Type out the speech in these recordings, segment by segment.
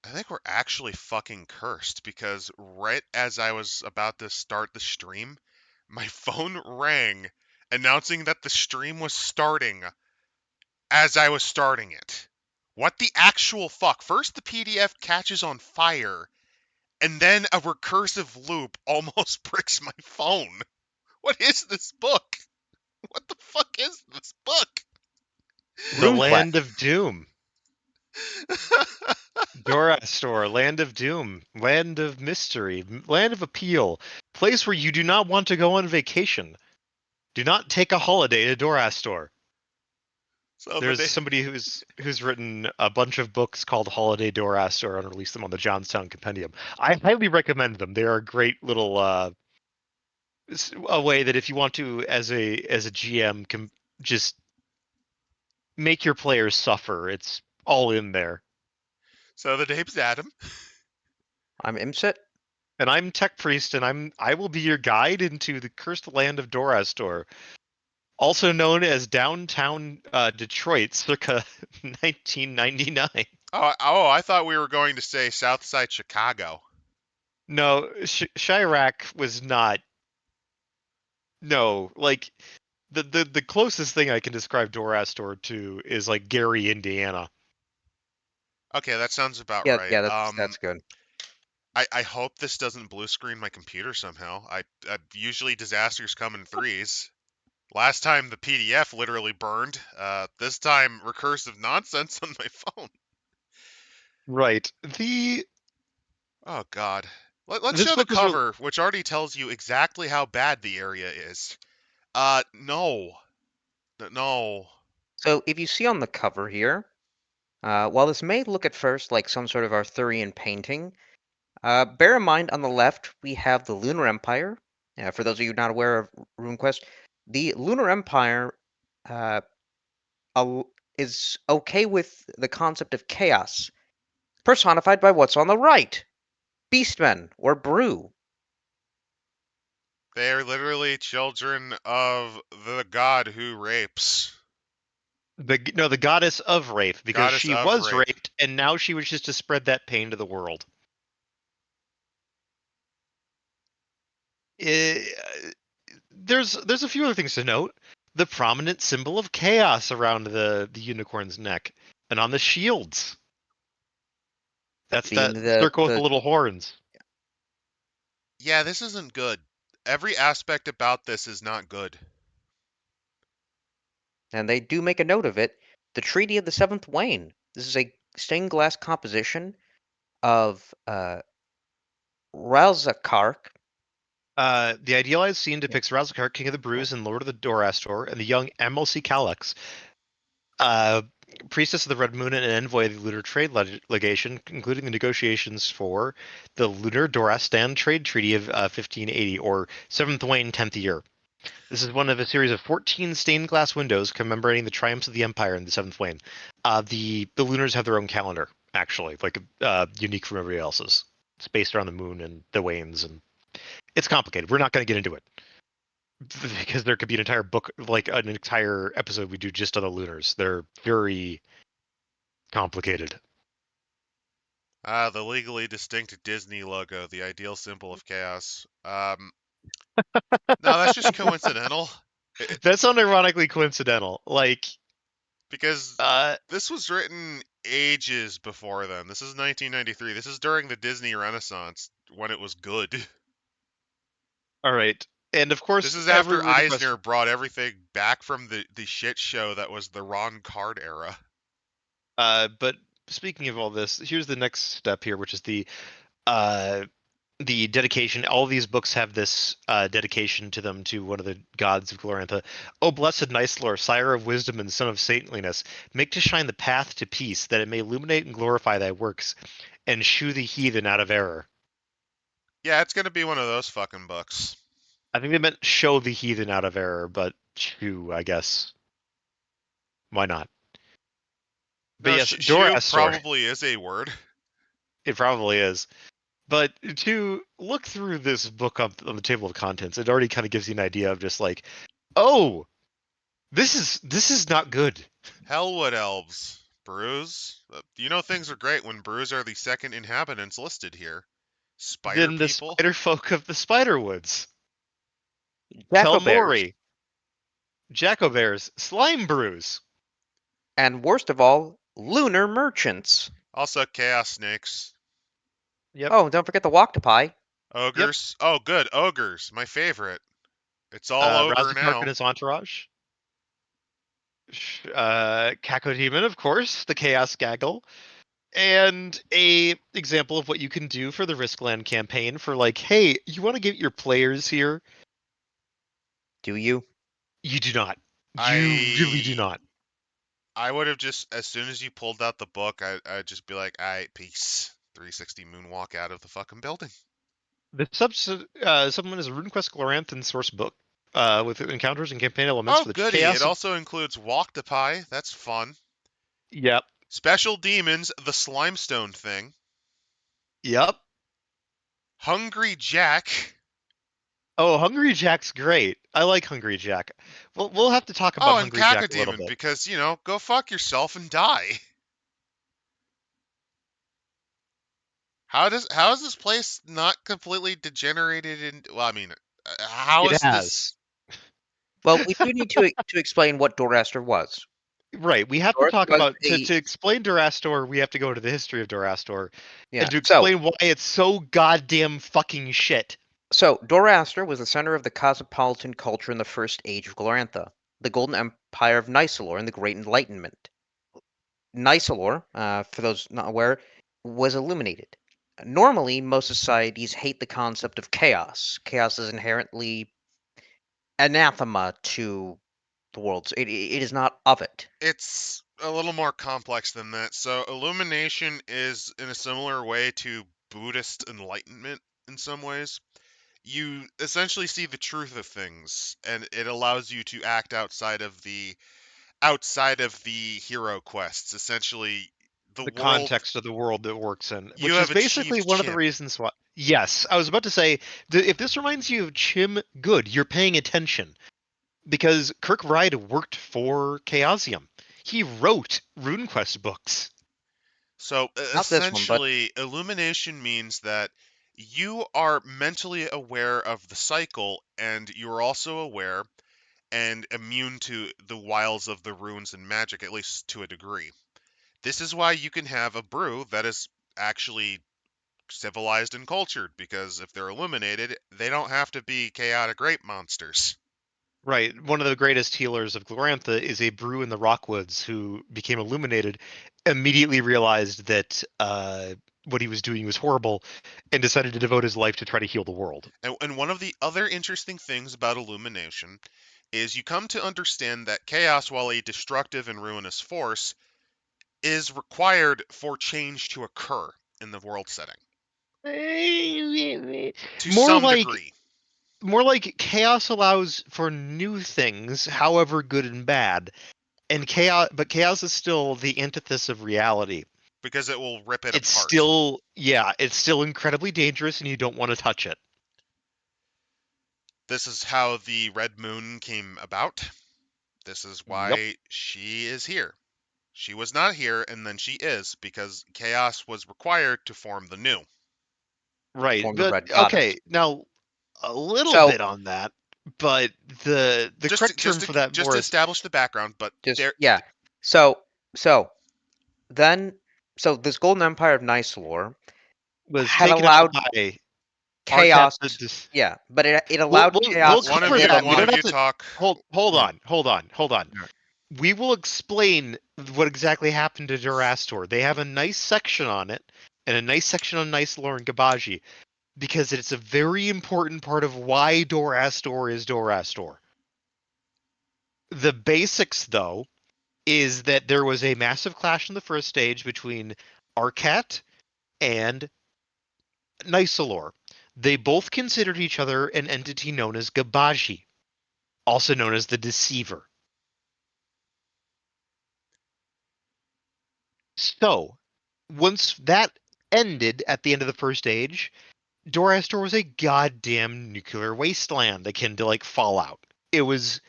I think we're actually fucking cursed because right as I was about to start the stream, my phone rang announcing that the stream was starting as I was starting it. What the actual fuck? First, the PDF catches on fire, and then a recursive loop almost bricks my phone. What is this book? What the fuck is this book? The RuneQuest. Land of Doom. Doraster, Land of Doom, Land of Mystery, Land of Appeal, place where you do not want to go on vacation. Do not take a holiday to Doraster. So There's somebody who's written a bunch of books called Holiday Doraster and released them on the Johnstown Compendium. I highly recommend them. They are a great little a way that if you want to, as a GM, can just make your players suffer. It's all in there. So the name's Adam. I'm Imset. And I'm Tech Priest, and I will be your guide into the cursed land of Dorastor, also known as downtown Detroit, circa 1999. Oh, I thought we were going to say Southside Chicago. No, Chirac was not. No, like the closest thing I can describe Dorastor to is like Gary, Indiana. Okay, that sounds about Yeah, right. yeah, that's good. I hope this doesn't blue screen my computer somehow. I usually disasters come in threes. Last time the PDF literally burned. This time recursive nonsense on my phone. Right. Oh god. Let's This show the book was cover, which already tells you exactly how bad the area is. No. No. So if you see on the cover here, while this may look at first like some sort of Arthurian painting, bear in mind on the left we have the Lunar Empire. For those of you not aware of RuneQuest, the Lunar Empire is okay with the concept of chaos, personified by what's on the right, Beastmen or Brew. They are literally children of the god who rapes. the goddess of rape, because Goddess she of was rape. raped, and now she wishes to spread that pain to the world. There's a few other things to note. The prominent symbol of chaos around the unicorn's neck and on the shields. That's Being that circle with the little horns. Yeah, this isn't good. Every aspect about this is not good. And they do make a note of it, the Treaty of the Seventh Wane. This is a stained glass composition of Ralzakark. The idealized scene depicts Razakar, King of the Brews and Lord of the Dorastor, and the young MLC Calyx, priestess of the Red Moon and envoy of the Lunar Trade Legation, including the negotiations for the Lunar Dorastan Trade Treaty of 1580, or 7th Wane, 10th year. This is one of a series of 14 stained glass windows commemorating the triumphs of the Empire in the 7th Wane. The Lunars have their own calendar, actually, like unique from everybody else's. It's based around the moon and the wanes, and it's complicated. We're not going to get into it because there could be an entire book, like an entire episode we do just on the Lunars. They're very complicated. The legally distinct Disney logo, the ideal symbol of chaos. No, that's just coincidental. That's unironically coincidental. Like, because this was written ages before then. This is 1993. This is during the Disney Renaissance when it was good. All right. And of course, this is after Eisner brought everything back from the shit show that was the Ron Card era. But speaking of all this, here's the next step here, which is the dedication. All these books have this dedication to them, to one of the gods of Glorantha. O blessed Nicelor, sire of wisdom and son of saintliness, make to shine the path to peace, that it may illuminate and glorify thy works, and shew the heathen out of error. Yeah, it's gonna be one of those fucking books. I think they meant show the heathen out of error, but shew, I guess. Why not? But No, yes, Doraster probably is a word. It probably is. But to look through this book on the table of contents, it already kind of gives you an idea of just like, oh, this is not good. Hellwood elves, Brews? You know things are great when brews are the second inhabitants listed here. Spider Then the people? spider folk of the Spiderwoods. Jacko bears, Kelmori, Jacko bears, slime brews. and worst of all, lunar merchants. Also chaos snakes. Yep. Oh, and don't forget the Octopi. Yep. Ogres. Oh, good. Ogres. My favorite. It's all ogre Razakar now. and his entourage. Kakodiemon, of course, the Chaos Gaggle. And a example of what you can do for the Riskland campaign for like, hey, you want to get your players here? Do you? You do not. You really do I not. I would have just, as soon as you pulled out the book, I'd just be like, alright, peace. 360 moonwalk out of the fucking building. The supplement is a Runequest Gloranthan source book with encounters and campaign elements Oh, for the goody. It chaos of. also includes Walktopie. That's fun. Yep. Special demons, the Slimestone thing. Yep. Hungry Jack. Oh, Hungry Jack's great. I like Hungry Jack. We'll have to talk about Oh, and Hungry Jack a little Cacodemon, bit. because, go fuck yourself and die. How is this place not completely degenerated in? Well, I mean, how It is has. this? Well, we do need to explain what Doraster was. Right, we have to Doraster talk was about to explain Dorastor. We have to go to the history of Dorastor, yeah. and to So explain why it's so goddamn fucking shit. Doraster was the center of the cosmopolitan culture in the first age of Glorantha, the golden empire of Nicelor and the Great Enlightenment. Nicelor, for those not aware, was illuminated. Normally, most societies hate the concept of chaos. Chaos is inherently anathema to the world. It is not of it. It's a little more complex than that. So, illumination is in a similar way to Buddhist enlightenment in some ways. You essentially see the truth of things, and it allows you to act outside of the hero quests. Essentially, the The world context of the world that works in, you which have is basically achieved one of the Chim. reasons why. Yes, I was about to say, if this reminds you of Chim, good, you're paying attention. Because Kirkbride worked for Chaosium. He wrote RuneQuest books. So Not this one, but essentially, illumination means that you are mentally aware of the cycle, and you're also aware and immune to the wiles of the runes and magic, at least to a degree. This is why you can have a brew that is actually civilized and cultured, because if they're illuminated, they don't have to be chaotic rape monsters. Right. One of the greatest healers of Glorantha is a brew in the Rockwoods who became illuminated, immediately realized that what he was doing was horrible, and decided to devote his life to try to heal the world. And one of the other interesting things about illumination is you come to understand that chaos, while a destructive and ruinous force, is required for change to occur in the world setting to More some like degree, more like chaos allows for new things, however good and bad. And chaos is still the antithesis of reality. because it will rip it It's apart. still, yeah, it's still incredibly dangerous and you don't want to touch it. This is how the Red Moon came about. This is Yep. why she is here. She was not here, and then she is, because chaos was required to form the new. Right. form the But Red Goddess. okay, now a little So bit on that, but the Just to, correct just term to for that, just to Boris, establish the background, but just there yeah. So so then this golden empire of Nicelor was had taken out allowed by Arcat chaos. the Dis- Yeah, but it we'll, allowed we'll chaos we'll to one of cover you live that. We one don't of among. have you to talk. hold Yeah. on. Yeah. We will explain what exactly happened to Durastor. They have a nice section on it, and a nice section on Nice Lore and Gabaji, because it's a very important part of why Dorastor is Dorastor. The basics, though, is that there was a massive clash in the first stage between Arcat and Nicelor. They both considered each other an entity known as Gabaji, also known as the Deceiver. So, once that ended at the end of the first age, Dorastor was a goddamn nuclear wasteland akin to like Fallout. It was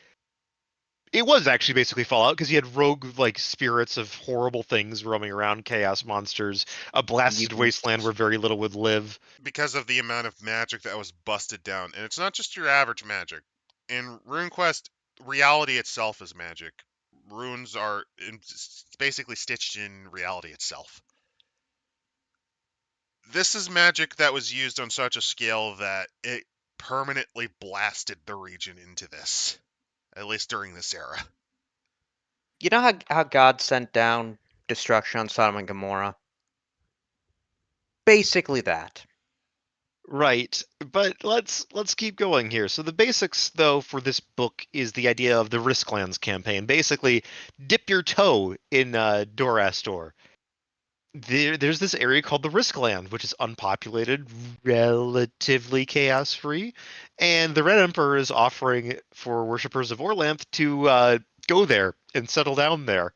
It was actually basically Fallout because you had rogue like spirits of horrible things roaming around, chaos monsters, a blasted wasteland where Mutants. very little would live. because of the amount of magic that was busted down. And it's not just your average magic. In RuneQuest, reality itself is magic. Runes are basically stitched in reality itself. This is magic that was used on such a scale that it permanently blasted the region into this, at least during this era. You know how God sent down destruction on Sodom and Gomorrah? Basically that. Right, but let's keep going here. So the basics, though, for this book is the idea of the Risklands campaign. Basically, dip your toe in Dorastor. There's this area called the Riskland, which is unpopulated, relatively chaos-free, and the Red Emperor is offering for worshippers of Orlanth to go there and settle down there.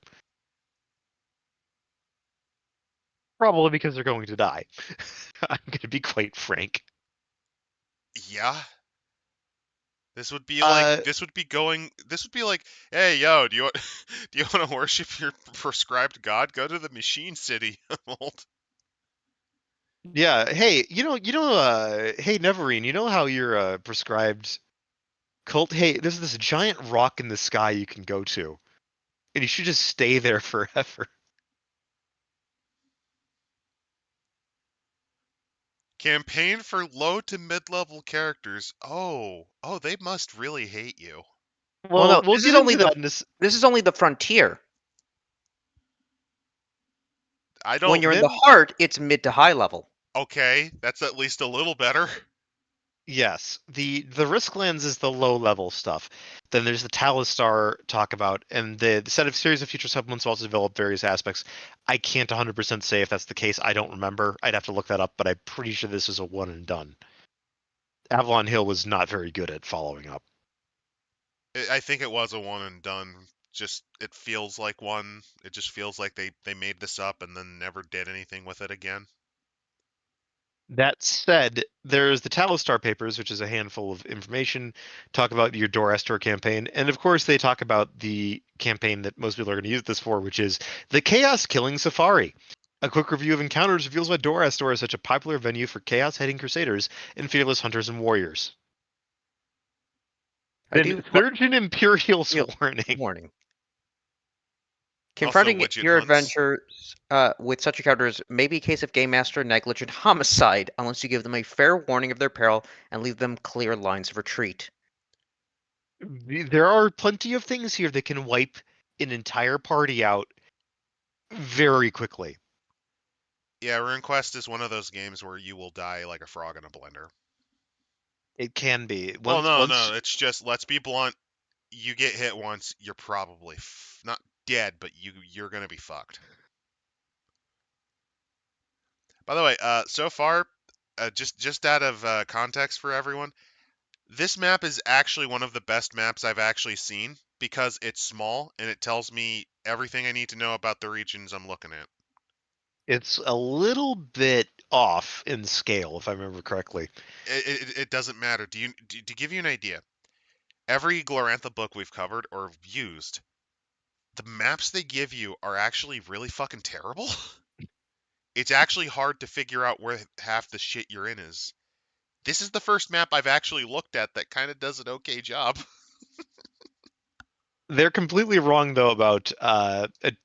Probably because they're going to die. I'm going to be quite frank. Yeah. This would be like Uh, hey yo, do you want do you want to worship your prescribed god? Go to the machine city. Yeah. Hey, hey, Neverine, you know how you're prescribed cult? Hey, there's this giant rock in the sky you can go to, and you should just stay there forever. Campaign for low to mid-level characters. Oh, they must really hate you. Well, Well, no, we'll get into that in this. this is only the frontier. I When don't. you're in the Then, heart, it's mid to high level. Okay, that's at least a little better. yes, the Risklands is the low level stuff. Then there's the Talistar talk about, and the set of series of future supplements also develop various aspects. I can't 100% say if that's the case. I don't remember. I'd have to look that up, but I'm pretty sure this is a one and done. Avalon Hill was not very good at following up. I think it was a one and done. Just it feels like one. It just feels like they made this up and then never did anything with it again. That said, there's the Talistar papers, which is a handful of information, talk about your Doraster campaign, and of course they talk about the campaign that most people are going to use this for, which is the Chaos Killing Safari. A quick review of encounters reveals why Doraster is such a popular venue for chaos-heading crusaders and fearless hunters and warriors. I Then do Surgeon Imperial's feel warning. warning. Also, Confronting widget your hunts. adventures with such encounters may be a case of game master negligent homicide unless you give them a fair warning of their peril and leave them clear lines of retreat. There are plenty of things here that can wipe an entire party out very quickly. Yeah, RuneQuest is one of those games where you will die like a frog in a blender. It can be. Well, Once no, it's just let's be blunt. You get hit once, you're probably not dead, but you're gonna be fucked. By the way, so far, just out of context for everyone, this map is actually one of the best maps I've actually seen because it's small and it tells me everything I need to know about the regions I'm looking at. it's a little bit off in scale, if I remember correctly. It doesn't matter. To give you an idea, every Glorantha book we've covered or used, the maps they give you are actually really fucking terrible. It's actually hard to figure out where half the shit you're in is. This is the first map I've actually looked at that kind of does an okay job. They're completely wrong though about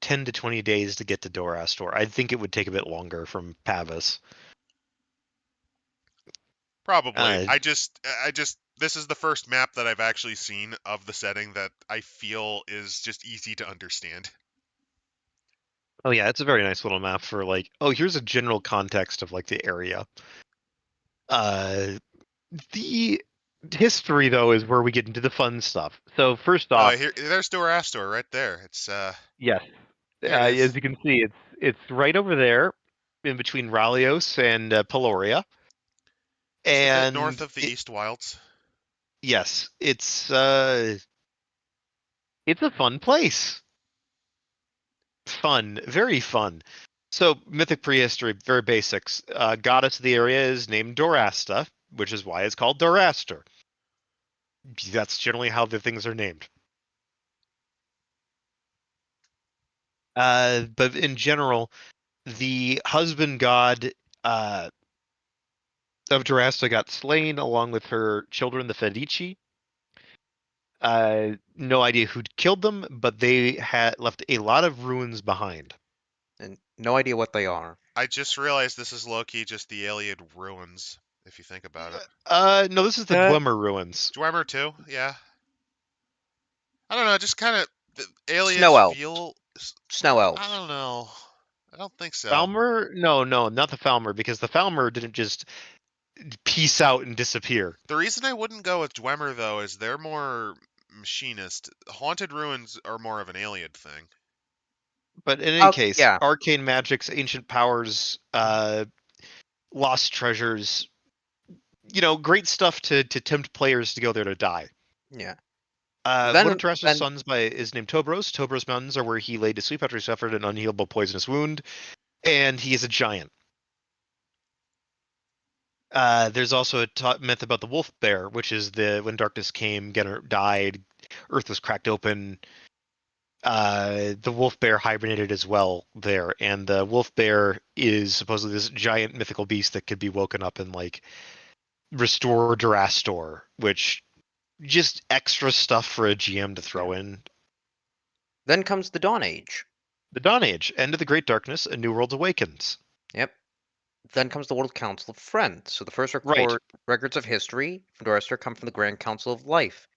10 to 20 days to get to Dorastor. I think it would take a bit longer from Pavis. Probably. Uh, This is the first map that I've actually seen of the setting that I feel is just easy to understand. oh yeah, it's a very nice little map for like, oh, here's a general context of like the area. Uh, the history though is where we get into the fun stuff. So first off, There's Dorastor right there. yes, There it as is. you can see, it's right over there in between Ralios and Peloria. Just a bit north And of the East Wilds. yes, it's a fun place. Fun, very fun. So mythic prehistory, very basics. Goddess of the area is named Dorasta, which is why it's called Doraster. That's generally how the things are named. But in general, the husband god of Doraster got slain along with her children, the Fedici. No idea who killed them, but they had left a lot of ruins behind. And no idea what they are. I just realized this is low-key just the Iliad ruins, if you think about it. No, this is the Uh, Dwemer ruins. Dwemer too, yeah. I don't know, just kind of the aliens Snow elves. feel. Snow I elves. don't know. I don't think so. Falmer? No, not the Falmer, because the Falmer didn't just peace out and disappear. The reason I wouldn't go with Dwemer though is they're more machinist. Haunted ruins are more of an Iliad thing. But in any Oh, case, yeah. arcane magics, ancient powers, lost treasures, great stuff to tempt players to go there to die. Yeah. One of Then, Doraster's then sons is named Tobros. Tobros Mountains are where he laid to sleep after he suffered an unhealable poisonous wound, and he is a giant. There's also a myth about the wolf bear, which is when darkness came, Genner died, Earth was cracked open. The wolf bear hibernated as well there, and the wolf bear is supposedly this giant mythical beast that could be woken up and like restore Doraster, which just extra stuff for a GM to throw in. then comes the Dawn Age. The Dawn Age, end of the Great Darkness, a new world awakens. Yep. Then comes the World Council of Friends. So the first Right. records of history from Doraster come from the Grand Council of Life,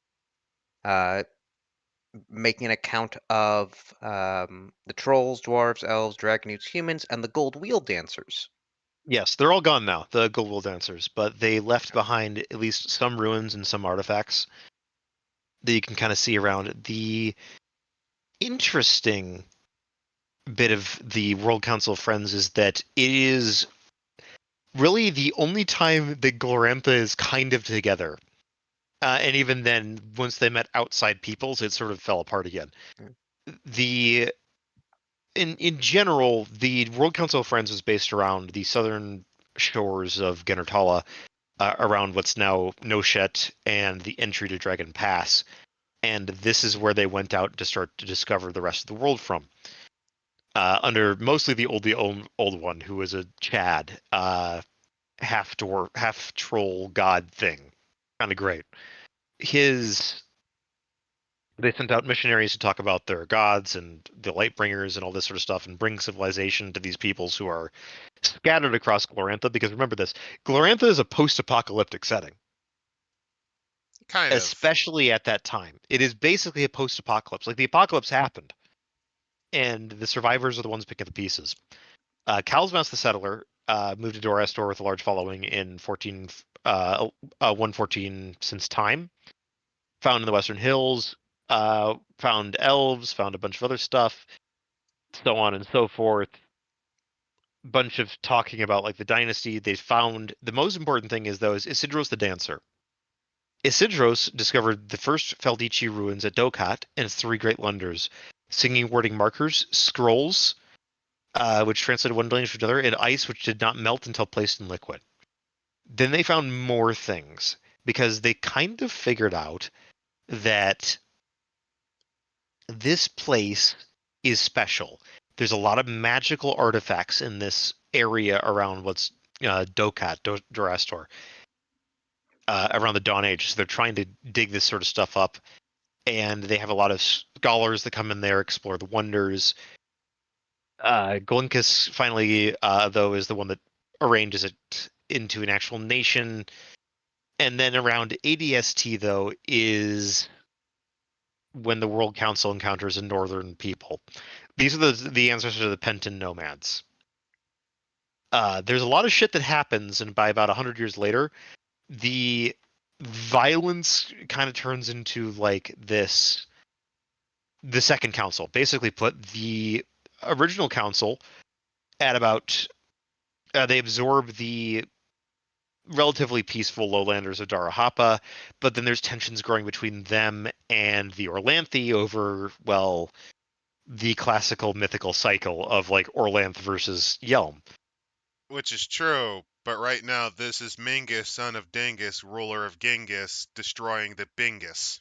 making an account of the trolls, dwarves, elves, dragonutes, humans, and the gold wheel dancers. Yes, they're all gone now, the Goldwell dancers, but they left behind at least some ruins and some artifacts that you can kind of see around. The interesting bit of the World Council of Friends is that it is really the only time that Glorantha is kind of together. And even then, once they met outside peoples, it sort of fell apart again. Mm. In general, the World Council of Friends was based around the southern shores of Gennertala, around what's now Noshet and the entry to Dragon Pass. And this is where they went out to start to discover the rest of the world from. Under mostly the old one, who was a Chad, half dwarf, half troll god thing. Kind of great. They sent out missionaries to talk about their gods and the Lightbringers and all this sort of stuff and bring civilization to these peoples who are scattered across Glorantha. Because remember this, Glorantha is a post-apocalyptic setting. Kind of. Especially at that time. It is basically a post-apocalypse. Like, the apocalypse happened, and the survivors are the ones picking the pieces. Kalsmas the Settler moved to Doraster with a large following in 114 since time. Found in the Western Hills, found elves, found a bunch of other stuff, so on and so forth. Bunch of talking about like the dynasty. They found the most important thing is Isidros the Dancer. Isidros discovered the first Feldici ruins at Dokat and its three great wonders: singing wording markers, scrolls, which translated one language to another, and ice, which did not melt until placed in liquid. Then they found more things because they kind of figured out that this place is special. There's a lot of magical artifacts in this area around what's Dokat, Dorastor, around the Dawn Age. So they're trying to dig this sort of stuff up, and they have a lot of scholars that come in there, explore the wonders. Glinkus finally, though, is the one that arranges it into an actual nation. And then around ADST, though, is when the World Council encounters a northern people. These are the answers to the Penton nomads. There's a lot of shit that happens, and by about 100 years later, the violence kind of turns into like this. The second council basically put the original council at about. They absorb the relatively peaceful lowlanders of Darahapa, but then there's tensions growing between them and the Orlanthi over, well, the classical mythical cycle of like Orlanth versus Yelm. Which is true, but right now this is Mingus, son of Dingus, ruler of Genghis, destroying the Bingus.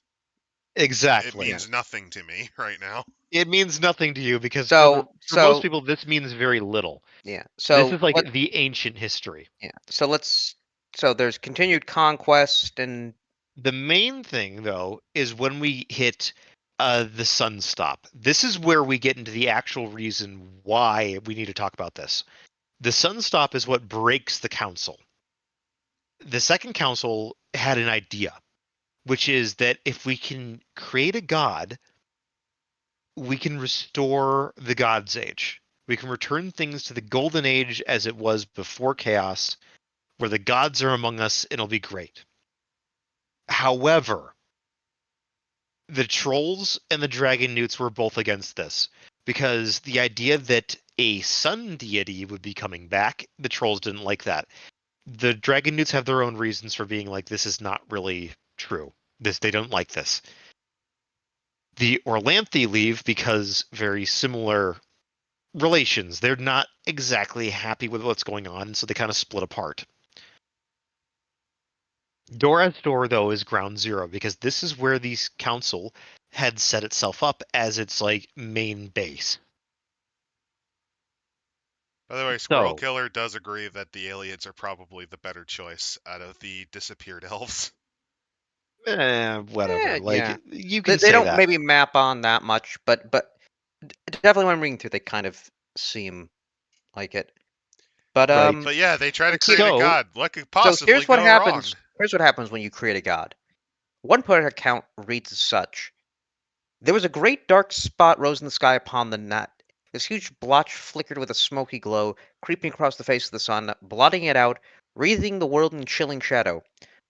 It Exactly. means nothing to me right now. It means nothing to you because So for most so people this means very little. yeah. This So is like let the ancient history. yeah. So there's continued conquest and The main thing though is when we hit the sun stop. This is where we get into the actual reason why we need to talk about this. The sun stop is what breaks the council. The second council had an idea, which is that if we can create a god, we can restore the God's Age. We can return things to the golden age as it was before chaos, where the gods are among us and it'll be great. However, the trolls and the dragon newts were both against this because the idea that a sun deity would be coming back, the trolls didn't like that. The dragon newts have their own reasons for being like, this is not really true. They don't like this. The Orlanthi leave because very similar relations. They're not exactly happy with what's going on, so they kind of split apart. Doraster, though, is ground zero because this is where the council had set itself up as its like main base. By the way, Squirrel So, Killer does agree that the aliens are probably the better choice out of the disappeared elves. whatever. yeah. Like you They, can they say don't that, maybe map on that much, but definitely when I'm reading through, they kind of seem like it. But right? But yeah, they try to here, create a So, god. What could so possibly go wrong? Here's what happens when you create a god. One Poetic account reads as such: there was a great dark spot rose in the sky upon the night. This huge blotch flickered with a smoky glow, creeping across the face of the sun, blotting it out, wreathing the world in chilling shadow.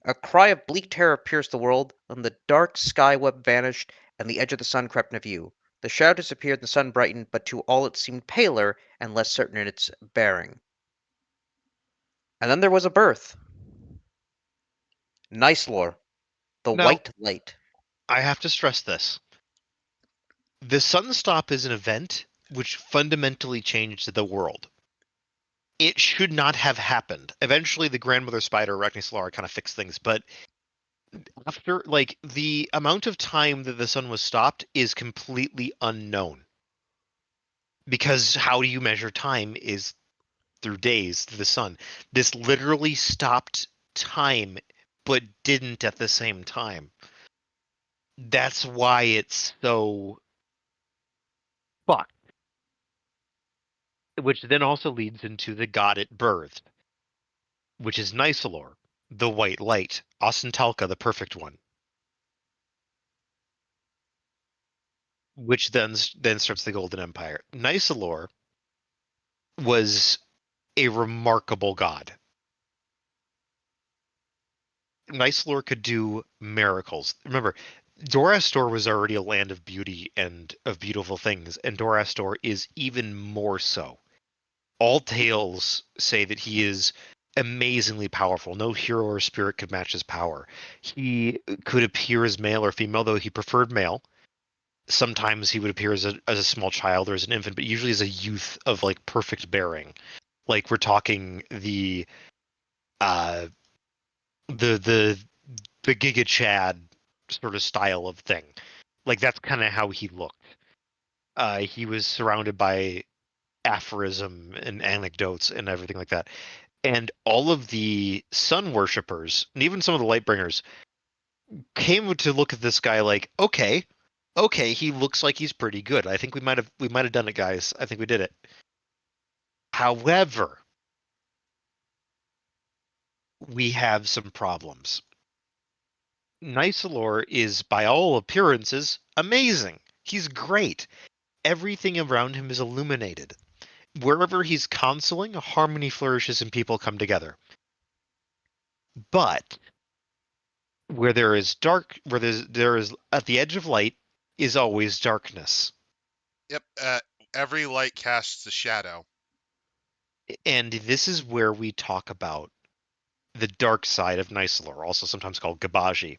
A cry of bleak terror pierced the world, and the dark sky web vanished, and the edge of the sun crept into view. The shadow disappeared, and the sun brightened, but to all it seemed paler and less certain in its bearing. And then there was a birth. Nicelor, the now white light. I have to stress this: the sunstop is an event which fundamentally changed the world. It should not have happened. Eventually, the grandmother spider, Arachnosaur, kind of fixed things, but after like the amount of time that the sun was stopped is completely unknown because how do you measure time is through days through the sun. This literally stopped time but didn't at the same time. That's why it's so fucked, which then also leads into the god it birthed, which is Nicelor, the white light, Osentalka, the perfect one, which then starts the golden empire. Nicelor was a remarkable god. Nicelor could do miracles. Remember, Dorastor was already a land of beauty and of beautiful things, and Dorastor is even more so. All tales say that he is amazingly powerful. No hero or spirit could match his power. He could appear as male or female, though he preferred male. Sometimes he would appear as a small child or as an infant, but usually as a youth of like perfect bearing. Like we're talking uh the the Giga Chad sort of style of thing. Like that's kind of how he looked. He was surrounded by aphorism and anecdotes and everything like that. And all of the sun worshippers, and even some of the Lightbringers, came to look at this guy like, okay, he looks like he's pretty good. I think we might have done it, guys. I think we did it. However, we have some problems. Nicelor is, by all appearances, amazing. He's great. Everything around him is illuminated. Wherever he's consoling, harmony flourishes and people come together. But where there is dark, where there is at the edge of light, is always darkness. Yep. Every light casts a shadow. And this is where we talk about the dark side of Nicelor, also sometimes called Gabaji.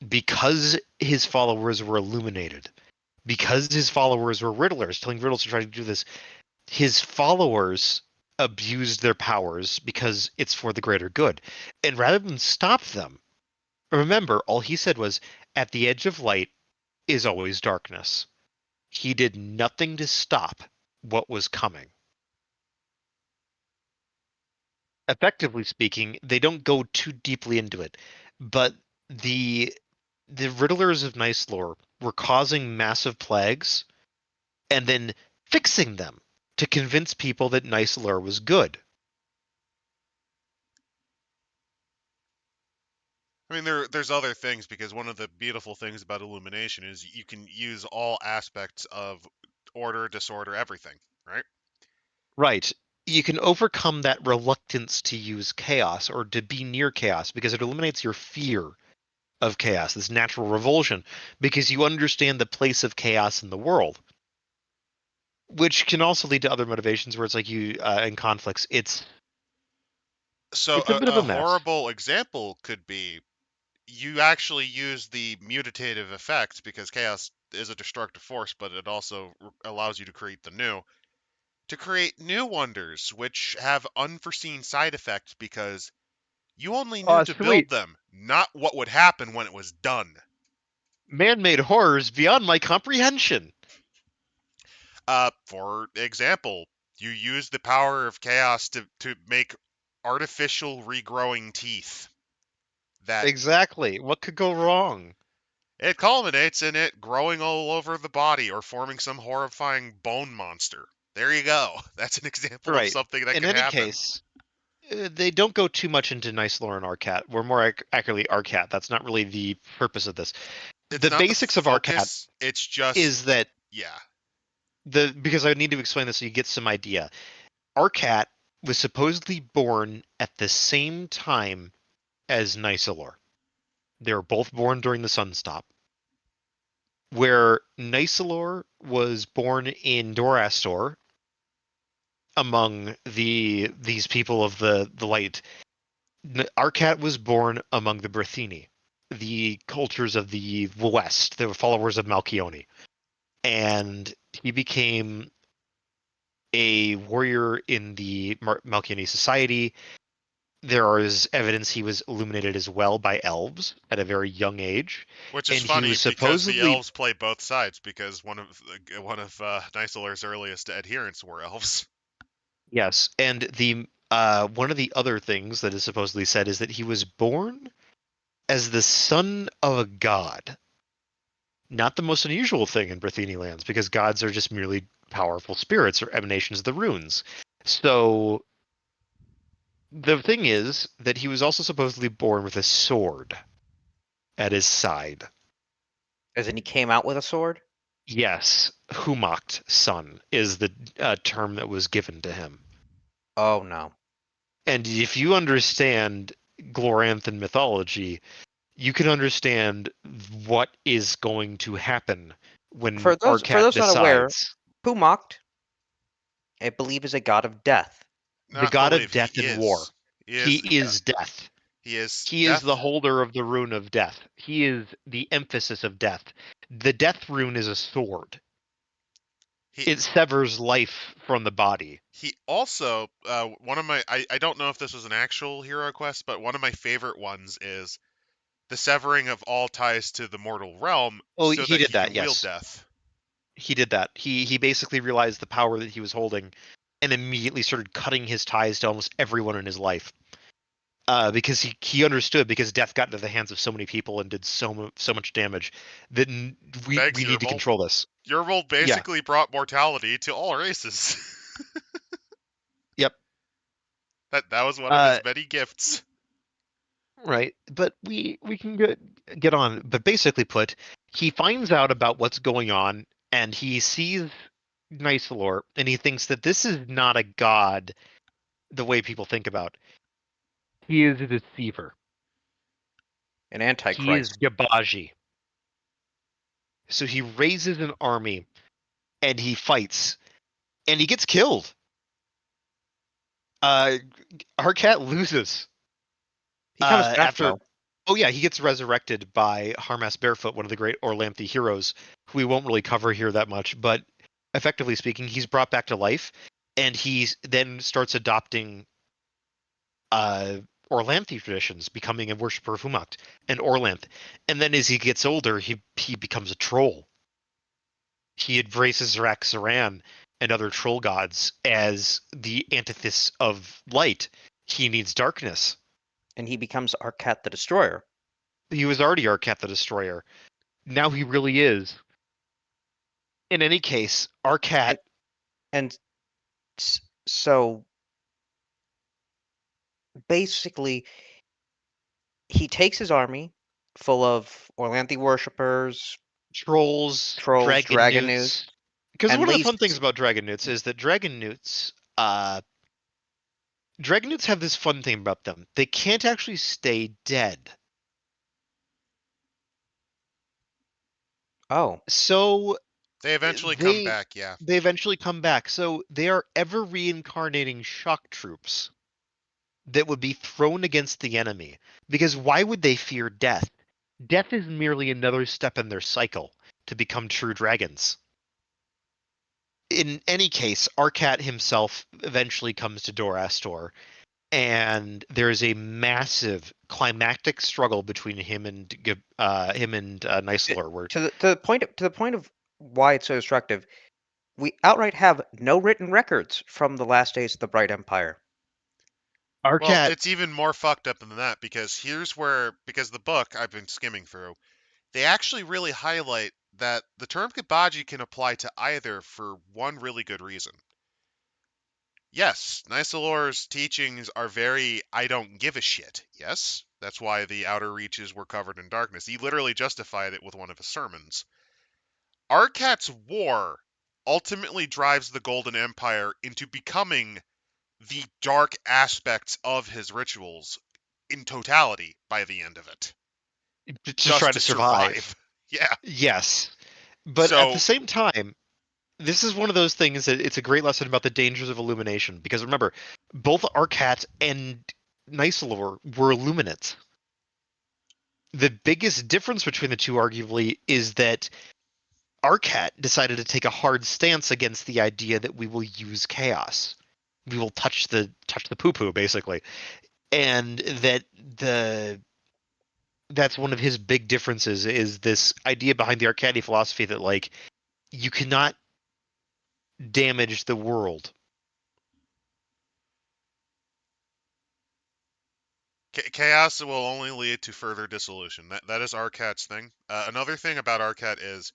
Because his followers were illuminated, because his followers were riddlers, telling riddles to try to do this, his followers abused their powers because it's for the greater good. And rather than stop them, remember, all he said was, at the edge of light is always darkness. he did nothing to stop what was coming. Effectively speaking, they don't go too deeply into it, but the Riddlers of Nicelore were causing massive plagues and then fixing them to convince people that Nicelore was good. I mean, there's other things, because one of the beautiful things about illumination is you can use all aspects of order, disorder, everything, right? Right. You can overcome that reluctance to use chaos or to be near chaos because it eliminates your fear of chaos, this natural revulsion, because you understand the place of chaos in the world, which can also lead to other motivations where it's like you in conflicts. So It's a bit of a a mess. horrible example could be you actually use the mutative effect, because chaos is a destructive force, but it also allows you to create the new. To create new wonders, which have unforeseen side effects because you only knew to build Sweet. them, not what would happen when it was done. Man-made horrors beyond my comprehension. For example, you use the power of chaos to make artificial regrowing teeth. That Exactly. What could go wrong? it culminates in it growing all over the body or forming some horrifying bone monster. There you go. That's an example of Right. something that In could any happen. case, they don't go too much into Nice Lore and Arcat. We're more accurately Arcat. That's not really the purpose of this. It's The not the basics of Arcat focus, it's just, is that yeah. because I need to explain this so you get some idea. Arcat was supposedly born at the same time as Nicelor. They were both born during the Sunstop. Where Nicelor was born in Dorastor among these people of the light. Arcat was born among the Brithini, the cultures of the West, the followers of Malchione, and he became a warrior in the Malchione society. There is evidence he was illuminated as well by elves at a very young age, Which is and he funny was because the supposedly elves play both sides, because one of Niceler's earliest adherents were elves. yes, and the one of the other things that is supposedly said is that he was born as the son of a god. Not the most unusual thing in Brithini lands, because gods are just merely powerful spirits or emanations of the runes. So the thing is that he was also supposedly born with a sword at his side. As in, he came out with a sword? Yes, Humacht son is the term that was given to him. Oh, no. And if you understand Gloranthan mythology, you can understand what is going to happen when For Arcat those not aware, decides. Pumoct, I believe, is a god of death. The Not god of believe, he death and war. is. He He is. is death. He is He is the death. holder of the rune of death. He is the emphasis of death. The death rune is a sword. He It severs life from the body. he also one of my I don't know if this was an actual hero quest, but one of my favorite ones is the severing of all ties to the mortal realm Oh, so he that did he that, can wield yes. death. He did that. He basically realized the power that he was holding and immediately started cutting his ties to almost everyone in his life. Because he understood, because death got into the hands of so many people and did so much damage that Thanks, we need to Yermold. control this. Yermold Yeah. basically brought mortality to all races. Yep. That was one of Uh, his many gifts. right. But we can get on. But basically put, he finds out about what's going on and he sees Nicelor and he thinks that this is not a god the way people think about. He is a deceiver. An He is antichrist. Gabaji. So he raises an army and he fights and he gets killed. Uh, Arcat loses. He comes back, After, though. oh yeah, he gets resurrected by Harmas Barefoot, one of the great Orlanthe heroes, who we won't really cover here that much. But effectively speaking, he's brought back to life, and he then starts adopting uh, Orlanthe traditions, becoming a worshiper of Humacht and Orlanth. And then as he gets older, he becomes a troll. He embraces Zarak-Saran and other troll gods as the antithesis of light. He needs darkness. And he becomes Arcat the Destroyer. He was already Arcat the Destroyer. Now he really is. In any case, Arcat. And so basically, he takes his army full of Orlanthi worshippers, Trolls, trolls, dragon dragon newts, newts. Because and one of the lays. fun things about dragon newts is that dragon newts have this fun thing about them. They can't actually stay dead. Oh, So They eventually come they back, yeah. they eventually come back. So they are ever reincarnating shock troops that would be thrown against the enemy. Because why would they fear death? Death is merely another step in their cycle to become true dragons. In any case, Arcat himself eventually comes to Doraster, and there is a massive climactic struggle between him and Nicelor, where to the point of why it's so destructive. We outright have no written records from the last days of the Bright Empire. Well, Arcat. it's even more fucked up than that because because the book I've been skimming through, they actually really highlight that the term Kabaji can apply to either for one really good reason. Yes, Nicelor's teachings are very I don't give a shit. Yes, that's why the outer reaches were covered in darkness. He literally justified it with one of his sermons. Arkat's war ultimately drives the Golden Empire into becoming the dark aspects of his rituals in totality by the end of it. To try Just to to survive. survive. Yeah. Yes. But at the So, same time, this is one of those things that it's a great lesson about the dangers of illumination. Because remember, both Arcat and Nicelor were Illuminates. The biggest difference between the two, arguably, is that Arcat decided to take a hard stance against the idea that we will use chaos. We will touch the poo poo, basically. And that's one of his big differences is this idea behind the Arcadi philosophy that like you cannot damage the world. chaos will only lead to further dissolution. That is Arkat's thing. Another thing about Arcat is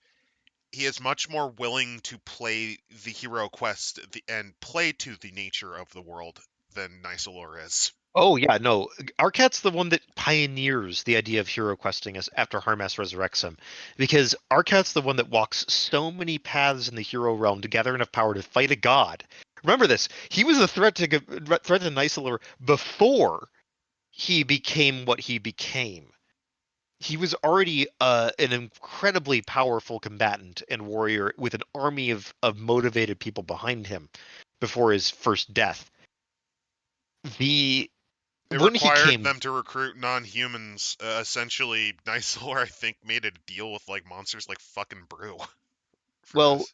he is much more willing to play the hero quest and play to the nature of the world than Nicelor is. Oh yeah, no. Arcat's the one that pioneers the idea of hero questing as after Harmas resurrects him, because Arcat's the one that walks so many paths in the hero realm to gather enough power to fight a god. Remember this: he was a threat to Nicelor before he became what he became. He was already an incredibly powerful combatant and warrior with an army of motivated people behind him before his first death. The It when he required came them to recruit non-humans. Essentially, Nicelor, I think, made a deal with like monsters like fucking Brew for well, this.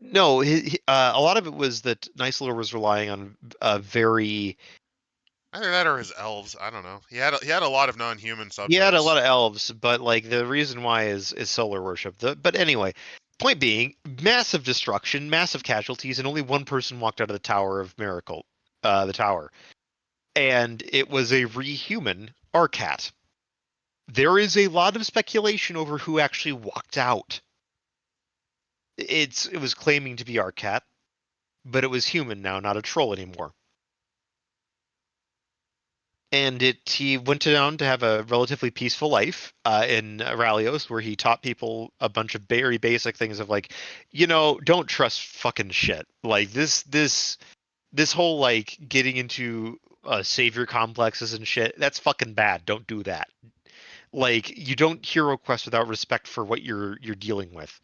no, a lot of it was that Nicelor was relying on a very. Either that or his elves. I don't know. He had a lot of non-human He had a subjects. lot of elves, but like the reason why is solar worship. But anyway, point being, massive destruction, massive casualties, and only one person walked out of the Tower of Miracle, the tower, and it was a rehuman Arcat. There is a lot of speculation over who actually walked out. It was claiming to be Arcat, but it was human now, not a troll anymore. And he went down to have a relatively peaceful life in Rallios, where he taught people a bunch of very basic things of like, don't trust fucking shit. Like this whole like getting into savior complexes and shit. That's fucking bad. Don't do that. Like you don't hero quest without respect for what you're dealing with.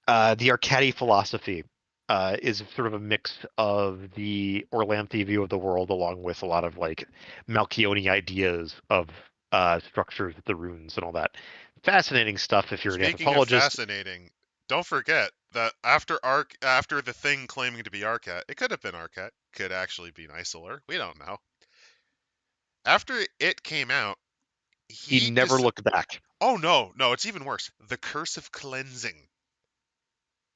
The Arcadi philosophy is sort of a mix of the Orlanthi view of the world, along with a lot of like Malchione ideas of structures, the runes, and all that. Fascinating stuff if you're an Speaking of anthropologist. fascinating, don't forget that after the thing claiming to be Arcat, it could have been Arcat, could actually be Nicelor. We don't know. After it came out, He he never just looked back. oh no, no, it's even worse. The Curse of Cleansing.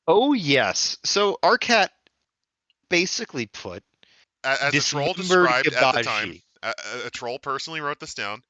Oh yes. So Arcat basically put As a this troll Moonbird described at the time, Gabaji. a troll personally wrote this down.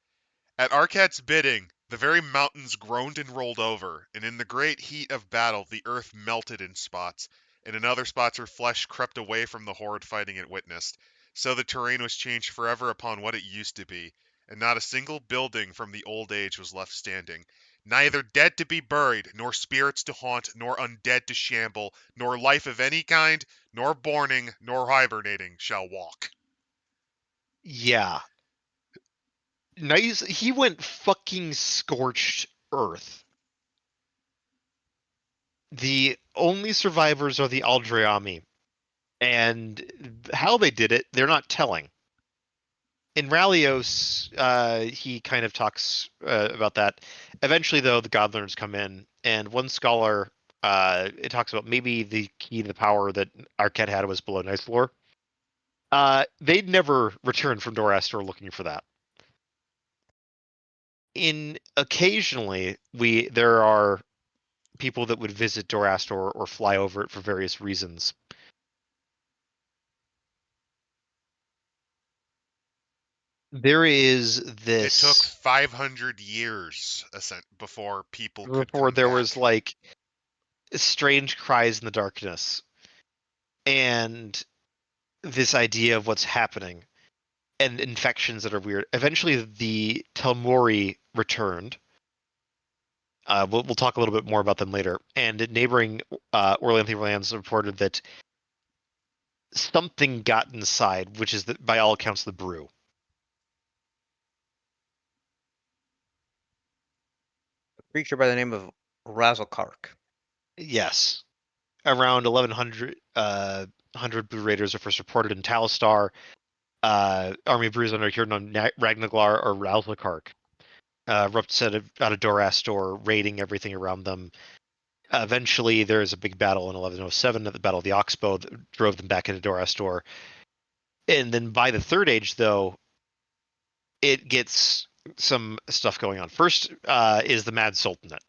At Arkat's bidding, the very mountains groaned and rolled over, and in the great heat of battle the earth melted in spots, and in other spots her flesh crept away from the horrid fighting it witnessed. So the terrain was changed forever upon what it used to be, and not a single building from the old age was left standing. Neither dead to be buried, nor spirits to haunt, nor undead to shamble, nor life of any kind, nor borning, nor hibernating shall walk. Yeah. Nice. He went fucking scorched earth. The only survivors are the Aldrayami. And how they did it, they're not telling. In Rallios, he kind of talks about that. Eventually, though, the Godlearns come in, and one scholar it talks about maybe the key to the power that Arquette had was below Nice Lore. They'd never returned from Doraster looking for that. In occasionally, there are people that would visit Doraster or fly over it for various reasons. There is It took this 500 years before people could before come there was back. like strange cries in the darkness and this idea of what's happening and infections that are weird. Eventually, the Telmori returned. We'll talk a little bit more about them later. And neighboring Orlanthe lands reported that something got inside, which is, by all accounts, the brew. A creature by the name of Razelkark. Yes. Around 1100 100 Blue Raiders are first reported in Talistar. Army of Brews under Hiernon Ragnaglar or Ralzakark. Erupts out of Dorastor, raiding everything around them. Eventually, there is a big battle in 1107 at the Battle of the Oxbow that drove them back into Dorastor. And then by the Third Age, though, it gets some stuff going on. First is the Mad Sultanate.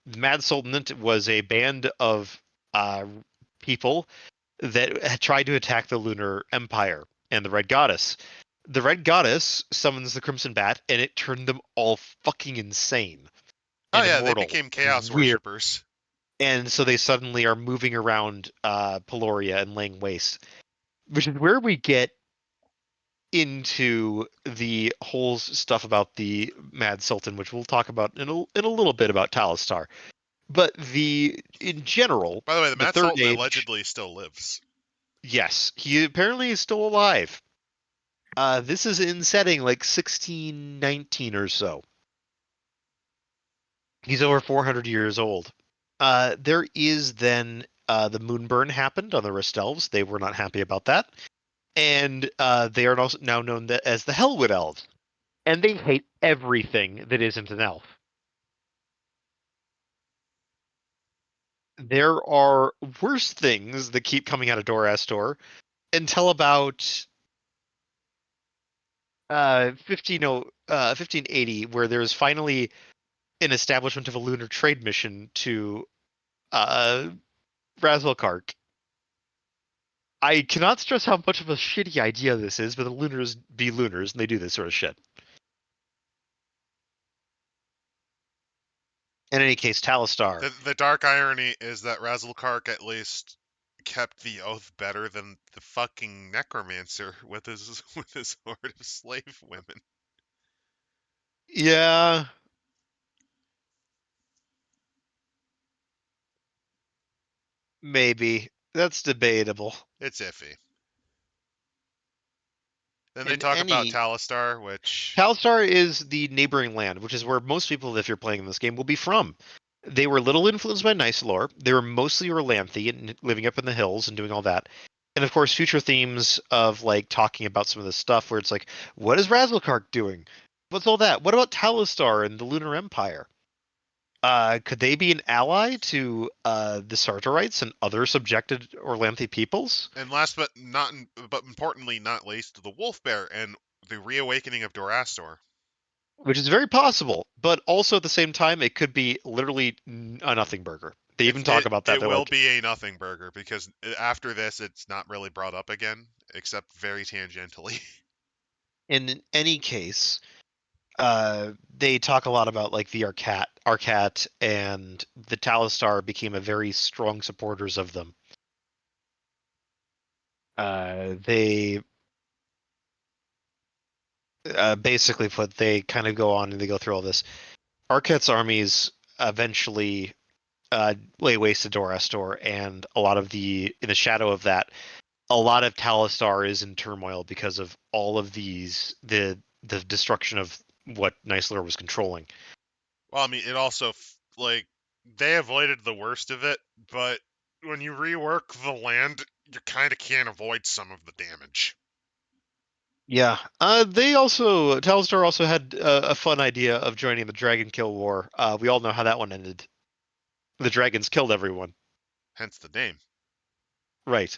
The Mad Sultanate was a band of people that had tried to attack the Lunar Empire and the Red Goddess. The Red Goddess summons the Crimson Bat, and it turned them all fucking insane Oh and yeah, they immortal. became chaos Weird. worshippers. And so they suddenly are moving around Peloria and laying waste, which is where we get into the whole stuff about the Mad Sultan, which we'll talk about in a little bit about Talistar. But in general, By the way, the the Mad Third Sultan Age, allegedly still lives. yes, he apparently is still alive. This is in setting like 1619 or so. He's over 400 years old. There is then the Moonburn happened on the Restelves. They were not happy about that. And they are also now known as the Hellwood Elves. And they hate everything that isn't an elf. There are worse things that keep coming out of Dorastor until about 1580, where there's finally an establishment of a lunar trade mission to uh, Razelkark. I cannot stress how much of a shitty idea this is, but the Lunars be Lunars, and they do this sort of shit. In any case, Talistar. The dark irony is that Razelkark at least kept the oath better than the fucking necromancer with his with his horde of slave women. Yeah, maybe. That's debatable. It's iffy. Then they In talk about any Talistar, which Talistar is the neighboring land, which is where most people, if you're playing in this game, will be from. They were little influenced by Nicelor. They were mostly Orlanthe and living up in the hills and doing all that. And of course, future themes of like talking about some of this stuff where it's like, what is Razelkark doing? What's all that? What about Talistar and the Lunar Empire? Could they be an ally to the Sartorites and other subjected Orlanthe peoples? and last but importantly not least, the wolf bear and the reawakening of Dorastor. Which is very possible, but also at the same time, it could be literally a nothing burger. They even talk about that. It They're will like, be a nothing burger because after this, it's not really brought up again, except very tangentially. in any case, they talk a lot about like the Arcat, and the Talistar became a very strong supporters of them. They basically put, they kind of go on and they go through all this. Arcat's armies eventually lay waste to Doraster, and a lot of in the shadow of that, a lot of Talistar is in turmoil because of all of the destruction of what Nicelor was controlling. Well, I mean, it also like they avoided the worst of it, but when you rework the land, you kind of can't avoid some of the damage. Yeah. Talistar also had a fun idea of joining the Dragon Kill War. We all know how that one ended. The dragons killed everyone. Hence the name. Right.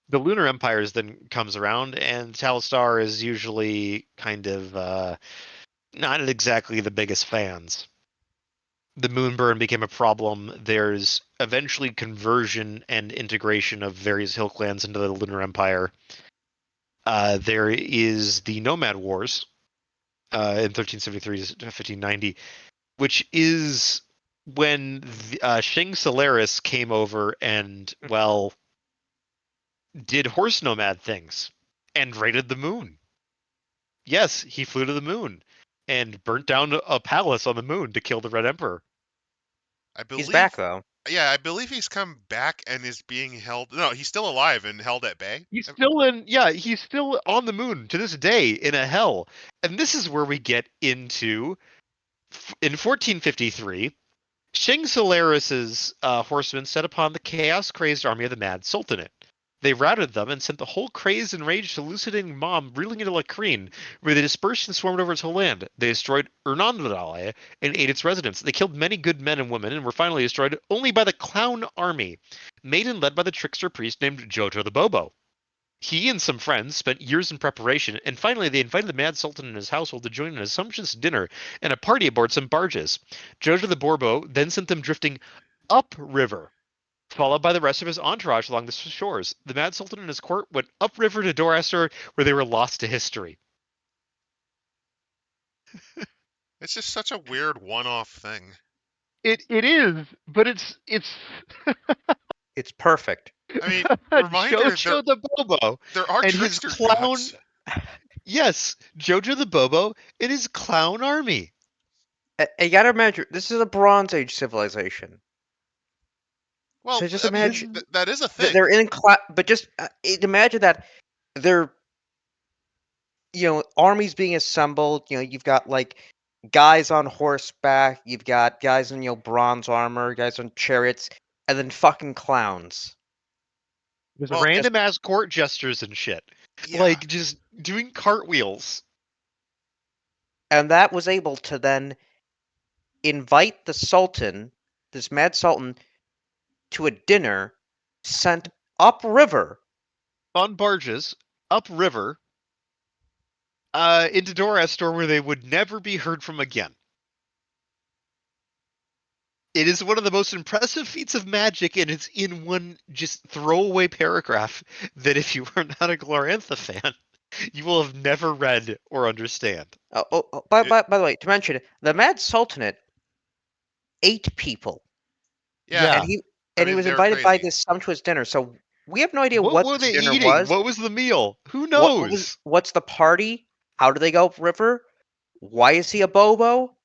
The Lunar Empires then comes around, and Talistar is usually kind of not exactly the biggest fans. The Moonburn became a problem. There's eventually conversion and integration of various hill clans into the Lunar Empire. There is the Nomad Wars in 1373 to 1590, which is when Shing Solaris came over and, well, did horse nomad things and raided the moon. Yes, he flew to the moon and burnt down a palace on the moon to kill the Red Emperor. I He's believe, back though. yeah, I believe he's come back and is being held. No, he's still alive and held at bay. He's still on the moon to this day in a hell. And this is where we get into, in 1453, Shing Solaris's horsemen set upon the chaos-crazed army of the Mad Sultanate. They routed them and sent the whole crazed and raged hallucinating mob reeling into Lacrine, where they dispersed and swarmed over its whole land. They destroyed Urnandale and ate its residents. They killed many good men and women and were finally destroyed only by the Clown Army, made and led by the trickster priest named Jojo the Bobo. He and some friends spent years in preparation, and finally they invited the Mad Sultan and his household to join in a sumptuous dinner and a party aboard some barges. Jojo the Borbo then sent them drifting upriver, followed by the rest of his entourage along the shores. The Mad Sultan and his court went upriver to Doraster, where they were lost to history. It's just such a weird one-off thing. It is, but it's It's perfect. I mean, reminder, Jojo the Bobo there are and his trickster clown. gods. Yes, Jojo the Bobo and his clown army. You gotta imagine, this is a Bronze Age civilization. Well, So just I mean, imagine that is a thing. they're in but just imagine that they're, armies being assembled. You've got like guys on horseback, you've got guys in bronze armor, guys on chariots, and then fucking clowns. There's Well, random ass court gestures and shit. Yeah. Like just doing cartwheels. And that was able to then invite the Sultan, this Mad Sultan, to a dinner sent upriver. On barges, upriver, into Doraster, where they would never be heard from again. It is one of the most impressive feats of magic, and it's in one just throwaway paragraph that if you are not a Glorantha fan, you will have never read or understand. By the way, to mention, the Mad Sultanate, 8 people. Yeah. And he was they were invited by crazy. this sumptuous dinner. So we have no idea What were this they dinner eating? was. What was the meal? Who knows? What's the party? How do they go upriver? Why is he a Bobo?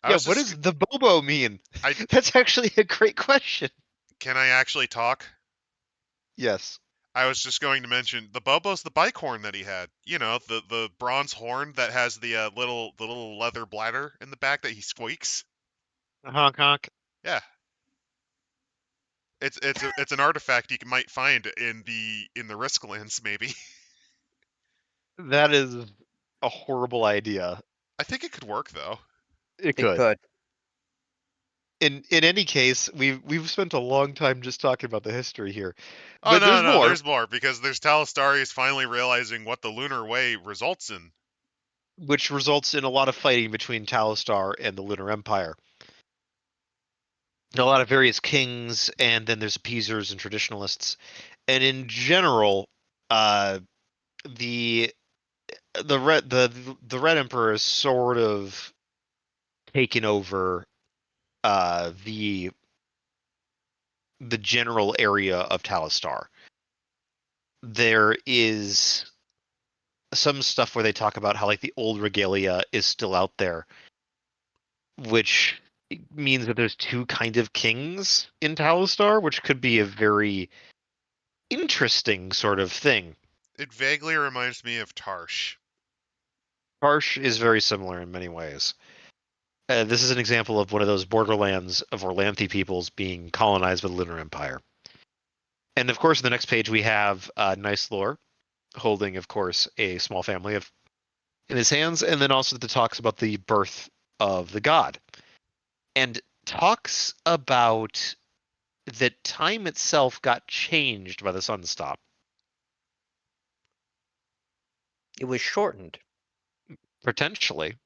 Yeah, what does the Bobo mean? That's actually a great question. Can I actually talk? Yes. I was just going to mention the Bobo's the bike horn that he had. You know, the bronze horn that has the little leather bladder in the back that he squeaks. Honk honk. Yeah. It's an artifact you might find in the Risklands, maybe. That is a horrible idea. I think it could work though. It could. In any case, we've spent a long time just talking about the history here. Oh, but no, there's more because there's Talistarius finally realizing what the Lunar Way results in, which results in a lot of fighting between Talistar and the Lunar Empire. a lot of various kings, and then there's appeasers and traditionalists. And in general, uh, the the Red Emperor is sort of taken over the general area of Talistar. There is some stuff where they talk about how like the old regalia is still out there, which means that there's two kind of kings in Talistar, which could be a very interesting sort of thing. It vaguely reminds me of Tarsh. Harsh is very similar in many ways. This is an example of one of those borderlands of Orlanthi peoples being colonized by the Lunar Empire. And of course, in the next page, we have Nice Lore holding, of course, a small family in his hands, and then also the talks about the birth of the god. And talks about that time itself got changed by the sunstop. It was shortened. Potentially.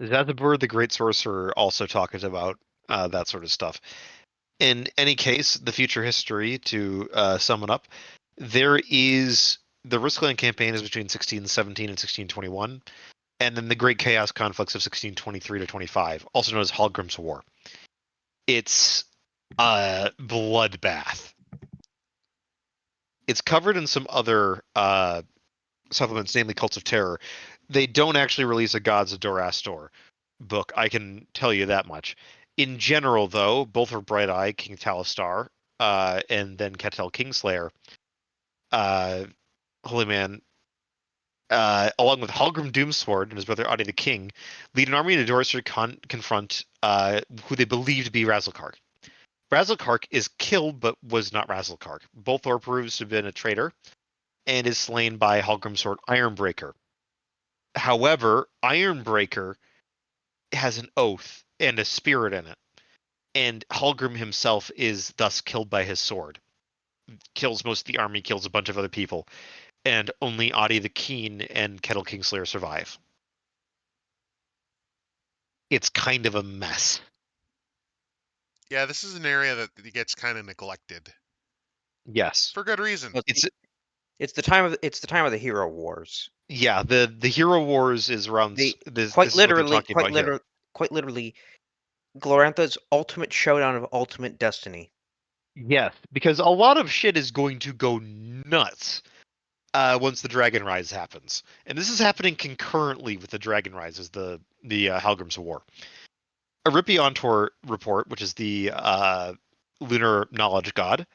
Zathibur, the Great Sorcerer, also talks about that sort of stuff. In any case, the future history, to sum it up, there is the Riskland campaign is between 1617 and 1621, and then the Great Chaos conflicts of 1623 to 25, also known as Hallgrim's War. It's a bloodbath. It's covered in some other supplements, namely Cults of Terror. They don't actually release a Gods of Doraster book, I can tell you that much. In general, though, both are Bright Eye, King Talistar, and then Ketel Kingslayer, Holy Man, along with Hallgrim Doomsword and his brother Adi the King, lead an army to Doraster to confront who they believe to be Razelkark. Razelkark is killed, but was not Razelkark. Bolthor proves to have been a traitor, and is slain by Hallgrim's sword Ironbreaker. However, Ironbreaker has an oath and a spirit in it, and Hallgrim himself is thus killed by his sword. Kills most of the army, kills a bunch of other people, and only Adi the Keen and Kettle Kingslayer survive. It's kind of a mess. Yeah, this is an area that gets kind of neglected Yes. for good reason. Well, It's it's the time of the hero wars. yeah, the Hero Wars is around They this quite is what they're literally, talking about here. quite literally, Glorantha's ultimate showdown of ultimate destiny. Yes, because a lot of shit is going to go nuts once the Dragon Rise happens, and this is happening concurrently with the Dragon Rise as the Hallgrim's War. A Ripiontor report, which is the lunar knowledge god,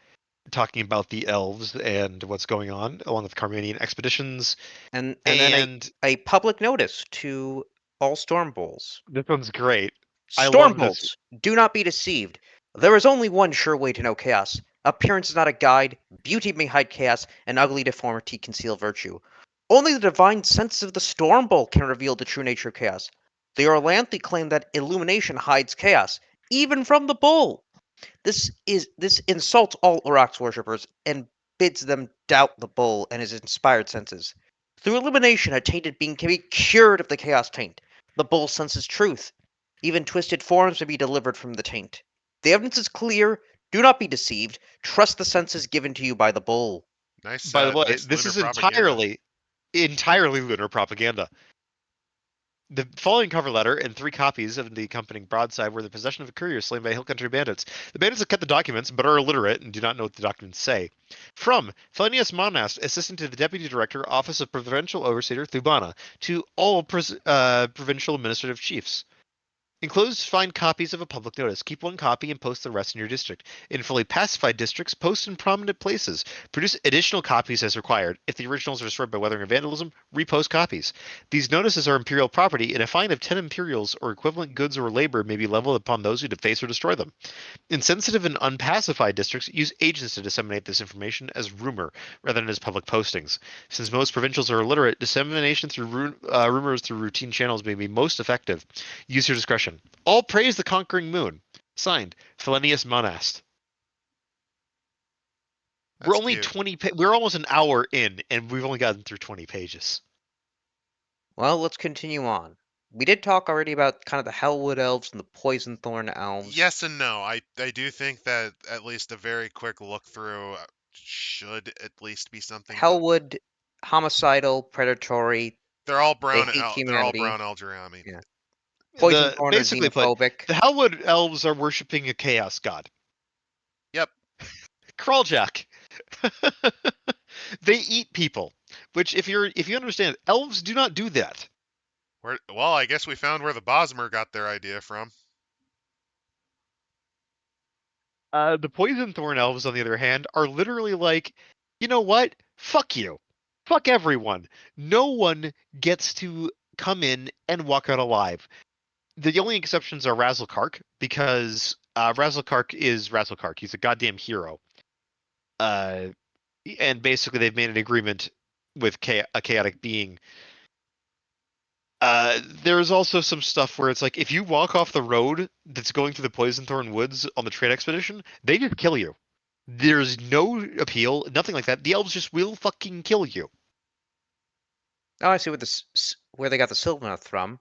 talking about the elves and what's going on, along with Carmanian expeditions. And then And a public notice to all Storm Bulls. this one's great. I Storm love this. Bulls, do not be deceived. There is only one sure way to know chaos. Appearance is not a guide, beauty may hide chaos, and ugly deformity conceal virtue. Only the divine sense of the Storm Bull can reveal the true nature of chaos. The Orlanthi claim that illumination hides chaos, even from the bull. This insults all Aurochs worshippers and bids them doubt the bull and his inspired senses. Through illumination, a tainted being can be cured of the chaos taint. The bull senses truth. Even twisted forms may be delivered from the taint. The evidence is clear. Do not be deceived. Trust the senses given to you by the bull. Nice, By the way, nice this lunar is propaganda. entirely lunar propaganda. The following cover letter and 3 copies of the accompanying broadside were the possession of a courier slain by hill country bandits. The bandits have kept the documents, but are illiterate and do not know what the documents say. From Felinius Monast, Assistant to the Deputy Director, Office of Provincial Overseer, Thubana, to all provincial administrative chiefs. Enclosed, find copies of a public notice. Keep 1 copy and post the rest in your district. In fully pacified districts, post in prominent places. Produce additional copies as required. If the originals are destroyed by weathering or vandalism, repost copies. These notices are imperial property, and a fine of 10 imperials or equivalent goods or labor may be leveled upon those who deface or destroy them. In sensitive and unpacified districts, use agents to disseminate this information as rumor rather than as public postings. Since most provincials are illiterate, dissemination through rumors through routine channels may be most effective. Use your discretion. All praise the conquering moon. Signed, Felinius Monast. We're That's only cute. 20. We're almost an hour in, and we've only gotten through 20 pages. Well, let's continue on. We did talk already about kind of the Hellwood elves and the Poison Thorn elves. Yes and no. I do think that at least a very quick look through should at least be something to. Hellwood, homicidal, predatory. They're all They brown. hate They're all humanity. brown Eldraami. Yeah. Poison Thorn are Basically put, xenophobic. the Hellwood elves are worshipping a chaos god. Yep. Crawljack. They eat people, which if you understand, elves do not do that. Well, I guess we found where the Bosmer got their idea from. The poison thorn elves, on the other hand, are literally like, you know what? Fuck you. Fuck everyone. No one gets to come in and walk out alive. The only exceptions are Razzlekark, because Razzlekark is Razzlekark. He's a goddamn hero. And basically they've made an agreement with a chaotic being. There's also some stuff where it's like, if you walk off the road that's going through the Poison Thorn Woods on the trade expedition, they just kill you. There's no appeal, nothing like that. The elves just will fucking kill you. Oh, I see where they got the Sylvaneth from.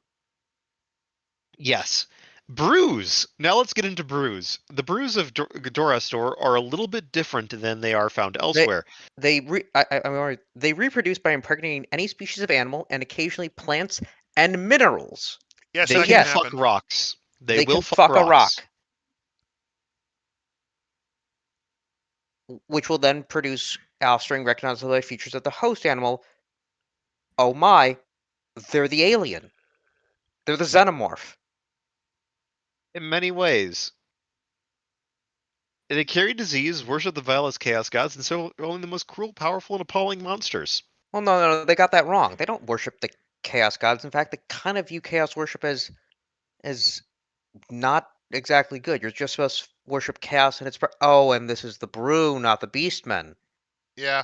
Yes. Brews. Now let's get into brews. The brews of Doraster are a little bit different than they are found elsewhere. They reproduce by impregnating any species of animal and occasionally plants and minerals. Yes, They So that can can yes, fuck happen. rocks. They they will can fuck fuck a rocks. rock, which will then produce offspring recognizable by features of the host animal. Oh my, they're the alien. They're the xenomorph. In many ways. They carry disease, worship the vilest chaos gods, and so are only the most cruel, powerful, and appalling monsters. Well, no, they got that wrong. They don't worship the chaos gods. In fact, they kind of view chaos worship as not exactly good. You're just supposed to worship chaos and its and this is the brew, not the beastmen. Yeah.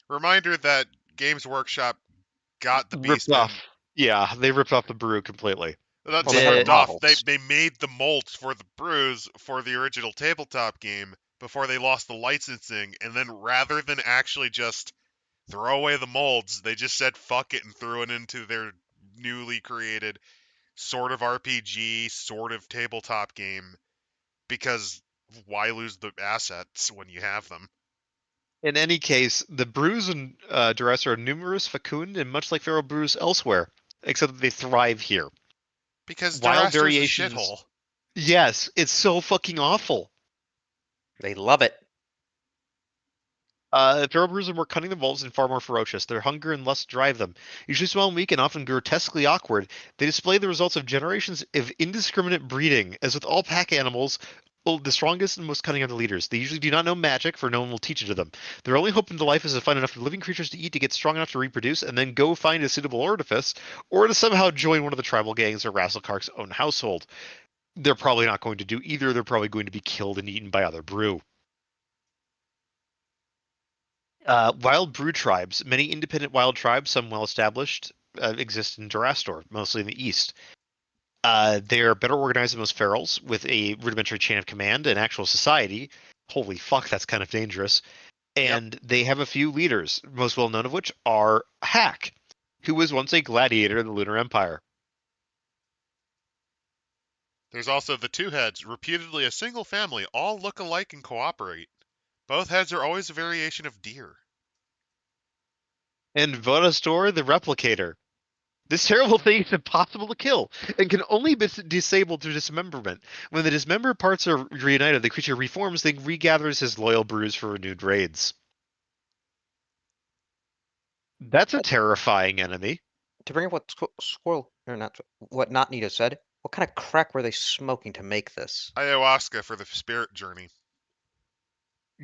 Reminder that Games Workshop got the Ripped off. Beastmen. Yeah, they ripped off the brew completely. Not Well, just they have the ripped off. They models. made the molds for the brews for the original tabletop game before they lost the licensing, and then rather than actually just throw away the molds, they just said fuck it and threw it into their newly created sort of RPG, sort of tabletop game, because why lose the assets when you have them? In any case, the brews in Duress are numerous, fecund, and much like feral brews elsewhere, except that they thrive here. Because Wild Doraster's a variations. shithole. Yes, it's so fucking awful. They love it. Feral brews are more cunning than wolves and far more ferocious. Their hunger and lust drive them. Usually small and weak and often grotesquely awkward, they display the results of generations of indiscriminate breeding. As with all pack animals, the strongest and most cunning are the leaders. They usually do not know magic, for no one will teach it to them. Their only hope into life is to find enough living creatures to eat to get strong enough to reproduce, and then go find a suitable artifice, or to somehow join one of the tribal gangs or Razzlekark's own household. They're probably not going to do either. They're probably going to be killed and eaten by other brew. Wild brew tribes. Many independent wild tribes, some well established, exist in Doraster, mostly in the east. They are better organized than most ferals, with a rudimentary chain of command and actual society. Holy fuck, that's kind of dangerous. And they have a few leaders, most well known of which are Hack, who was once a gladiator in the Lunar Empire. There's also the two heads, reputedly a single family, all look alike and cooperate. Both heads are always a variation of deer. And Vodastor, the Replicator. This terrible thing is impossible to kill, and can only be disabled through dismemberment. When the dismembered parts are reunited, the creature reforms, then regathers his loyal brews for renewed raids. That's a terrifying enemy. To bring up what Squirrel or not what Not Nita said, what kind of crack were they smoking to make this? Ayahuasca for the spirit journey.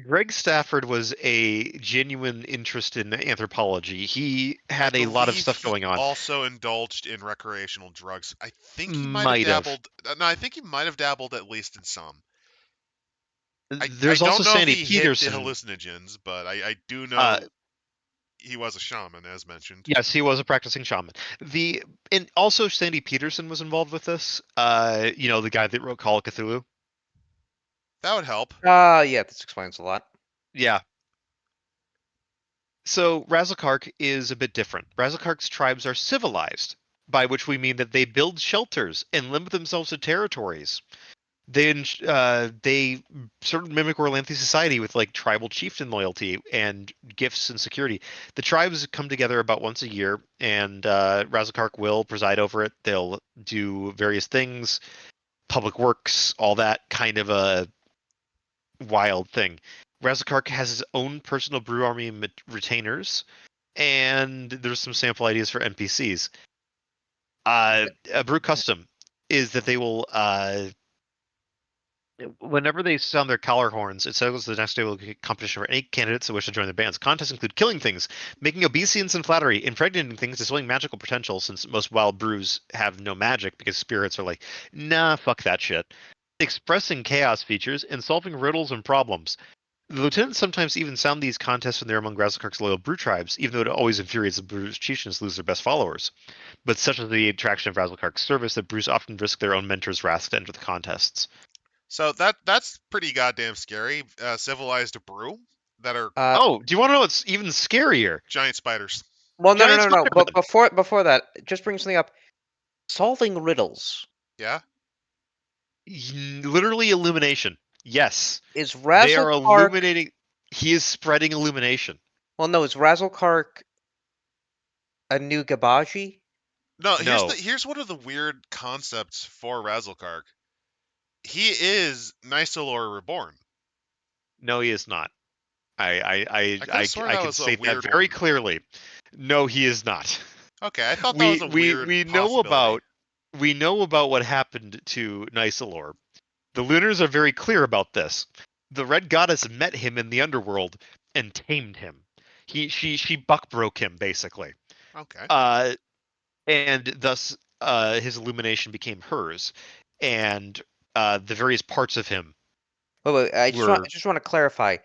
Greg Stafford was a genuine interest in anthropology. He had a lot of stuff going on. Also indulged in recreational drugs. I think he might have Might have. dabbled. No, I think he might have dabbled at least in some. I There's don't also know Sandy if he hit the Peterson. hallucinogens, but I do know he was a shaman, as mentioned. Yes, he was a practicing shaman. And also Sandy Peterson was involved with this. The guy that wrote Call of Cthulhu. That would help. Yeah, this explains a lot. Yeah. So Razalkark is a bit different. Razalkark's tribes are civilized, by which we mean that they build shelters and limit themselves to territories. They sort of mimic Orlanthe society with like tribal chieftain loyalty and gifts and security. The tribes come together about once a year, and Razalkark will preside over it. They'll do various things, public works, all that kind of a wild thing. Razalkark has his own personal brew army and retainers, and there's some sample ideas for NPCs. A brew custom is that they will whenever they sound their collar horns, it settles the next day will be competition for any candidates who wish to join the bands. Contests include killing things, making obeisance and flattery, impregnating things, displaying magical potential, since most wild brews have no magic because spirits are like, nah, fuck that shit. Expressing chaos features and solving riddles and problems. The lieutenants sometimes even sound these contests when they're among Razalkark's loyal brew tribes, even though it always infuriates the brew's chieftains to lose their best followers. But such is the attraction of Razalkark's service that brews often risk their own mentors' wrath to enter the contests. So that's pretty goddamn scary. Civilized brew that are Oh, do you want to know what's even scarier? giant spiders. Well, no, no, Giant no, no. But Spider-Man. before that, just bring something up. Solving riddles. Yeah. Literally illumination. Yes. Is They are Razalkark... illuminating. He is spreading illumination. Well, no, is Razalkark a new Gabaji? No, No. here's one of the weird concepts for Razalkark. He is Nicelor reborn. No, he is not. I could've sworn that can was a state that weird very one. clearly. No, he is not. Okay, I thought that was a weird we know about what happened to Nicelor. The Lunars are very clear about this. The Red Goddess met him in the underworld and tamed him. She buck broke him basically. Okay. And thus his illumination became hers, and the various parts of him Wait, I were. just want to clarify.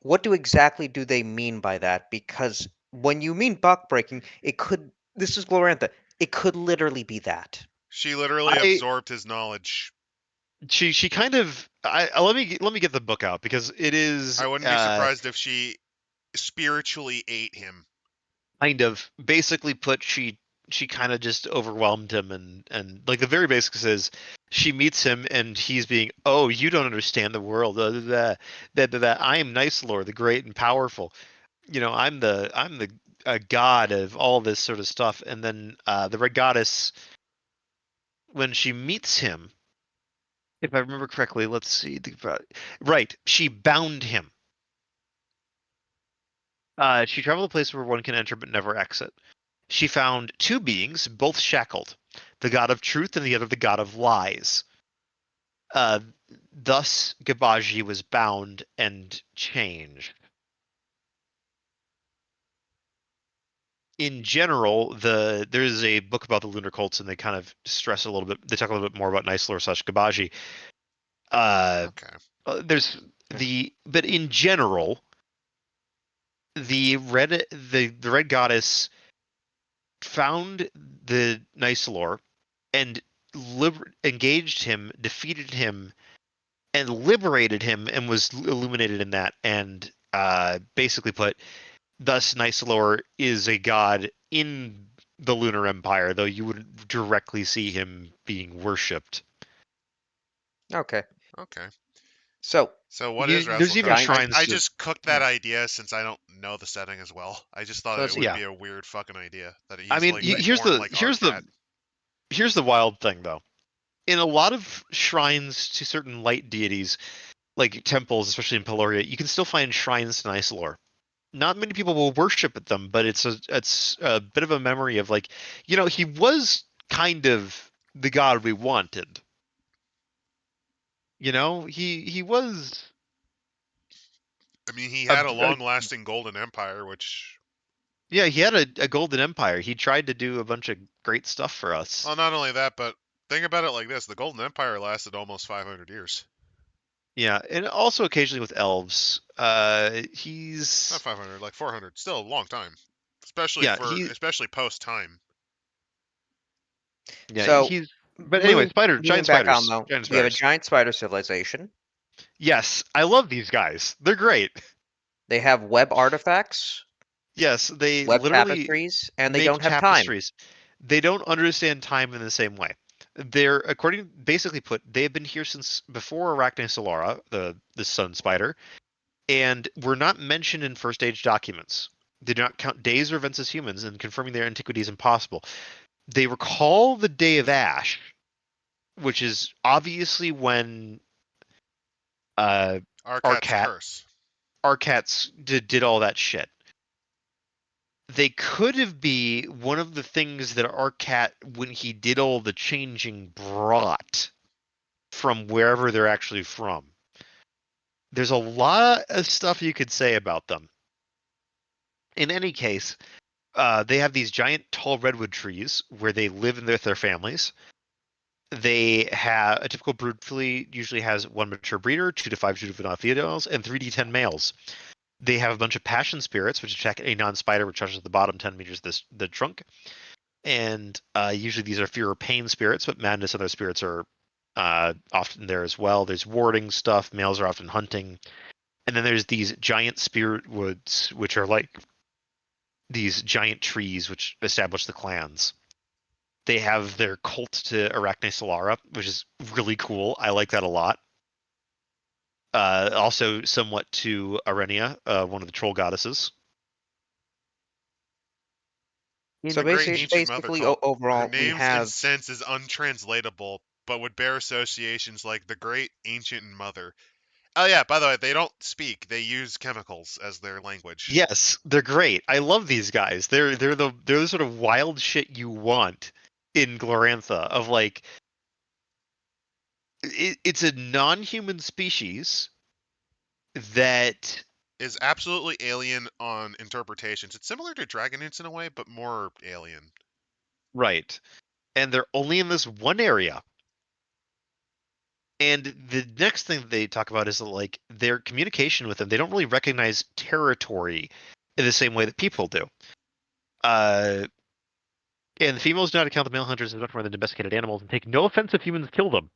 What exactly do they mean by that? Because when you mean buck breaking, it could. This is Glorantha. It could literally be that. She literally absorbed his knowledge. She kind of. Let me get the book out because it is. I wouldn't be surprised if she spiritually ate him. Kind of. Basically, she kind of just overwhelmed him, and like the very basics is she meets him and he's being, oh, you don't understand the world. I am Nicelor, the great and powerful. You know, I'm the god of all this sort of stuff. And then the Red Goddess, when she meets him, if I remember correctly, let's see, right, she bound him. She traveled to a place where one can enter but never exit. She found two beings, both shackled, the god of truth and the other the god of lies. Thus, Gabaji was bound and changed. In general, there's a book about the lunar cults, and they kind of stress a little bit. They talk a little bit more about Nicelor / Gabaji. Okay. But in general, the red goddess found the Nicelor and engaged him, defeated him, and liberated him, and was illuminated in that, and basically put, thus Nicelor is a god in the Lunar Empire, though you wouldn't directly see him being worshipped. Okay. Okay. So what is there's even Razalkark? shrines. I just cooked that idea since I don't know the setting as well. I just thought it would yeah. be a weird fucking idea that he's here's the wild thing though. In a lot of shrines to certain light deities, like temples, especially in Peloria, you can still find shrines to Nicelor. Not many people will worship at them, but it's a bit of a memory of, like, you know, he was kind of the god we wanted. You know, he was. I mean, he had a long-lasting golden empire, which. Yeah, he had a golden empire. He tried to do a bunch of great stuff for us. Well, not only that, but think about it like this: the golden empire lasted almost 500 years. Yeah, and also occasionally with elves. He's not 500, like 400. Still a long time, especially post time. Yeah, so he's. But anyway, giant spiders. We have a giant spider civilization. Yes, I love these guys. They're great. They have web artifacts. Yes, they web literally tapestries, and they make don't have time. tapestries. They don't understand time in the same way. They're, according, basically put, they've been here since before Arachne Solara, the sun spider, and were not mentioned in First Age documents. They do not count days or events as humans, and confirming their antiquity is impossible. They recall the Day of Ash, which is obviously when uh, Arcat's Arcat curse. Arcats did all that shit. They could have be one of the things that Arcat, when he did all the changing, brought from wherever they're actually from. There's a lot of stuff you could say about them. In any case, they have these giant tall redwood trees where they live with their families. They have a typical brood flea usually has one mature breeder, 2 to 5 juvenile females, and 3d10 males. They have a bunch of passion spirits, which attack a non-spider, which touches the bottom 10 meters of the trunk. And usually these are fear or pain spirits, but madness and other spirits are often there as well. There's warding stuff. Males are often hunting. And then there's these giant spirit woods, which are like these giant trees which establish the clans. They have their cult to Arachne Solara, which is really cool. I like that a lot. Also, somewhat to Arenia, one of the troll goddesses. So The great ancient mother basically, cult. Her overall, we name's in have sense is untranslatable, but would bear associations like the great ancient mother. Oh yeah, by the way, they don't speak. They use chemicals as their language. Yes, they're great. I love these guys. They're the sort of wild shit you want in Glorantha. Of like, it's a non-human species that Is absolutely alien on interpretations. It's similar to Dragonutes in a way, but more alien. right, and they're only in this one area. And the next thing that they talk about is like their communication with them. They don't really recognize territory in the same way that people do. Uh, and the females do not account the male hunters as much more than domesticated animals and take no offense if humans kill them.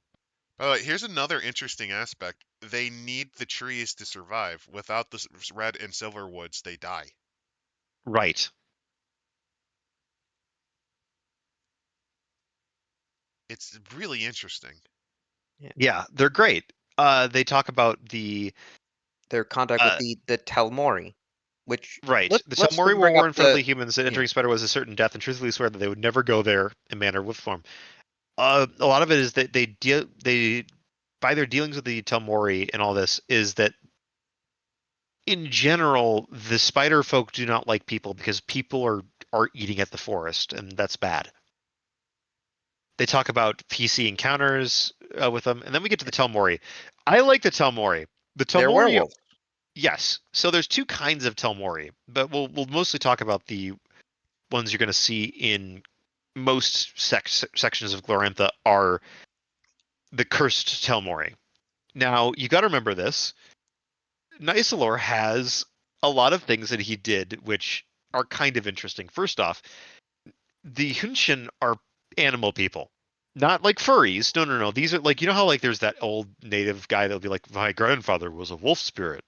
By the way, here's another interesting aspect. They need the trees to survive. Without the red and silver woods, they die. Right. It's really interesting. Yeah, they're great. They talk about the their contact with uh, the Telmori, which right. The let's Telmori will bring up warn the friendly humans that yeah. entering Spider was a certain death, and truthfully swear that they would never go there in manner with form. A lot of it is that they by their dealings with the Telmori and all this is that in general the spider folk do not like people because people are eating at the forest, and that's bad. They talk about PC encounters with them, and then we get to the Telmori. I like the Telmori. The They're Telmori, werewolves. yes. So there's two kinds of Telmori, but we'll mostly talk about the ones you're going to see in most sections of Glorantha are the cursed Telmori. Now, you got to remember this. Nisolor has a lot of things that he did which are kind of interesting. First off, the Hunshin are animal people. Not like furries. No, no, no. These are like, you know how like there's that old native guy that'll be like, my grandfather was a wolf spirit.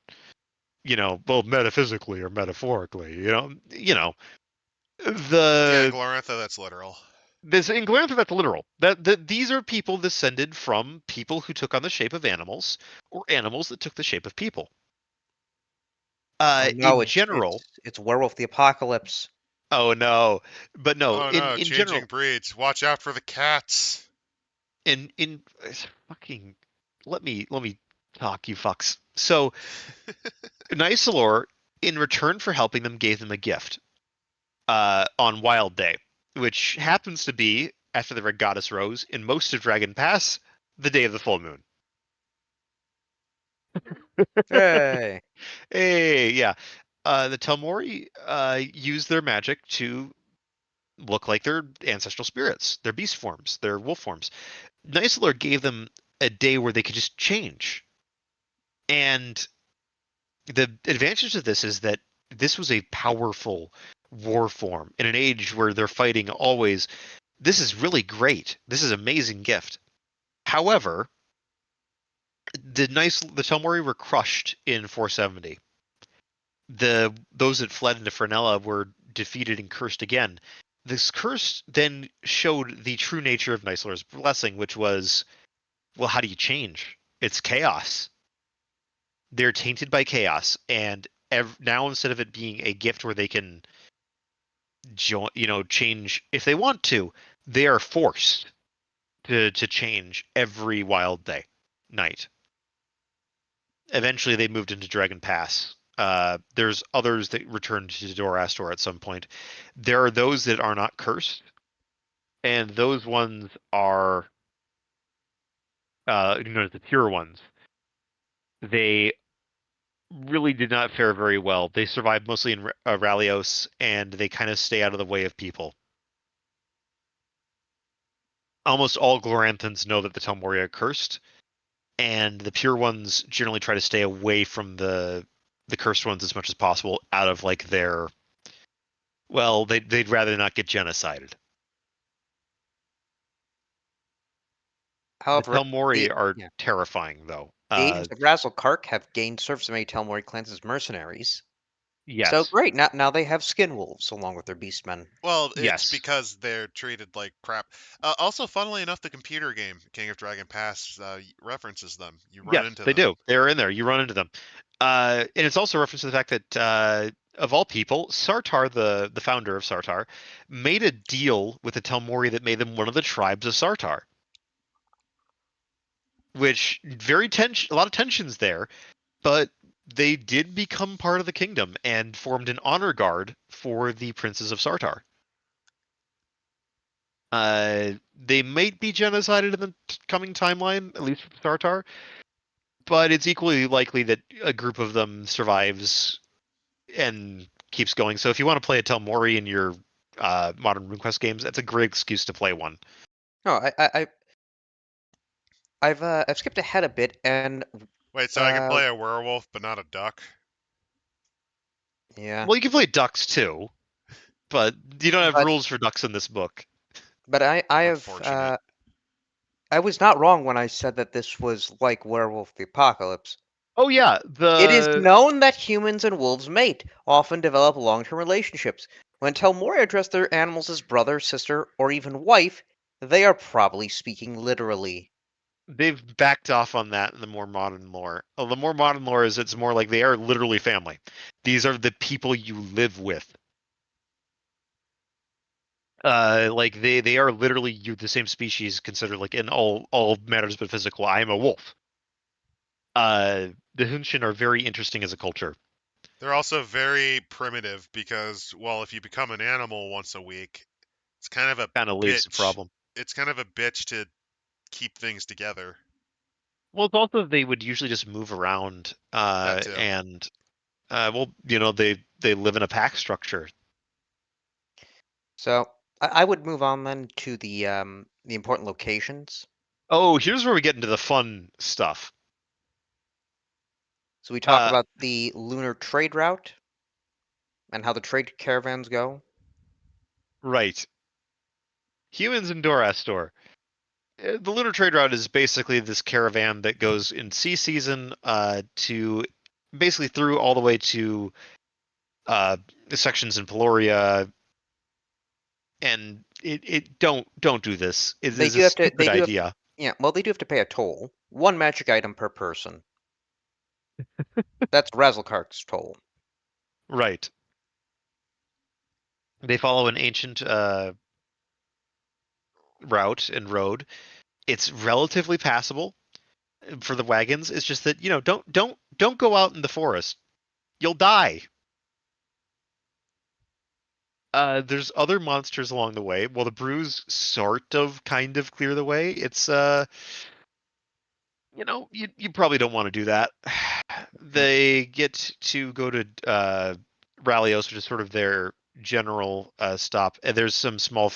You know, both metaphysically or metaphorically. Yeah, in The Glorantha, that's literal. this in Glorantha, that's literal. That these are people descended from people who took on the shape of animals, or animals that took the shape of people. Oh no, In it's general, Werewolf the Apocalypse. oh no, but no, Oh no, in changing general, breeds. Watch out for the cats. in fucking let me talk, you fucks. So Nisolor, in return for helping them, gave them a gift on Wild Day, which happens to be after the Red Goddess rose in most of Dragon Pass, the day of the full moon. Hey. Hey, yeah. The Telmori use their magic to look like their ancestral spirits, their beast forms, their wolf forms. Nisolor gave them a day where they could just change. And the advantage of this is that this was a powerful war form in an age where they're fighting always. This is really great. This is an amazing gift. However, the Telmori were crushed in 470. those that fled into Frenella were defeated and cursed again. This curse then showed the true nature of Nicelor's blessing, which was, well, how do you change? It's chaos. They're tainted by chaos, and now instead of it being a gift where they can change if they want to, they are forced to change every wild night. Eventually, they moved into Dragon Pass. There's others that returned to Doraster at some point. There are those that are not cursed, and those ones are the pure ones. They really did not fare very well. They survived mostly in Rallios, and they kind of stay out of the way of people. Almost all Gloranthans know that the Telmoria are cursed, and the pure ones generally try to stay away from the cursed ones as much as possible, out of like their, well, they'd rather not get genocided. The However, Telmori are yeah, terrifying, though. the agents of Razzle Kark have gained service of many Telmori clans as mercenaries. So Yes, great, now they have skin wolves along with their beastmen. Well, it's yes, because they're treated like crap. Also, funnily enough, the computer game King of Dragon Pass references them. You run yes, into they them. do. They're in there. You run into them, and it's also a reference to the fact that of all people, Sartar, the founder of Sartar, made a deal with the Telmori that made them one of the tribes of Sartar. Which a lot of tensions there, but they did become part of the kingdom and formed an honor guard for the princes of Sartar. They might be genocided in the coming timeline, at least for Sartar, but it's equally likely that a group of them survives and keeps going. So if you want to play a Telmori in your modern RuneQuest games, that's a great excuse to play one. No, I've skipped ahead a bit, and Wait, so I can play a werewolf, but not a duck? yeah, Well, you can play ducks too, but you don't have but rules for ducks in this book. I have Unfortunate. I was not wrong when I said that this was like Werewolf the Apocalypse. Oh yeah, It is known that humans and wolves mate, often develop long-term relationships. When Telmori address their animals as brother, sister, or even wife, they are probably speaking literally. they've backed off on that in the more modern lore. The more modern lore is it's more like they are literally family. These are the people you live with. Like they are literally the same species considered like in all matters but physical. I am a wolf. The Hunshin are very interesting as a culture. They're also very primitive because, well, if you become an animal once a week, it's kind of a Kind of leaves the bitch. problem. It's kind of a bitch to keep things together. Well, it's also they would usually just move around, That too. and well, they live in a pack structure. So I would move on then to the important locations. Oh, here's where we get into the fun stuff. So we talk Uh, about the lunar trade route and how the trade caravans go. right. Humans in Dorastor. The lunar trade route is basically this caravan that goes in sea season to basically through all the way to the sections in Peloria, and it don't do this. It They is do a have to. stupid They do have. idea. Yeah. Well, they do have to pay a toll. One magic item per person. That's Razzlekart's toll. Right. They follow an ancient route and road. It's relatively passable for the wagons. It's just that don't go out in the forest. You'll die. There's other monsters along the way. Well, the brews sort of kind of clear the way. It's you probably don't want to do that. They get to go to Rallios, which is sort of their general stop. And there's some small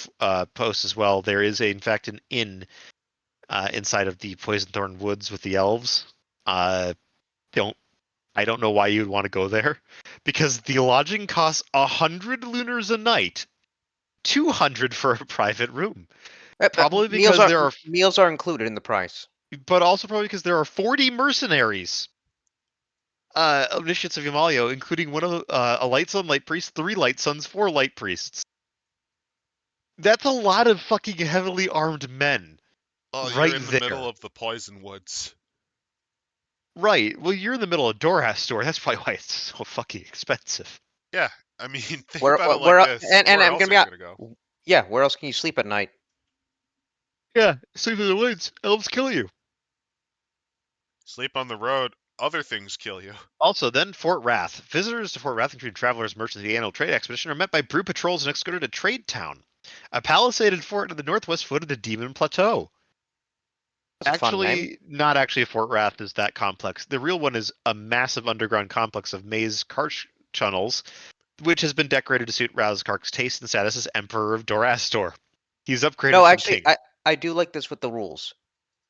posts as well. There is in fact an inn inside of the Poisonthorn Woods with the elves. Don't I don't know why you'd want to go there, because the lodging costs 100 lunars a night, 200 for a private room. Probably Meals because are there are, meals are included in the price. but also probably because there are 40 mercenaries. omniscience of Yamalio, including one of a light sun, light priest, 3 light suns, 4 light priests. That's a lot of fucking heavily armed men. Oh, you're Right in the there. middle of the poison woods. Right. Well, you're in the middle of Doraster. That's probably why it's so fucking expensive. Yeah, I mean, think Where, about it where, like this. and Where I'm else gonna are be you out. gonna go? Yeah, where else can you sleep at night? Yeah, sleep in the woods. Elves kill you. Sleep on the road. Other things kill you. Also, then Fort Wrath. Visitors to Fort Wrath, including travelers, merchants, and the annual trade expedition, are met by brew patrols and escorted to Trade Town, a palisaded fort to the northwest foot of the Demon Plateau. That's a fun name. Actually, not actually a Fort Wrath is that complex. The real one is a massive underground complex of maze cart tunnels, which has been decorated to suit Razkark's taste and status as Emperor of Dorastor. He's upgraded No, from actually, king. I do like this with the rules.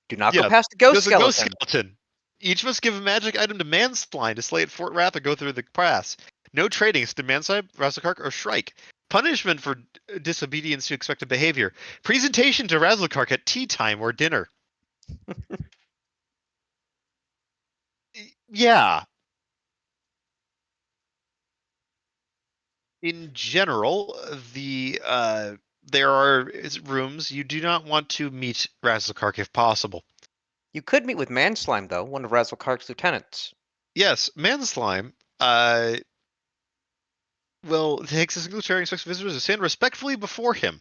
Do not go Yeah, past the ghost there's a ghost skeleton. skeleton. Each must give a magic item to Manslime to slay at Fort Wrath or go through the pass. No trading to Manslime, Razzakark, or Shrike. Punishment for disobedience to expected behavior. Presentation to Razzakark at tea time or dinner. Yeah. In general, there are rooms you do not want to meet Razzakark if possible. You could meet with Manslime, though, one of Razzakark's lieutenants. Yes, Manslime will takes a single chair and expects visitors to stand respectfully before him.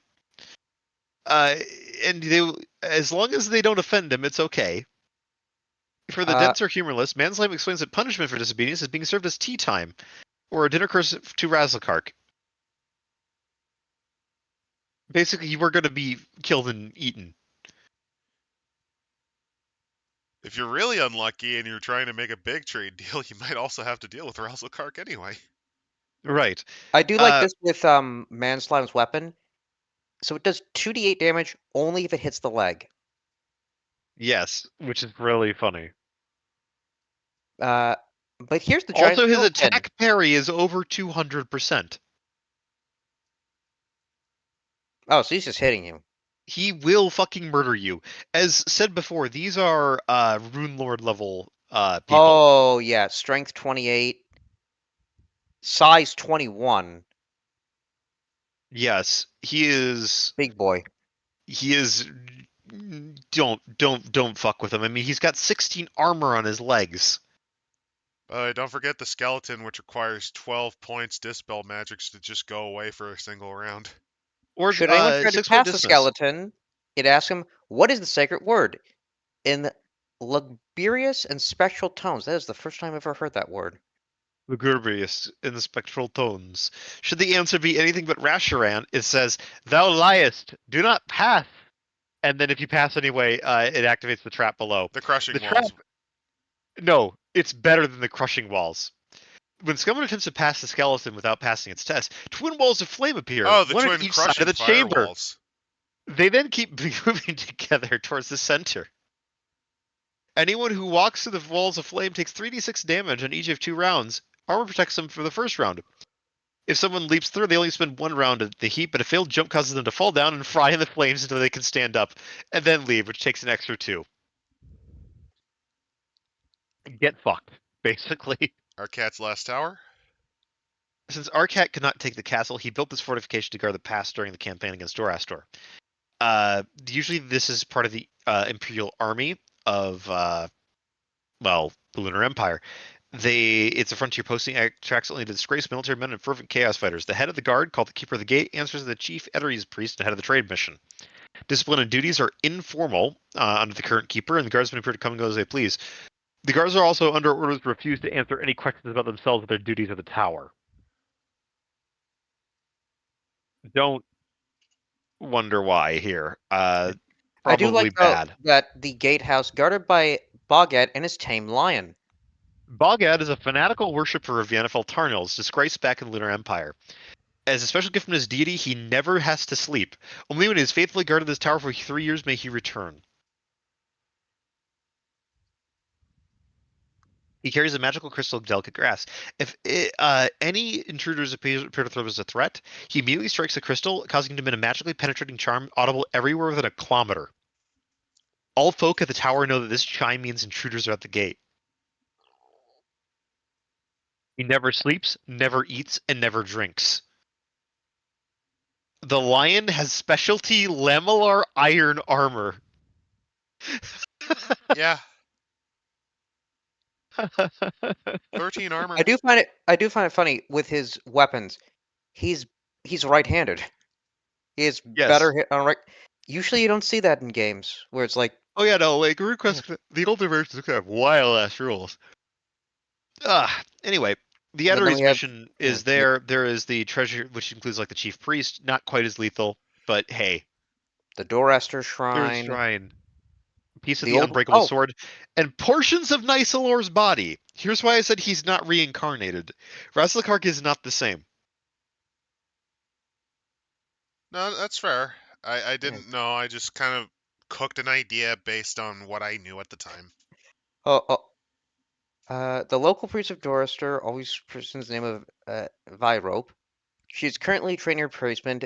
And they, as long as they don't offend him, it's okay. For the Uh, denser humorless, Manslime explains that punishment for disobedience is being served as tea time, or a dinner course to Razzakark. Basically, you were going to be killed and eaten. If you're really unlucky and you're trying to make a big trade deal, you might also have to deal with Razzlekark anyway. Right. I do like this with Manslime's weapon. So it does 2d8 damage only if it hits the leg. Yes, which is really funny. But here's the giant Also, his skeleton. attack parry is over 200%. Oh, so he's just hitting you. He will fucking murder you. As said before, these are Rune Lord level people. Oh, yeah. Strength 28. Size 21. Yes, he is. Big boy. He is. Don't fuck with him. I mean, he's got 16 armor on his legs. Don't forget the skeleton, which requires 12 points dispel magics to just go away for a single round. Or Should anyone try to 6 pass point the dismiss. skeleton, it asks him, what is the sacred word? In lugubrious and spectral tones. That is the first time I've ever heard that word. Lugubrious in the spectral tones. Should the answer be anything but Rasharan, it says, "Thou liest. Do not pass." And then if you pass anyway, it activates the trap below. The crushing The walls. trap. No, it's better than the crushing walls. When Scum attempts to pass the skeleton without passing its test, twin walls of flame appear, Oh, the one twin at each side crushing of the chamber. firewalls. They then keep moving together towards the center. Anyone who walks through the walls of flame takes 3d6 damage on each of 2 rounds. Armor protects them for the first round. If someone leaps through, they only spend 1 round at the heap, but a failed jump causes them to fall down and fry in the flames until they can stand up, and then leave, which takes an extra 2. Get fucked, basically. Our cat's last tower. Since Arcat could not take the castle, he built this fortification to guard the pass during the campaign against Dorastor. Usually this is part of the Imperial Army of, the Lunar Empire. It's a frontier posting attracts only disgraced military men and fervent chaos fighters. The head of the guard, called the Keeper of the Gate, answers to the chief Eteries priest and head of the trade mission. Discipline and duties are informal under the current keeper, and the guardsmen appear to come and go as they please. The guards are also under orders to refuse to answer any questions about themselves or their duties at the tower. Don't wonder why here. I do Probably like bad. that the gatehouse guarded by Boggett and his tame lion. Boggad is a fanatical worshipper of Yennefer Tarnils, disgraced back in the Lunar Empire. As a special gift from his deity, he never has to sleep. Only when he has faithfully guarded this tower for 3 years may he return. He carries a magical crystal of delicate grass. If any intruders appear to throw as a threat, he immediately strikes the crystal, causing him to emit a magically penetrating charm audible everywhere within a kilometer. All folk at the tower know that this chime means intruders are at the gate. He never sleeps, never eats, and never drinks. The lion has specialty lamellar iron armor. Yeah, 13 armor. I do find it funny with his weapons. He's he's right-handed. He is better Yes. hit on right. Usually you don't see that in games where it's like, Oh yeah, no, like yeah. Runequest, the older versions kind of wild ass rules. Anyway, the And then Eteries we have mission yeah, is there. There is the treasure, which includes like the chief priest, not quite as lethal, but hey, the Doraster there's shrine, shrine, piece of the the old unbreakable oh, sword, and portions of Nicelor's body. Here's why I said he's not reincarnated. Raslikark is not the same. No, that's fair. I yeah. didn't know. I just kind of cooked an idea based on what I knew at the time. Oh, oh, the local priest of Doraster always presents the name of Virope. She's currently training her replacement,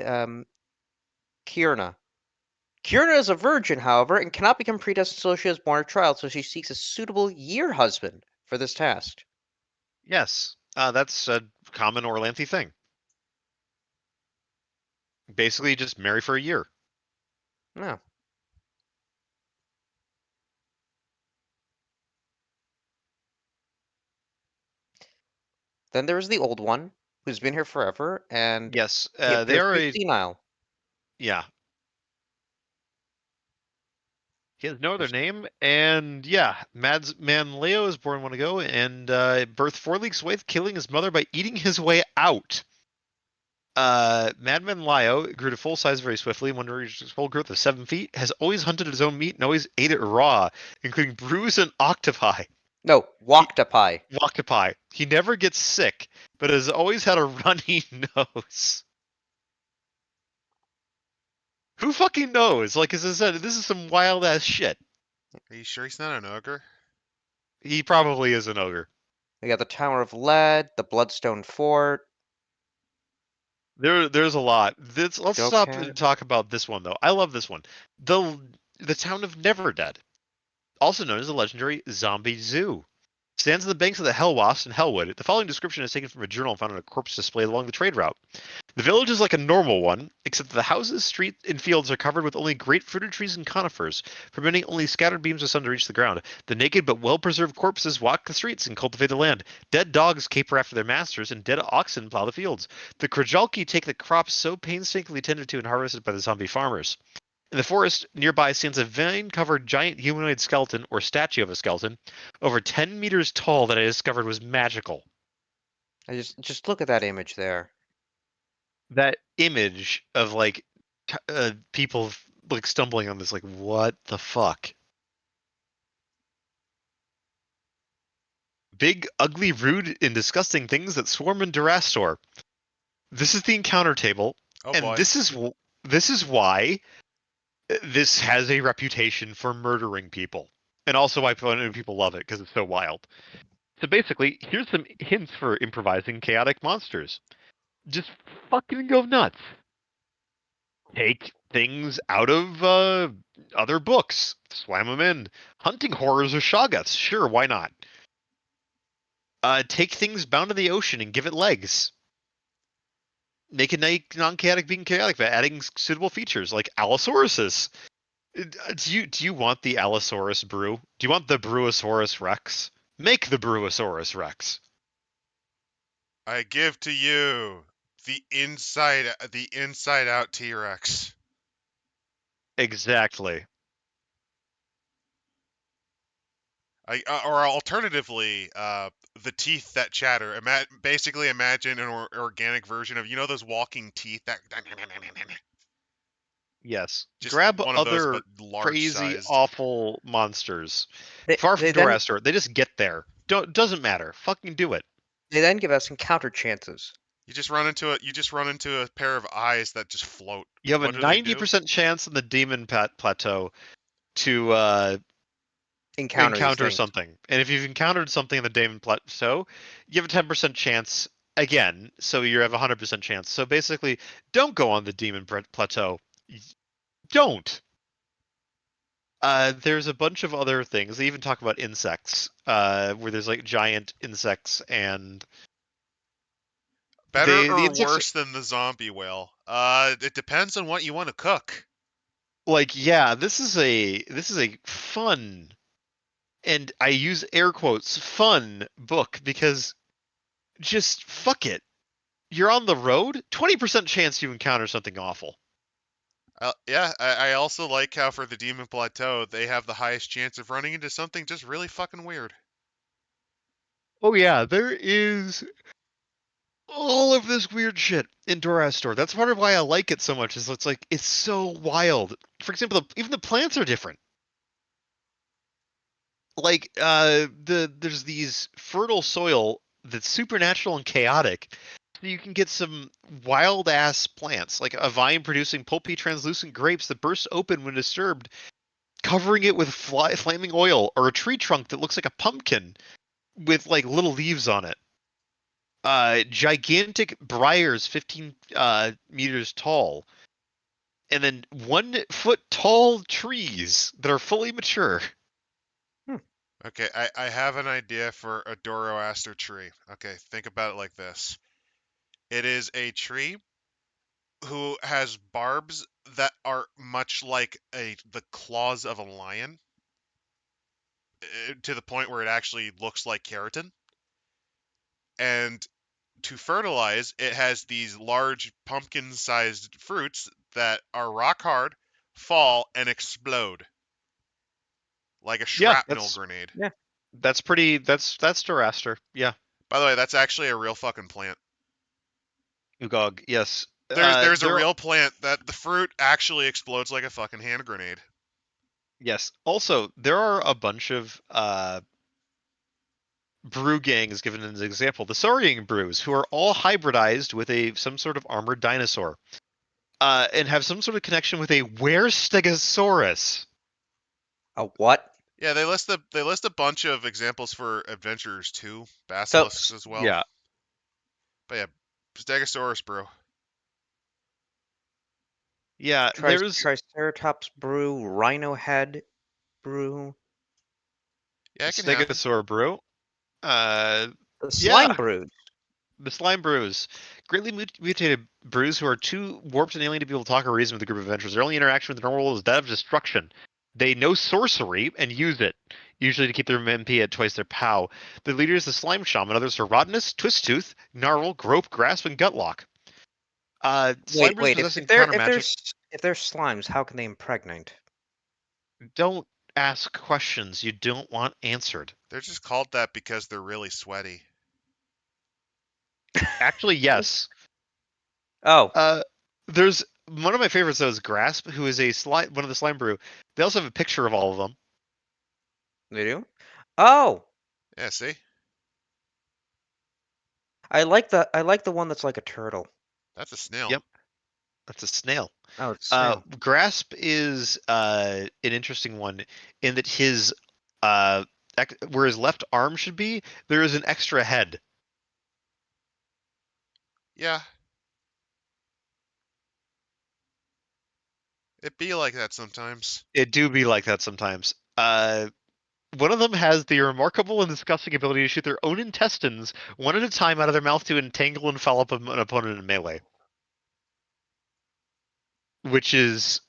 Kierna. Kierna is a virgin, however, and cannot become predestined until she has born a child, so she seeks a suitable year husband for this task. Yes, that's a common Orlanthe thing. Basically, just marry for a year. No. Then there is the old one, who's been here forever, and Yes, he they appears to are be a senile. yeah. He has no other There's name, and yeah, Madman Leo is born one ago, and birthed 4 weeks away, killing his mother by eating his way out. Madman Leo grew to full size very swiftly. When reached his full growth of 7 feet, has always hunted his own meat and always ate it raw, including brews and octopi. no He Woctopi. octopi. He never gets sick, but has always had a runny nose. Who fucking knows? Like as I said, this is some wild ass shit. Are you sure he's not an ogre? He probably is an ogre. We got the Tower of Lead, the Bloodstone Fort, There's a lot. Let's stop Jokan. and talk about this one though. I love this one. The town of Neverdead, also known as the legendary Zombie Zoo, stands on the banks of the Hellwasp in Hellwood. The following description is taken from a journal found on a corpse display along the trade route. The village is like a normal one, except that the houses, streets, and fields are covered with only great fruited trees and conifers, permitting only scattered beams of sun to reach the ground. The naked but well-preserved corpses walk the streets and cultivate the land. Dead dogs caper after their masters, and dead oxen plow the fields. The Krajalki take the crops so painstakingly tended to and harvested by the zombie farmers. In the forest nearby stands a vine-covered giant humanoid skeleton, or statue of a skeleton, over 10 meters tall that I discovered was magical. I just look at that image there. That image of like people like stumbling on this, like what the fuck? Big, ugly, rude, and disgusting things that swarm in Doraster. This is the encounter table, Oh and boy. this is why this has a reputation for murdering people, and also why people love it because it's so wild. So basically, here's some hints for improvising chaotic monsters. Just fucking go nuts. Take things out of other books, slam them in. Hunting horrors or shoggoths, sure, why not? Take things bound in the ocean and give it legs. Make a non-chaotic being chaotic by adding suitable features like Allosauruses. Do you want the Allosaurus brew? Do you want the Brewiosaurus Rex? Make the Brewiosaurus Rex. I give to you the inside out T-Rex. Exactly. Or alternatively, the teeth that chatter. Basically, imagine an organic version of those walking teeth that Yes. just Grab one of those other but large crazy, sized. awful monsters. They, Far they from then Doraster, they just get there. Doesn't matter. Fucking do it. they then give us encounter chances. You just run into a pair of eyes that just float. You have a What do they do? 90% chance in the Demon Plateau to Encounter these encounter things. something. And if you've encountered something in the Demon Plateau, you have a 10% chance again. So you have a 100% chance. So basically, don't go on the Demon Plateau. Don't. There's a bunch of other things. They even talk about insects, where there's like giant insects and Better The or insects, worse than the zombie whale? It depends on what you want to cook. like, yeah, this is a fun, and I use air quotes, fun book because just fuck it. You're on the road, 20% chance you encounter something awful. Yeah, I also like how for the Demon Plateau, they have the highest chance of running into something just really fucking weird. Oh yeah, there is all of this weird shit in Doraster. That's part of why I like it so much. Is it's like it's so wild. For example, even the plants are different. Like there's these fertile soil that's supernatural and chaotic. So you can get some wild ass plants, like a vine producing pulpy translucent grapes that burst open when disturbed, covering it with flaming oil, or a tree trunk that looks like a pumpkin with like little leaves on it. Gigantic briars 15 meters tall, and then 1 foot tall trees that are fully mature. Okay, I have an idea for a Doroaster tree. Okay, think about it like this. It is a tree who has barbs that are much like the claws of a lion, to the point where it actually looks like keratin. And to fertilize, it has these large pumpkin-sized fruits that are rock hard, fall, and explode like a Yeah, shrapnel that's grenade. Yeah. that's pretty. That's Doraster. Yeah, By the way, that's actually a real fucking plant. Ugog. Yes. There's a There. real plant that the fruit actually explodes like a fucking hand grenade. Yes. Also, there are a bunch of brew gangs given as an example. The Saurian brews, who are all hybridized with some sort of armored dinosaur, and have some sort of connection with a Stegosaurus. A what? Yeah, they list a bunch of examples for adventurers too, So, basilisks as well. Yeah. But yeah, Stegosaurus, bro. Yeah. There's Triceratops brew, rhino head brew, Yeah, it can happen. Stegosaur brew. Uh, the yeah. slime brood. The slime brews. Greatly mutated brews who are too warped and alien to be able to talk or reason with a group of adventurers. Their only interaction with the normal world is that of destruction. They know sorcery and use it, usually to keep their MP at twice their POW. The leader is the slime shaman. Others are Rottenness, Twist Tooth, Gnarl, Grope, Grasp, and Gutlock. Slime brews Wait. possessing counter magic. If they're slimes, how can they impregnate? Don't ask questions you don't want answered. They're just called that because they're really sweaty. Actually, yes. Oh, There's one of my favorites though is Grasp, who is one of the slime brew. They also have a picture of all of them. they do. Oh, Yeah, see? I like the one that's like a turtle. That's a snail. Yep. That's a snail. Oh, it's snail. Grasp is an interesting one in that his where his left arm should be, there is an extra head. Yeah. It be like that sometimes. It do be like that sometimes. One of them has the remarkable and disgusting ability to shoot their own intestines one at a time out of their mouth to entangle and foul up an opponent in melee, which is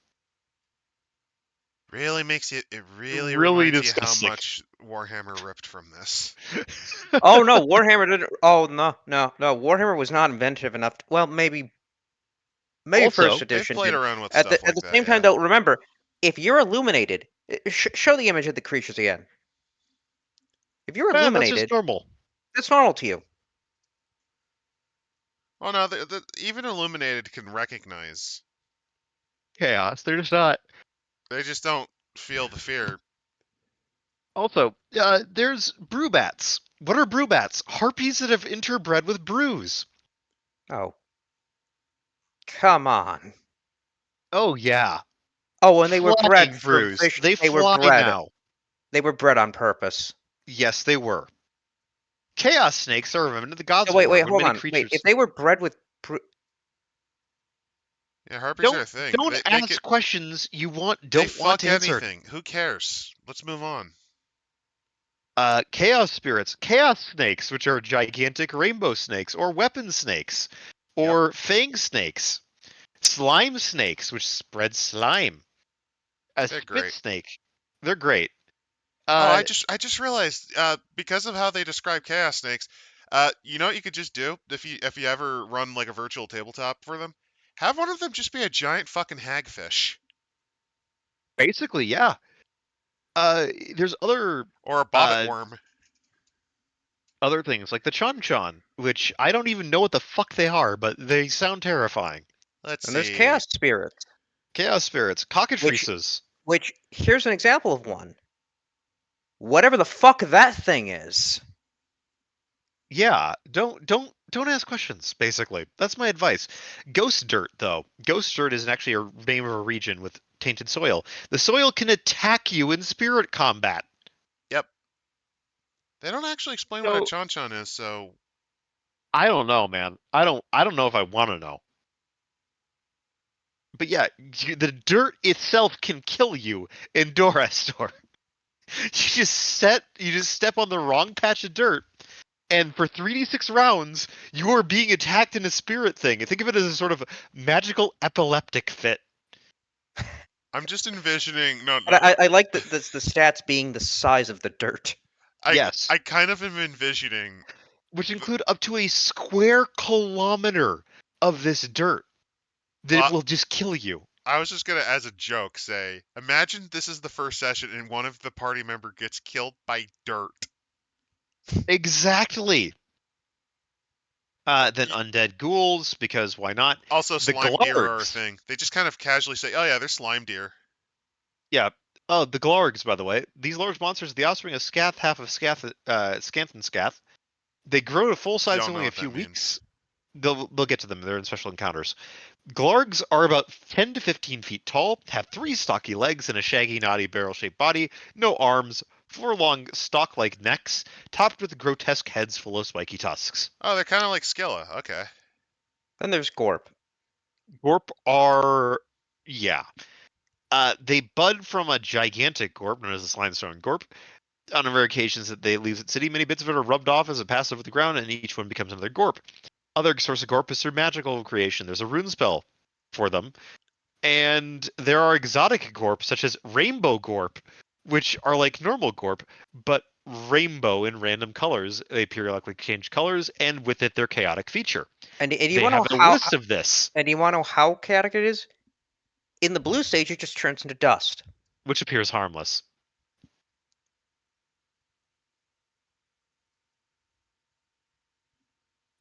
Really makes you. It really really reminds you how disgusting. much Warhammer ripped from this. Oh no, Warhammer didn't. Oh no. Warhammer was not inventive enough. Well, maybe Also, first They've edition played did. around with At stuff like the that, same time, yeah. though, remember, if you're illuminated, show the image of the creatures again. If you're man, that's just illuminated, normal. that's normal to you. Oh no, even Illuminated can recognize. Chaos. They're just not. They just don't feel the fear. Also, there's brew bats. What are brew bats? Harpies that have interbred with brews. Oh, come on. Oh yeah, Oh, and they were bred flying from brews. fish. They They were fly bred. now. They were bred on purpose. Yes, they were. Chaos snakes are a remnant of the gods' So wait, war. When hold many on. Wait, creatures if they were bred with Yeah, harpies are a thing. don't They ask get, questions you they don't want fuck answered. anything. Who cares? Let's move on. Chaos spirits, chaos snakes, which are gigantic rainbow snakes, or weapon snakes, Yep. or fang snakes, slime snakes, which spread slime, a They're spit great. snake. They're great. Oh, Uh, I just realized, because of how they describe chaos snakes, you know what you could just do if you ever run like a virtual tabletop for them? Have one of them just be a giant fucking hagfish Basically, yeah. There's or a bobbit uh worm. other things like the chon, which I don't even know what the fuck they are, but they sound terrifying. Let's And there's see. chaos spirits, Chaos spirits, which cockatrices. which here's an example of one. Whatever the fuck that thing is. Yeah, don't ask questions. Basically, that's my advice. Ghost dirt, though. Ghost dirt is actually a name of a region with tainted soil. The soil can attack you in spirit combat. Yep. They don't actually explain what a So chon is, so I don't know, man. I don't know if I want to know. But yeah, the dirt itself can kill you in Doraster. You just step on the wrong patch of dirt, and for 3d6 rounds, you are being attacked in a spirit thing. Think of it as a sort of magical epileptic fit. I'm just envisioning. No, But no, no. I like the stats being the size of the dirt. Yes, I kind of am envisioning. which include up to a square kilometer of this dirt that Well, will just kill you. I was just gonna, as a joke, say, imagine this is the first session and one of the party member gets killed by dirt. Exactly. Then undead ghouls, because why not? Also, The slime deer are a Glargs. thing. They just kind of casually say, "Oh yeah, they're slime deer." Yeah. Oh, the Glargs, by the way. These large monsters are the offspring of Scath, half of Scanth and Scath. They grow to full size in Don't know only a what few that means. weeks. They'll get to them. They're in special encounters. Glargs are about 10 to 15 feet tall, have 3 stocky legs and a shaggy, knotty, barrel-shaped body, no arms, 4 long, stalk-like necks, topped with grotesque heads full of spiky tusks. Oh, they're kind of like Skilla. Okay. Then there's Gorp. Gorp are, yeah. They bud from a gigantic gorp known as the Slimestone Gorp. On rare occasions that they leave the city, many bits of it are rubbed off as it passes over the ground, and each one becomes another gorp. Other source of gorp is through magical creation. There's a rune spell for them. And there are exotic gorp, such as Rainbow Gorp, which are like normal gorp, but rainbow in random colors. They periodically change colors, and with it, their chaotic feature. And you They want to have know a how? list of this, And you want to know how chaotic it is? In the blue stage, it just turns into dust. which appears harmless.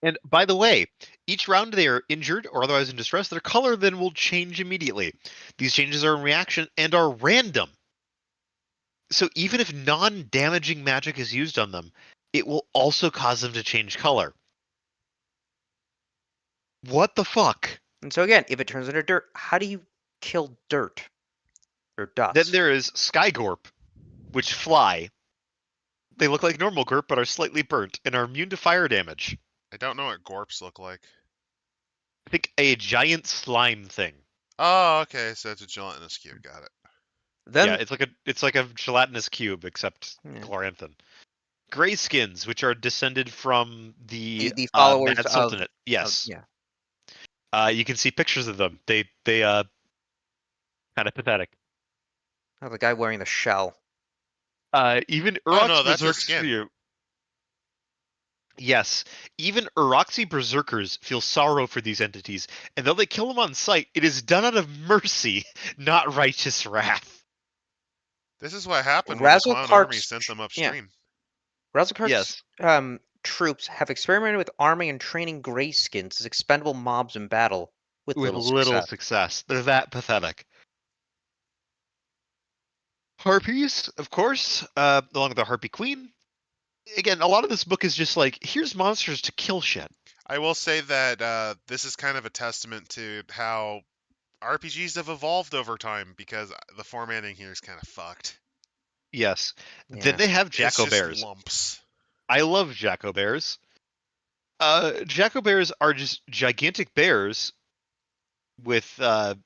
And by the way, each round they are injured or otherwise in distress, their color then will change immediately. These changes are in reaction and are random. So even if non-damaging magic is used on them, it will also cause them to change color. What the fuck? And so again, if it turns into dirt, how do you kill dirt or dust? Then there is Skygorp, which fly. They look like normal Gorp but are slightly burnt and are immune to fire damage. I don't know what gorps look like. Think a giant slime thing. Oh, okay. So it's a gelatinous cube. Got it. Then Yeah, it's like a gelatinous cube except yeah, chloranthan. Grayskins, which are descended from the followers Mad Sultanate. Yes. yeah. You can see pictures of them. They kind of pathetic. Oh, the guy wearing the shell. Even Oh no, Urok's that's his Berserkers skin. feel. Yes, even Uroxy Berserkers feel sorrow for these entities, and though they kill them on sight, it is done out of mercy, not righteous wrath. This is what happened when the clown army sent them Yeah, upstream. Razzlekart's Yes. troops have experimented with arming and training Greyskins as expendable mobs in battle with With little little success. success. They're that pathetic. Harpies, of course, along with the Harpy Queen. Again, a lot of this book is just like, here's monsters to kill shit. I will say that this is kind of a testament to how RPGs have evolved over time because the formatting here is kind of fucked. Yes. Yeah. Then they have It's Jacko just Bears. lumps. I love Jacko Bears. Jacko Bears are just gigantic bears with a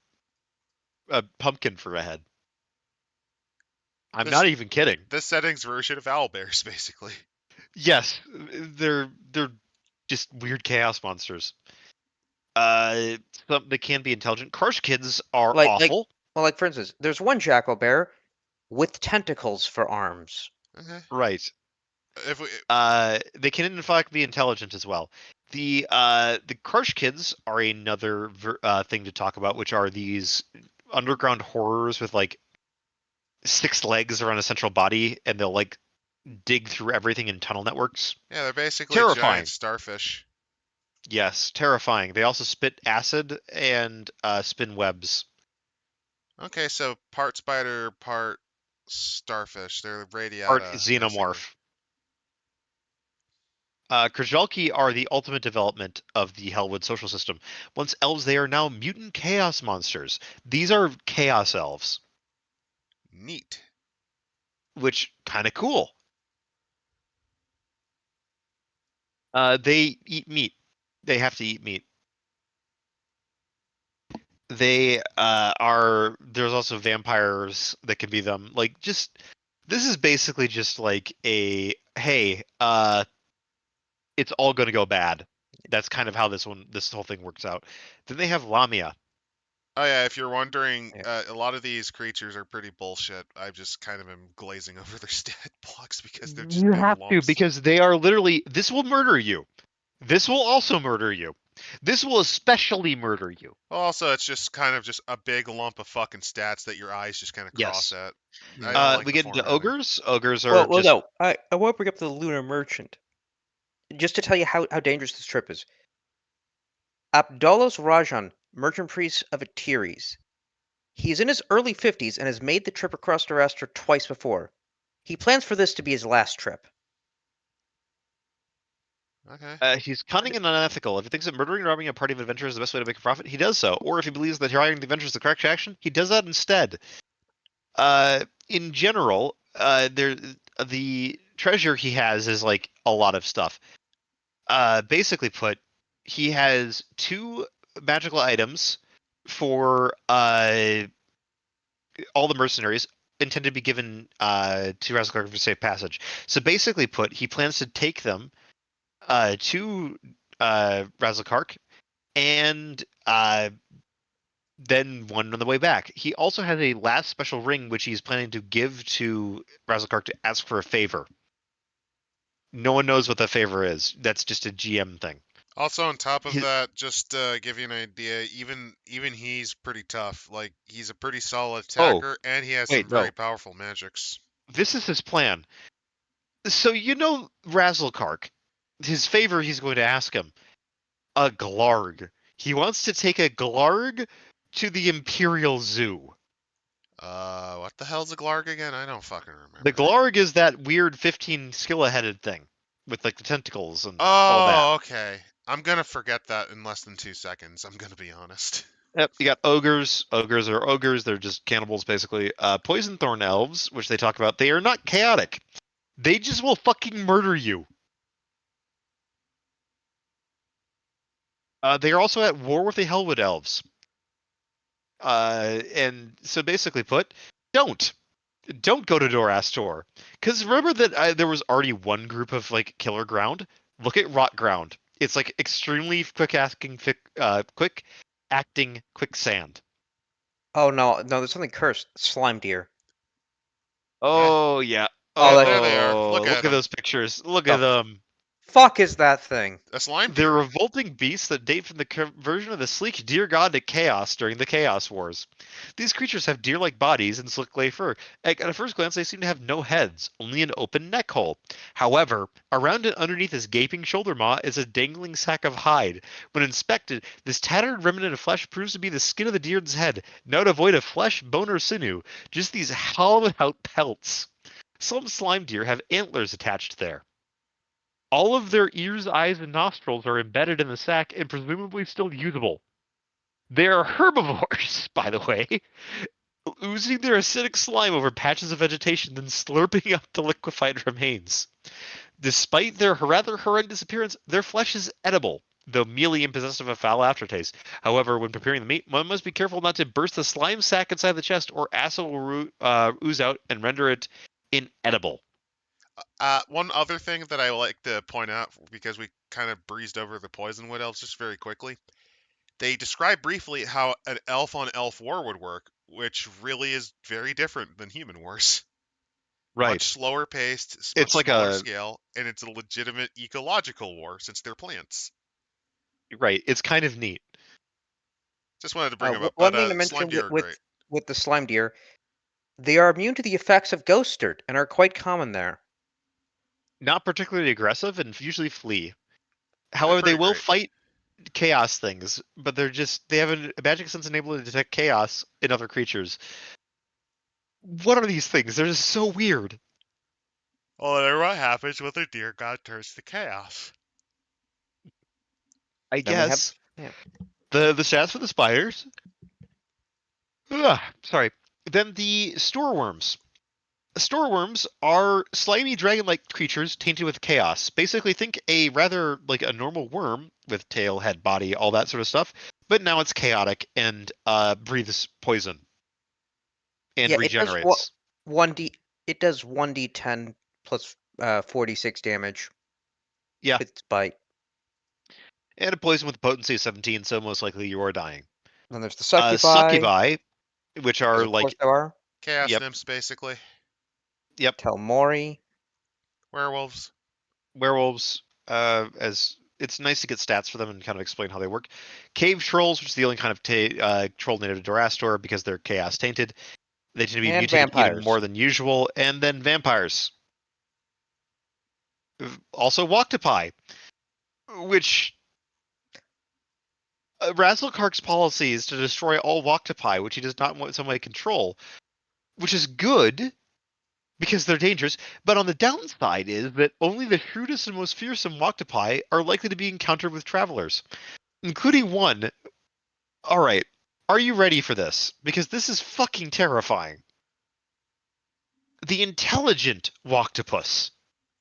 pumpkin for a head. I'm This not even kidding. this setting's version of owlbears, basically. Yes, they're just weird chaos monsters. They can be intelligent. Karsh kids are Like awful. well, like for instance, there's one jackal bear with tentacles for arms. Okay. Right. If we, They can in fact be intelligent as well. The Karsh kids are another thing to talk about, which are these underground horrors with like 6 legs around a central body, and they'll like dig through everything in tunnel networks. yeah, they're basically Terrifying. giant starfish. Yes, terrifying. They also spit acid and spin webs. Okay, so part spider, part starfish. They're Art radiata, basically. xenomorph. Krajolki are the ultimate development of the Hellwood social system. Once elves, they are now mutant chaos monsters. These are chaos elves, Neat. which kind of cool. They eat meat. They have to eat meat. They are. There's also vampires that can be them. Like just this is basically just like a hey, it's all going to go bad. That's kind of how this whole thing works out. Then they have Lamia. Oh yeah, if you're wondering, Yeah. a lot of these creatures are pretty bullshit. I just kind of am glazing over their stat blocks because they're just You big have to lumps. because they are literally. This will murder you. This will also murder you. This will especially murder you. Also, it's just kind of just a big lump of fucking stats that your eyes just kind of cross Yes. at. I don't like We the get into formatting. ogres. Ogres are Well, just no. I want to bring up the lunar merchant just to tell you how dangerous this trip is. Abdollos Rajan, merchant priest of Atiris. He is in his early 50s and has made the trip across Doraster twice before. He plans for this to be his last trip. Okay. he's cunning and unethical. If he thinks that murdering and robbing a party of adventurers is the best way to make a profit, he does so. Or if he believes that hiring the adventurers is the correct action, he does that instead. In general, the treasure he has is like a lot of stuff. Basically put, he has 2 magical items for all the mercenaries intended to be given to Razakar for safe passage. So basically put, he plans to take them to Razelkark and then one on the way back. He also has a last special ring which he's planning to give to Razelkark to ask for a favor. No one knows what the favor is. That's just a GM thing. Also, on top of His, that, just give you an idea, even he's pretty tough. Like he's a pretty solid oh, attacker, and he has some wait, no. very powerful magics. This is his plan. So you know Razelkark. His favor he's going to ask him. A Glarg. He wants to take a Glarg to the Imperial Zoo. What the hell's a Glarg again? I don't fucking remember. The Glarg is that weird 15 skill-headed thing with like the tentacles and all that. Oh, okay. I'm gonna forget that in less than 2 seconds. I'm gonna be honest. Yep, you got ogres. Ogres are ogres. They're just cannibals, basically. Poison thorn elves, which they talk about, they are not chaotic. They just will fucking murder you. They are also at war with the Hellwood elves. And so basically put, don't go to Doraster. Because remember that there was already one group of like killer ground? Look at rot ground. It's like extremely quick acting quicksand. Oh no, there's something cursed. Slime deer. Oh yeah. Oh, Yeah, that, there they are. Look Look at at them. those pictures. Look The at them. fuck is that thing? A slime They're deer. revolting beasts that date from the conversion of the sleek deer god to chaos during the Chaos Wars. These creatures have deer-like bodies and slick gray fur. At a first glance, they seem to have no heads, only an open neck hole. However, around and underneath this gaping shoulder maw is a dangling sack of hide. When inspected, this tattered remnant of flesh proves to be the skin of the deer's head, now devoid of flesh, bone, or sinew. Just these hollowed-out pelts. Some slime deer have antlers attached there. All of their ears, eyes, and nostrils are embedded in the sack and presumably still usable. They are herbivores, by the way, oozing their acidic slime over patches of vegetation, then slurping up the liquefied remains. Despite their rather horrendous appearance, their flesh is edible. though mealy and possessed of a foul aftertaste. However, when preparing the meat, one must be careful not to burst the slime sac inside the chest, or acid will ooze out and render it inedible. One other thing that I like to point out, because we kind of breezed over the poison wood elves just very quickly, they describe briefly how an elf on elf war would work, which really is very different than human wars. Much Right. slower paced, much It's like smaller a scale, and it's a legitimate ecological war since they're plants. right. It's kind of neat. Just wanted to bring them up, One but thing to slime mention deer are great. with the slime deer, they are immune to the effects of ghost dirt and are quite common there. Not particularly aggressive and usually flee. They're However, they pretty will great. fight chaos things, but they have a magic sense and able to detect chaos in other creatures. What are these things? They're just so weird. Well, then what happens when the deer god turns to chaos? I Then we have guess yeah. the stats for the spiders. Ugh, sorry. Then the storeworms. Storeworms are slimy dragon-like creatures tainted with chaos. Basically, think a rather like a normal worm with tail, head, body, all that sort of stuff. But now it's chaotic and breathes poison and Yeah, it does regenerates. 1d. It does 1d10 plus 46 damage Yeah, with its bite. and a poison with a potency of 17, so most likely you are dying. Then there's the succubi, Succubi, which because are of course like, there are Chaos yep, nymphs, basically. yep, telmori. Werewolves. werewolves. As it's nice to get stats for them and kind of explain how they work. Cave trolls, which is the only kind of troll native to Doraster because they're chaos tainted. They tend to be And mutated even vampires. more than usual. And then vampires. Also Walktopie, which Razzlekark's policy is to destroy all Walktopie, which he does not want in some way control, which is good because they're dangerous. But on the downside is that only the shrewdest and most fearsome Walktopie are likely to be encountered with travelers, including one. All right, are you ready for this? Because this is fucking terrifying. The intelligent Walktopus.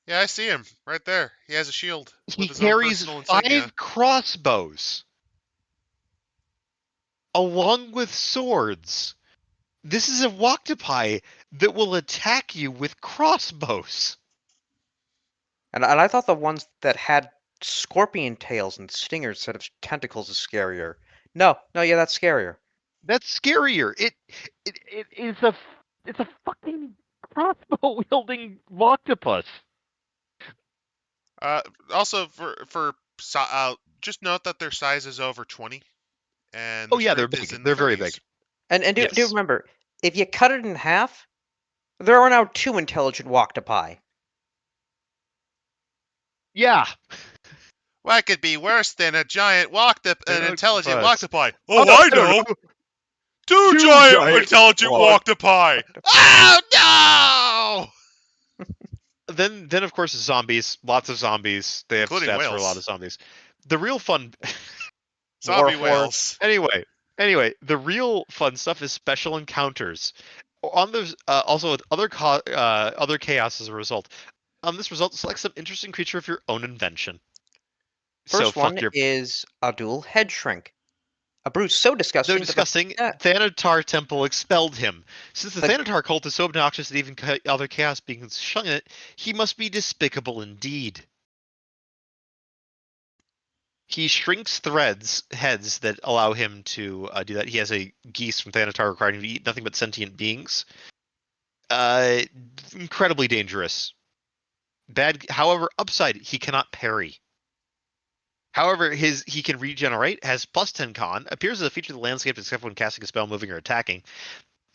Yeah, I see him right there. He has a shield with He his own carries personal insignia. 5 crossbows along with swords. This is a Walktopie that will attack you with crossbows. And I thought the ones that had scorpion tails and stingers instead of tentacles is scarier. No, yeah, that's scarier. That's scarier. It is it's a fucking crossbow wielding octopus. Uh, Also just note that their size is over 20, and Oh their yeah, they're strength is big. in the They're very big. 30s. And do Yes. remember, if you cut it in half, there are now 2 intelligent Walktopie. Yeah. What could be worse than an intelligent Octopus. Walktopie? Oh, I I don't know! know. Two Two giant giant intelligent Walktopie! Oh, no! Then of course zombies. Lots of zombies. They have Including stats for a lot whales. of zombies. The real fun. Zombie Warhorse. whales. Anyway, the real fun stuff is special encounters. On those, also with other chaos as a result. On this result, select some interesting creature of your own invention. So First fuck one your. is Adul Head Shrink. A brew so Though disgusting that disgusting, Thanatar Temple expelled him. Since the the Thanatar cult is so obnoxious that even other chaos beings shun it, he must be despicable indeed. He shrinks threads heads that allow him to do that. He has a geese from Thanatar requiring him to eat nothing but sentient beings. Uh, Incredibly dangerous. Bad. However, upside he cannot parry. However, he can regenerate, has plus 10 con, appears as a feature of the landscape except when casting a spell, moving, or attacking.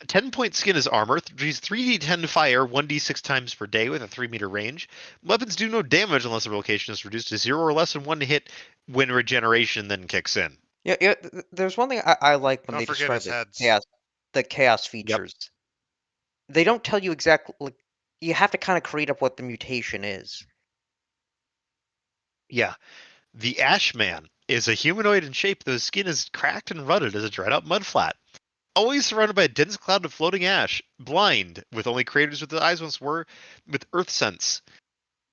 10-point skin is armor, he's 3d10 fire 1d6 times per day with a 3-meter range. Weapons do no damage unless the location is reduced to 0 or less than 1 hit when regeneration then kicks in. yeah, there's one thing I like when Don't they forget describe his heads. the chaos Yep. features. They don't tell you exactly. Like, you have to kind of create up what the mutation is. Yeah. The Ashman is a humanoid in shape, though his skin is cracked and rutted as a dried out mudflat. Always surrounded by a dense cloud of floating ash, blind, with only craters where the eyes once were, with earth sense.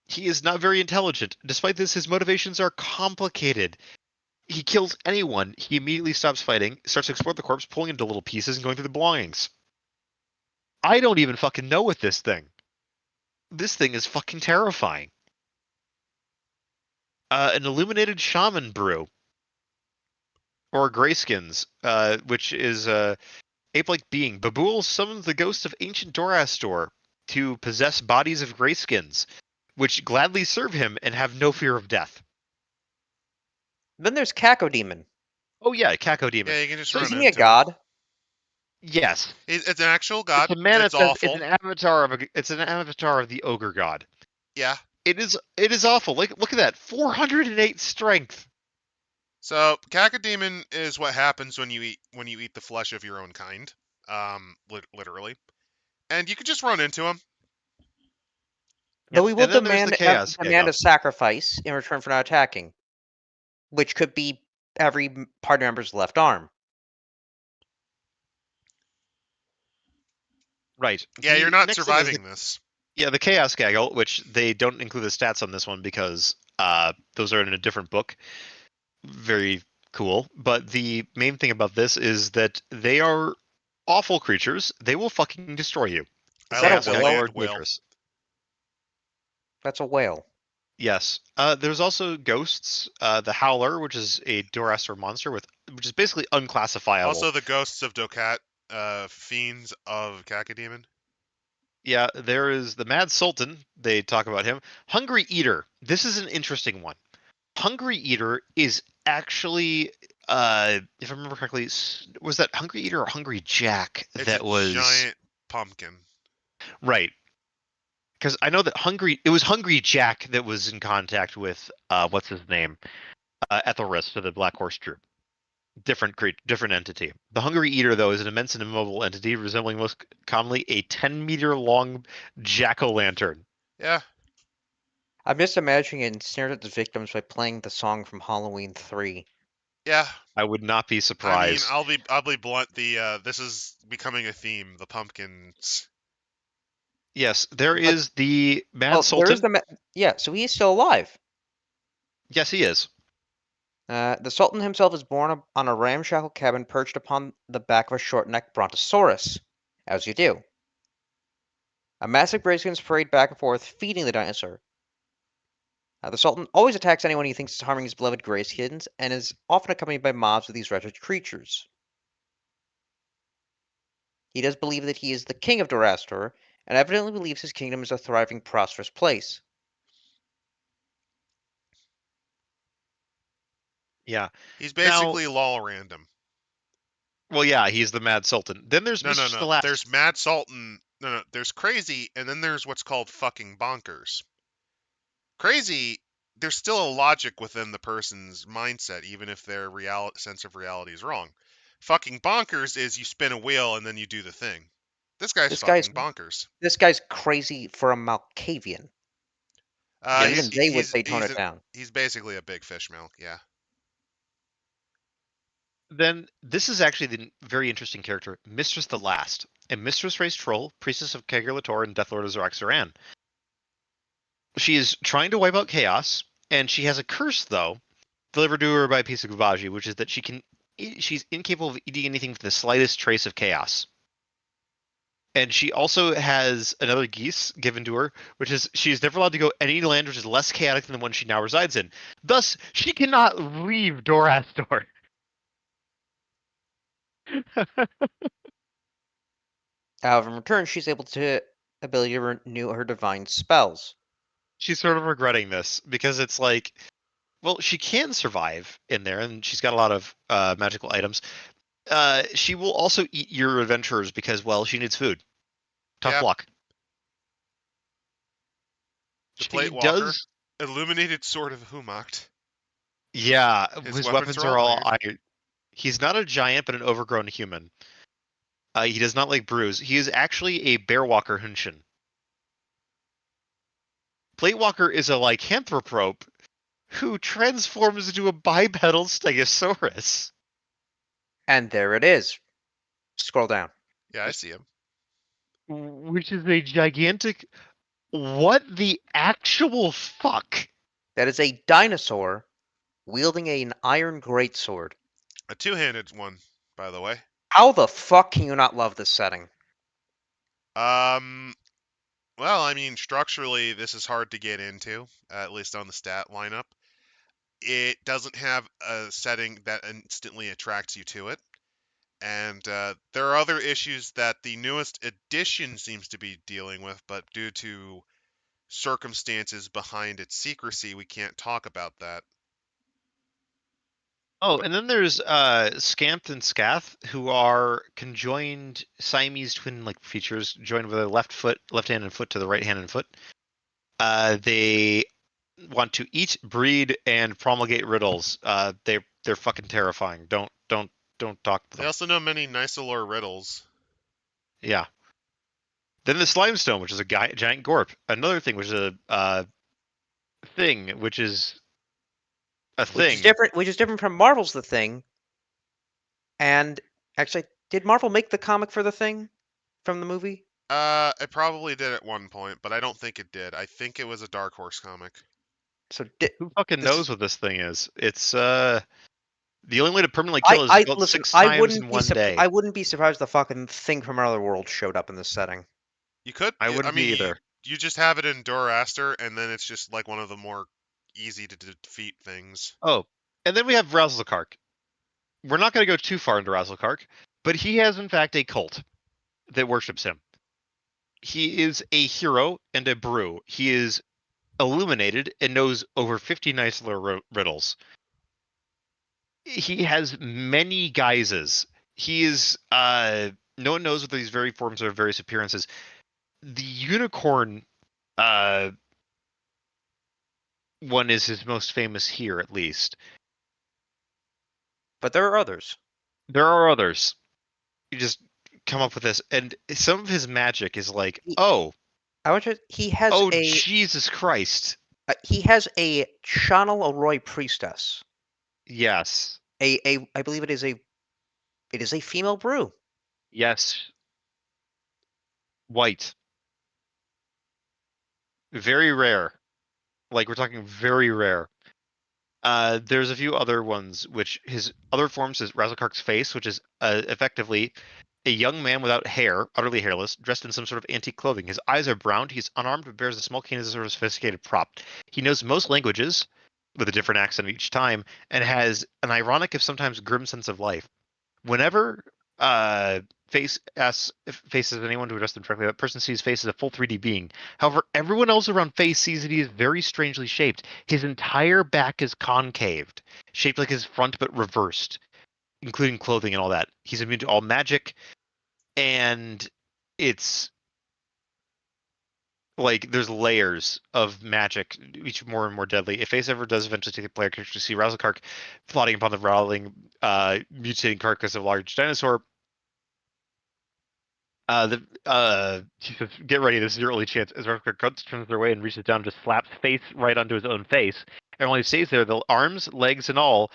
He is not very intelligent. Despite this, his motivations are complicated. He kills anyone. He immediately stops fighting, starts to explode the corpse, pulling into little pieces and going through the belongings. I don't even fucking know with this thing. This thing is fucking terrifying. An illuminated shaman brew, or Greyskins, which is a ape-like being. Babool summons the ghost of ancient Doraster to possess bodies of Greyskins, which gladly serve him and have no fear of death. Then there's Cacodemon. Oh yeah, Cacodemon. Yeah, you can just So run Isn't he a into him. god? yes, It's an actual god. it's a It's manifest. awful. It's an avatar of the ogre god. Yeah. It is awful. Like look at that, 408 strength. So cacodemon is what happens when you eat the flesh of your own kind. Literally. And you can just run into him. Though Yep. we will And then there's the chaos demand Gecko. a sacrifice in return for not attacking, which could be every party member's left arm. Right. Yeah, The you're not next thing is surviving this. the chaos gaggle, which they don't include the stats on this one because those are in a different book. Very cool. But the main thing about this is that they are awful creatures. They will fucking destroy you. Is I that like a the whale? land whale. Dangerous. That's a whale. Yes. There's also ghosts. The Howler, which is a Doraster monster which is basically unclassifiable. Also the ghosts of Dokat, fiends of cacodemon. Yeah, there is the Mad Sultan. They talk about him. Hungry Eater. This is an interesting one. Hungry Eater is actually, if I remember correctly, was that Hungry Eater or Hungry Jack? It's That a was giant pumpkin. right. Because I know that it was Hungry Jack that was in contact with what's his name, Ethelred of the Black Horse Troop. Different entity. The Hungry Eater, though, is an immense and immobile entity resembling most commonly a 10-meter long jack-o'-lantern. Yeah. I'm just imagining it ensnared its victims by playing the song from Halloween 3. Yeah. I would not be I mean, surprised. I'll be blunt. This is becoming a theme. The pumpkins. Yes, there But- is the Mad Well, Sultan. there is yeah, so he's still alive. Yes, he is. The Sultan himself is born on a ramshackle cabin perched upon the back of a short-necked brontosaurus, as you do. A massive greyskins parade back and forth, feeding the dinosaur. The Sultan always attacks anyone he thinks is harming his beloved greyskins, and is often accompanied by mobs of these wretched creatures. He does believe that he is the king of Doraster, and evidently believes his kingdom is a thriving, prosperous place. Yeah. He's basically lol random. Well, yeah, he's the Mad Sultan. Then there's No, Mr. no, no. Celeste. There's Mad Sultan. No, there's crazy, and then there's what's called fucking bonkers. Crazy, there's still a logic within the person's mindset, even if their sense of reality is wrong. Fucking bonkers is you spin a wheel and then you do the thing. This guy's fucking bonkers. This guy's crazy for a Malkavian. Even they would say tone it down. He's basically a big fish milk, yeah. Then this is actually the very interesting character, Mistress the Last, a mistress race troll, priestess of Kegelator and Deathlord of Zoraxaran. She is trying to wipe out chaos, and she has a curse though, delivered to her by a piece of Gavaji, which is that she's incapable of eating anything with the slightest trace of chaos. And she also has another geese given to her, which is she is never allowed to go any land which is less chaotic than the one she now resides in. Thus, she cannot leave Dorastor. However, in return, she's able to ability to renew her divine spells. She's sort of regretting this because it's like, well, she can survive in there, and she's got a lot of magical items. She will also eat your adventurers because, well, she needs food. Tough luck. The She Plate Walker, does. illuminated sword of Humacht. Yeah, His his weapons are all weird. iron. He's not a giant, but an overgrown human. He does not like brews. He is actually a bearwalker Hunshin. Platewalker is a lycanthrope who transforms into a bipedal stegosaurus. And there it is. Scroll down. Yeah, I see him. Which is a gigantic... What the actual fuck? That is a dinosaur wielding an iron greatsword. A two-handed one, by the way. How the fuck can you not love this setting? Well, I mean, structurally, this is hard to get into, at least on the stat lineup. It doesn't have a setting that instantly attracts you to it. And there are other issues that the newest edition seems to be dealing with, but due to circumstances behind its secrecy, we can't talk about that. Oh, But and then there's Scamp and Scath, who are conjoined Siamese twin-like features, joined with a left hand and foot to the right hand and foot. They want to eat, breed, and promulgate riddles. They're fucking terrifying. Don't talk to they them. also know many Nicelor riddles. Yeah. Then the Slimestone, which is a giant gorp. Another thing, which is a thing, which is a Which is thing. different. Which is different from Marvel's The Thing. And actually, did Marvel make the comic for The Thing from the movie? It probably did at one point, but I don't think it did. I think it was a Dark Horse comic. So Who fucking this knows is. what this thing is? It's the only way to permanently I kill is I kill it listen. 6 times in one I day. wouldn't be surprised if the fucking Thing from Another World showed up in this setting. You could, I I wouldn't mean, be either. you just have it in Doraster, and then it's just like one of the more easy to defeat things. Oh, and then we have Razzlekark. We're not going to go too far into Razzlekark, but he has in fact a cult that worships him. He is a hero and a brew. He is illuminated and knows over 50 nice little riddles. He has many guises. He is no one knows what these very forms are, various appearances. The unicorn one is his most famous here, at least. But there are others. There are others. You just come up with this, and some of his magic is like, He, oh, I want you. oh, Jesus Christ. He has a Chanel Elroy priestess. Yes. I believe it is a female brew. Yes. White. Very rare. Like, we're talking very rare. There's a few other ones, which his other forms is Razzlekark's face, which is effectively a young man without hair, utterly hairless, dressed in some sort of antique clothing. His eyes are brown. He's unarmed, but bears a small cane as a sort of sophisticated prop. He knows most languages, with a different accent each time, and has an ironic, if sometimes grim, sense of life. Whenever faces anyone to address them directly, that person sees face as a full 3D being. However, everyone else around face sees that he is very strangely shaped. His entire back is concaved, shaped like his front but reversed, including clothing and all that. He's immune to all magic, and it's like there's layers of magic, each more and more deadly. If Face ever does eventually take the player character to see Razzlekark floating upon the rolling, mutating carcass of a large dinosaur, get ready. This is your only chance. As Razzlekark turns their way and reaches down, and just slaps Face right onto his own face. And while he stays there, the arms, legs, and all,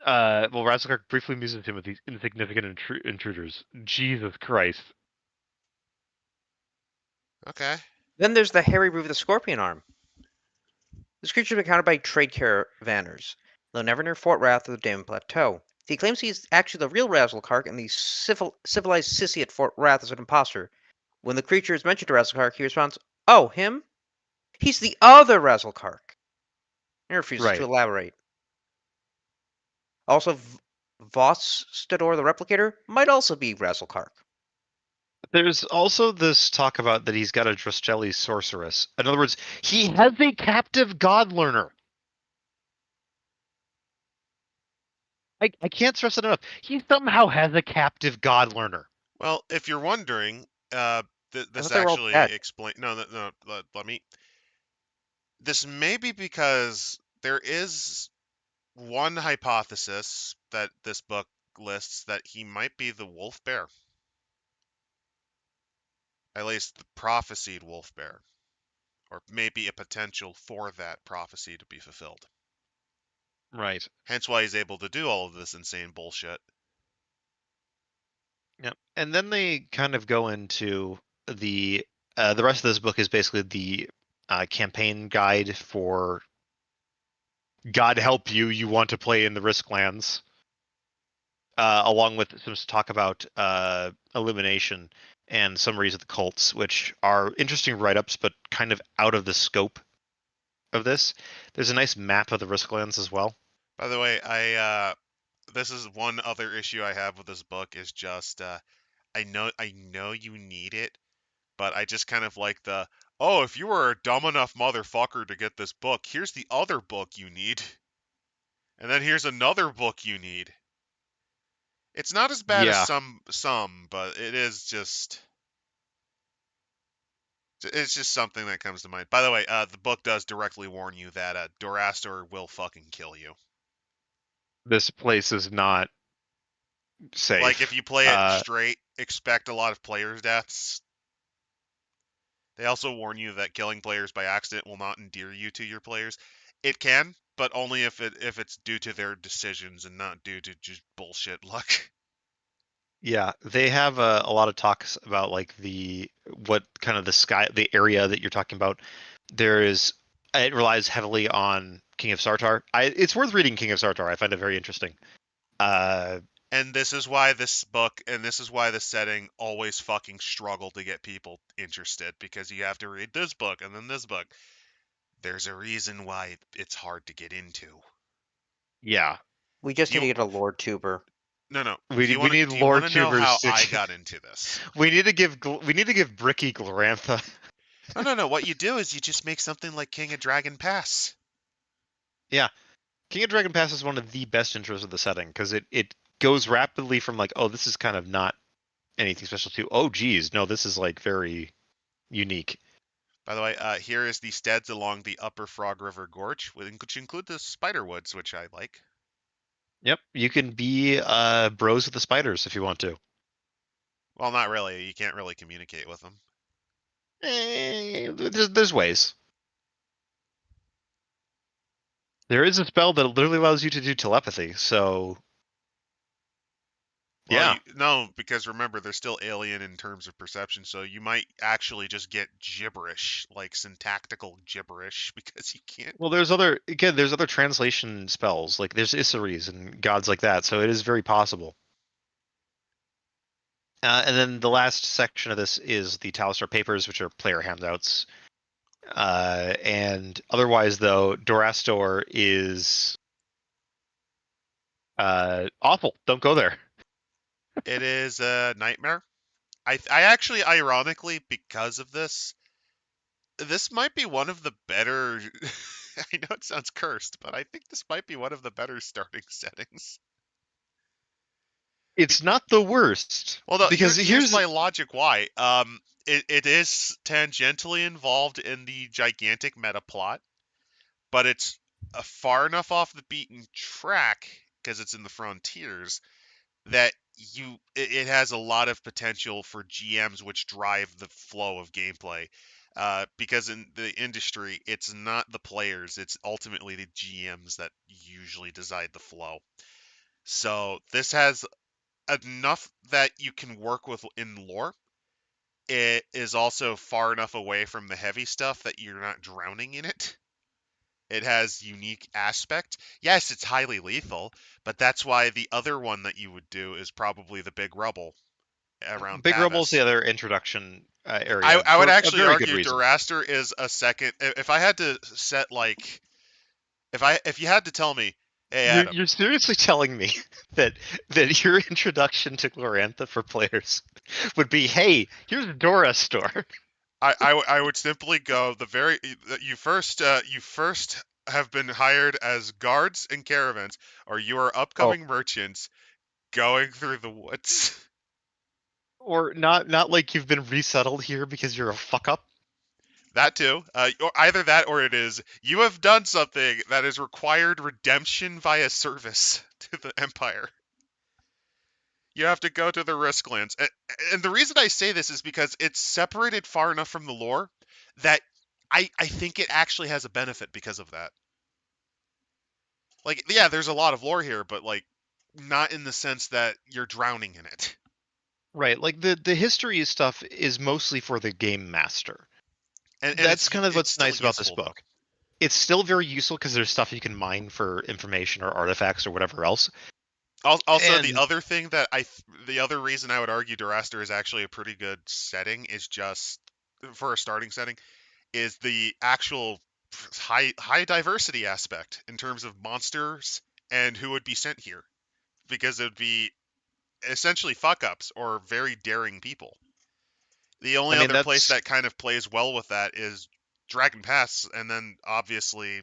well, Razzlekark briefly amuses him with these insignificant intruders. Jesus Christ. Okay. Then there's the hairy brew with the scorpion arm. This creature is encountered by trade caravanners, though never near Fort Wrath or the Damon Plateau. He claims he's actually the real Razzlekark, and the civilized sissy at Fort Wrath is an imposter. When the creature is mentioned to Razzlekark, he responds, "Oh, him? He's the other Razzlekark," and refuses to Right. elaborate. Also, Vostador the Replicator might also be Razzlekark. There's also this talk about that he's got a Druscelli sorceress. In other words, he has a captive god learner. I can't stress it enough. He somehow has a captive god learner. Well, if you're wondering, I this thought they were all actually dead. explain. No, let me. This may be because there is one hypothesis that this book lists that he might be the wolf bear. At least the prophesied wolf bear. Or maybe a potential for that prophecy to be fulfilled. Right. Hence why he's able to do all of this insane bullshit. Yep. And then they kind of go into the rest of this book is basically the campaign guide for God help you, you want to play in the Risklands. Along with some talk about elimination and summaries of the cults, which are interesting write-ups, but kind of out of the scope of this. There's a nice map of the Risklands as well. By the way, this is one other issue I have with this book is just I know you need it, but I just kind of like the, oh, if you were a dumb enough motherfucker to get this book, here's the other book you need, and then here's another book you need. It's not as bad as Yeah, some, but it is just it's just something that comes to mind. By the way, the book does directly warn you that Doraster will fucking kill you. this place is not Like if safe. you play it straight, expect a lot of players' deaths. They also warn you that killing players by accident will not endear you to your players. It can, but only if it's due to their decisions and not due to just bullshit luck. Yeah, they have a lot of talks about like what kind of the area that you're talking about. It relies heavily on King of Sartar. It's worth reading King of Sartar. I find it very interesting. Uh, And this is why this book and this is why the setting always fucking struggle to get people interested, because you have to read this book and then this book. There's a reason why it's hard to get into. yeah, We just Do need to you get a Lord Tuber. No. we need Do you want lore to know tubers how to. I got into this? We need to give Bricky Glorantha. No. What you do is you just make something like King of Dragon Pass. Yeah, King of Dragon Pass is one of the best intros of the setting because it goes rapidly from like, oh, this is kind of not anything special, to, oh geez, no, this is like very unique. By the way, here is the steads along the Upper Frog River Gorge, which include the spider woods, which I like. Yep, you can be bros with the spiders if you want to. Well, not really. You can't really communicate with them. There's ways. There is a spell that literally allows you to do telepathy, so Well, yeah. no, because remember, they're still alien in terms of perception, so you might actually just get gibberish, like syntactical gibberish, because you can't. Well, there's other translation spells, like there's Isseries and gods like that, so it is very possible. And then the last section of this is the Talistar Papers, which are player handouts. And otherwise, though, Dorastor is awful. Don't go there. It is a nightmare. I actually, ironically, because of this might be one of the better. I know it sounds cursed, but I think this might be one of the better starting settings. It's not the worst Well, no, because here's my logic why. It is tangentially involved in the gigantic meta plot, but it's far enough off the beaten track because it's in the frontiers that it has a lot of potential for GMs which drive the flow of gameplay. Because in the industry, it's not the players; it's ultimately the GMs that usually decide the flow. So this has enough that you can work with in lore. It is also far enough away from the heavy stuff that you're not drowning in it. It has unique aspect. Yes, it's highly lethal, but that's why the other one that you would do is probably the Big Rubble around Big Rubble's the Pavis. other introduction I, area I would for a actually very good argue reason. Doraster is a second. If I had to set like, if you had to tell me, hey Adam, You're seriously telling me that your introduction to Glorantha for players would be, hey, here's Dora Store. I would simply go the very you first have been hired as guards and caravans, or you are Oh, upcoming merchants going through the woods. or not like you've been resettled here because you're a fuck up. That too, or either that or it is you have done something that has required redemption via service to the Empire. You have to go to the Risklands, and the reason I say this is because it's separated far enough from the lore that I think it actually has a benefit because of that. Like, yeah, there's a lot of lore here, but like, not in the sense that you're drowning in it. Right, like the history stuff is mostly for the game master. And That's kind of it's what's still nice about this useful though. book. It's still very useful because there's stuff you can mine for information or artifacts or whatever else. Also, the And other thing that the other reason I would argue Doraster is actually a pretty good setting is just for a starting setting is the actual high diversity aspect in terms of monsters and who would be sent here, because it would be essentially fuck ups or very daring people. The I only mean other place that's that kind of plays well with that is Dragon Pass, and then obviously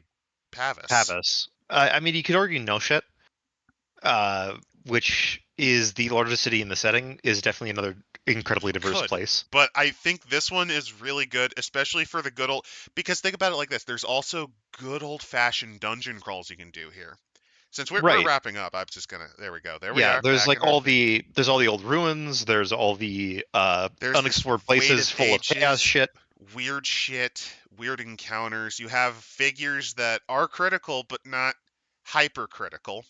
Pavis. Pavis. I mean, you could argue no shit, uh, which is the largest city in the setting, is definitely another incredibly You diverse could, place. but I think this one is really good, especially for the good old. Because think about it like this: there's also good old-fashioned dungeon crawls you can do here. Since we're Right. wrapping up, I'm just gonna. There we go. There we Yeah, are. there's Back like in our all thing. the old ruins, there's all the There's this unexplored places weighted full of chaos pages, shit. weird shit, weird encounters. You have figures that are critical but not hypercritical.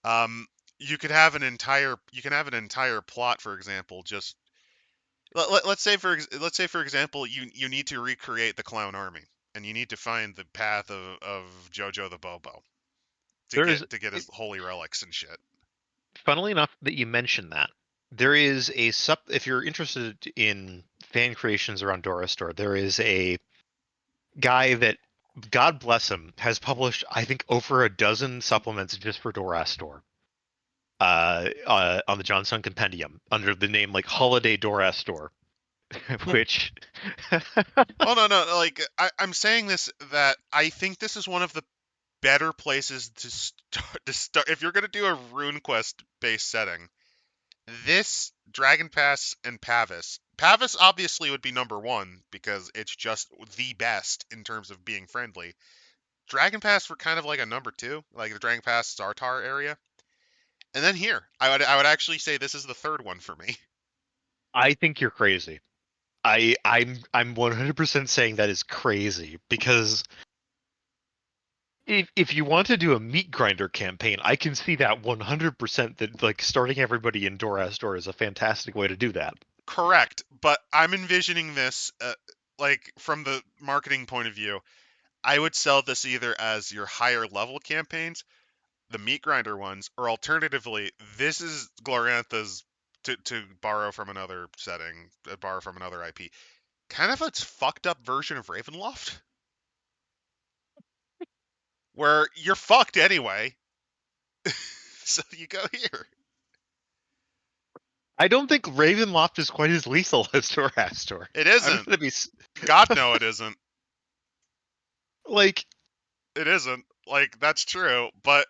Um, you can have an entire plot, for example, just let's say for example you need to recreate the clown army and you need to find the path of Jojo the Bobo There's to get his holy relics and shit. funnily enough that you mentioned that. There is a sup if you're interested in fan creations around Doraster, there is a guy that God bless him has published I think over a dozen supplements just for Dorastor. On the Johnson Compendium under the name like Holiday Dorastor, which Oh no, like I'm saying this that I think this is one of the better places to start if you're gonna do a Runequest based setting. This Dragon Pass and Pavis. Pavis obviously would be number one because it's just the best in terms of being friendly. Dragon Pass were kind of like a number two, like the Dragon Pass Zartar area. And then here, I would actually say this is the third one for me. I think you're crazy. I'm 100% saying that is crazy because if you want to do a meat grinder campaign, I can see that 100% that like starting everybody in Dorastor is a fantastic way to do that. Correct, but I'm envisioning this like from the marketing point of view. I would sell this either as your higher level campaigns, the meat grinder ones, or alternatively, this is Glorantha's to borrow from another setting, borrow from another IP. Kind of a fucked up version of Ravenloft, where you're fucked anyway, so you go here. I don't think Ravenloft is quite as lethal as Dorastor. It I'm isn't. gonna be God no, it isn't. like It isn't. Like that's true, but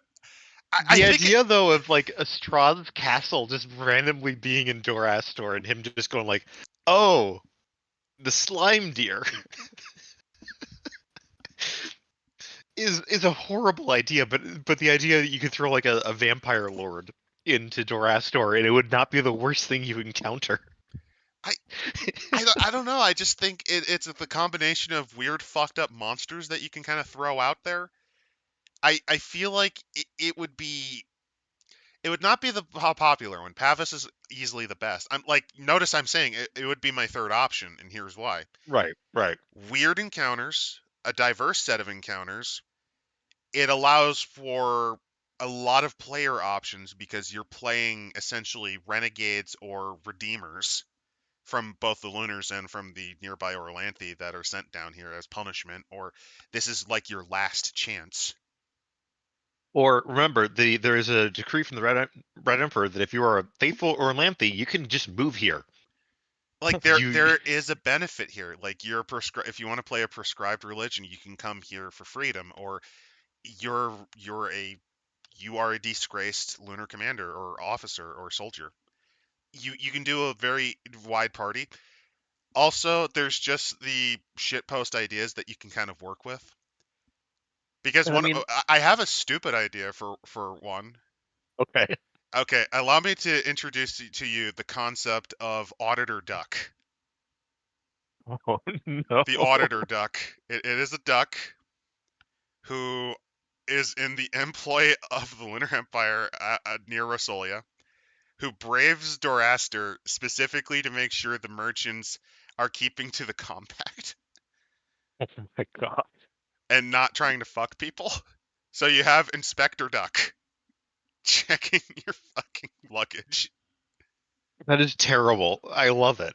I the think it, idea though of like a Strahd's castle just randomly being in Dorastor and him just going like, "Oh, the slime deer," is a horrible idea. But the idea that you could throw like a vampire lord into Dorastor and it would not be the worst thing you encounter. I I don't know. I just think it's the combination of weird, fucked up monsters that you can kind of throw out there. I feel like it would not be the popular one. Pavis is easily the best. I'm like notice I'm saying it would be my third option, and here's why. Right, right. Weird encounters, a diverse set of encounters. It allows for a lot of player options because you're playing essentially renegades or redeemers from both the Lunars and from the nearby Orlanthe that are sent down here as punishment, or this is like your last chance. Or remember, there is a decree from the Red Emperor that if you are a faithful Orlanthe, you can just move here. Like You there is a benefit here. Like if you want to play a prescribed religion, you can come here for freedom, or you're a you are a disgraced lunar commander or officer or soldier. You can do a very wide party. Also, there's just the shitpost ideas that you can kind of work with. Because I one, mean, I have a stupid idea for one. okay. Okay, allow me to introduce to you the concept of auditor duck. Oh no. The auditor duck. It is a duck who is in the employ of the Lunar Empire near Rosolia, who braves Doraster specifically to make sure the merchants are keeping to the compact. Oh my god. and not trying to fuck people. So you have Inspector Duck checking your fucking luggage. That is terrible. I love it.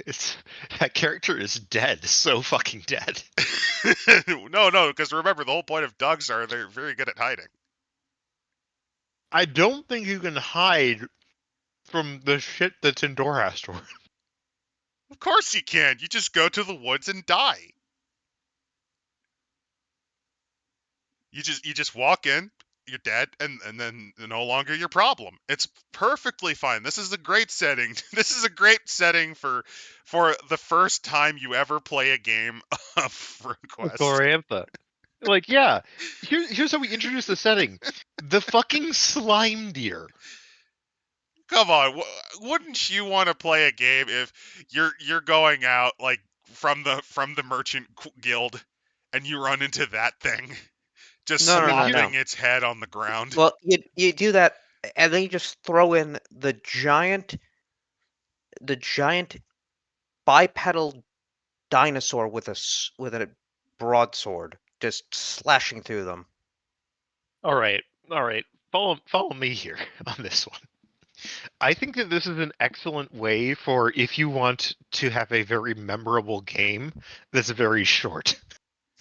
It's that character is dead. So fucking dead. No, because remember, the whole point of dogs are they're very good at hiding. I don't think you can hide from the shit that's in Doraster. Of course you can. You just go to the woods and die. You just walk in, you're dead, and then no longer your problem. It's perfectly fine. This is a great setting. This is a great setting for the first time you ever play a game of Runequest. Glorantha. Like, yeah. Here's how we introduce the setting. The fucking slime deer. Come on, wouldn't you want to play a game if you're going out like from the merchant guild and you run into that thing just No, no, no, slopping no. its head on the ground? Well, you do that, and then you just throw in the giant bipedal dinosaur with a broadsword, just slashing through them. All right. Follow me here on this one. I think that this is an excellent way for if you want to have a very memorable game that's very short.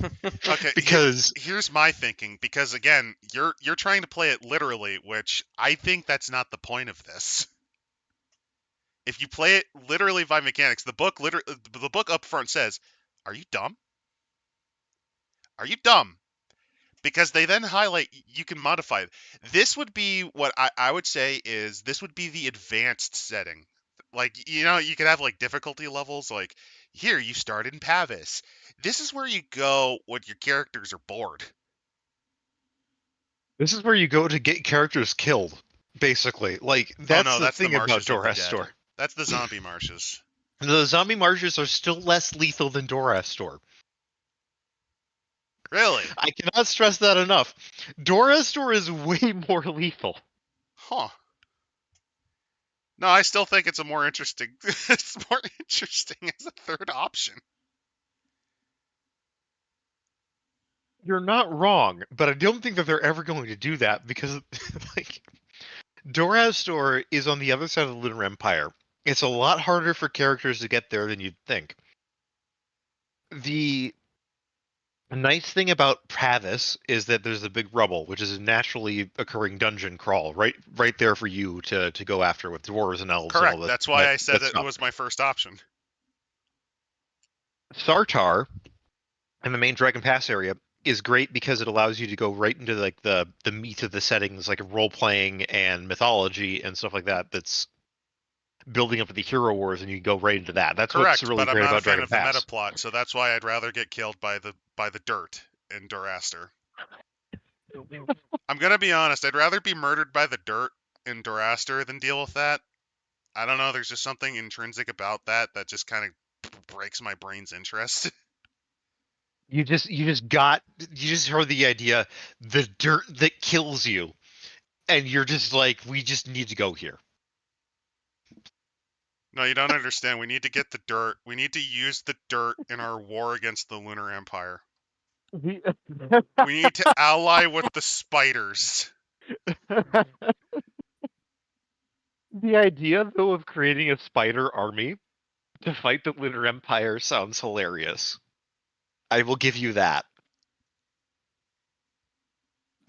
Okay, Because here's my thinking, because again, you're trying to play it literally, which I think that's not the point of this. If you play it literally by mechanics, the book up front says, "Are you dumb? Are you dumb?" Because they then highlight you can modify it. This would be what I would say is this would be the advanced setting. Like, you could have like difficulty levels, like here you start in Pavis. This is where you go when your characters are bored. this is where you go to get characters killed, basically. Like, Oh that's no, the that's the thing about marshes of the dead. Dorastor. That's the zombie marshes. The zombie marshes are still less lethal than Dorastor. Really? I cannot stress that enough. Dorastor is way more lethal. Huh. No, I still think it's a more interesting it's more interesting as a third option. You're not wrong, but I don't think that they're ever going to do that because, like, Dorastor is on the other side of the Lunar Empire. It's a lot harder for characters to get there than you'd think. The nice thing about Pravis is that there's a big rubble, which is a naturally occurring dungeon crawl right there for you to go after with dwarves and elves and all Correct. that. That's why I said that it stuff. was my first option. Sartar in the main Dragon Pass area is great because it allows you to go right into like the meat of the settings, like role playing and mythology and stuff like that. That's building up the hero wars, and you go right into that. That's what's Correct, really but I'm great not a about fan Dragon of the meta Pass. plot, so that's why I'd rather get killed by the dirt in Doraster. I'm gonna be honest, I'd rather be murdered by the dirt in Doraster than deal with that. I don't know, there's just something intrinsic about that just kind of breaks my brain's interest. You just heard the idea, the dirt that kills you, and you're just like, we just need to go here. No, you don't understand. We need to get the dirt. We need to use the dirt in our war against the Lunar Empire. We need to ally with the spiders. The idea, though, of creating a spider army to fight the Lunar Empire sounds hilarious. I will give you that.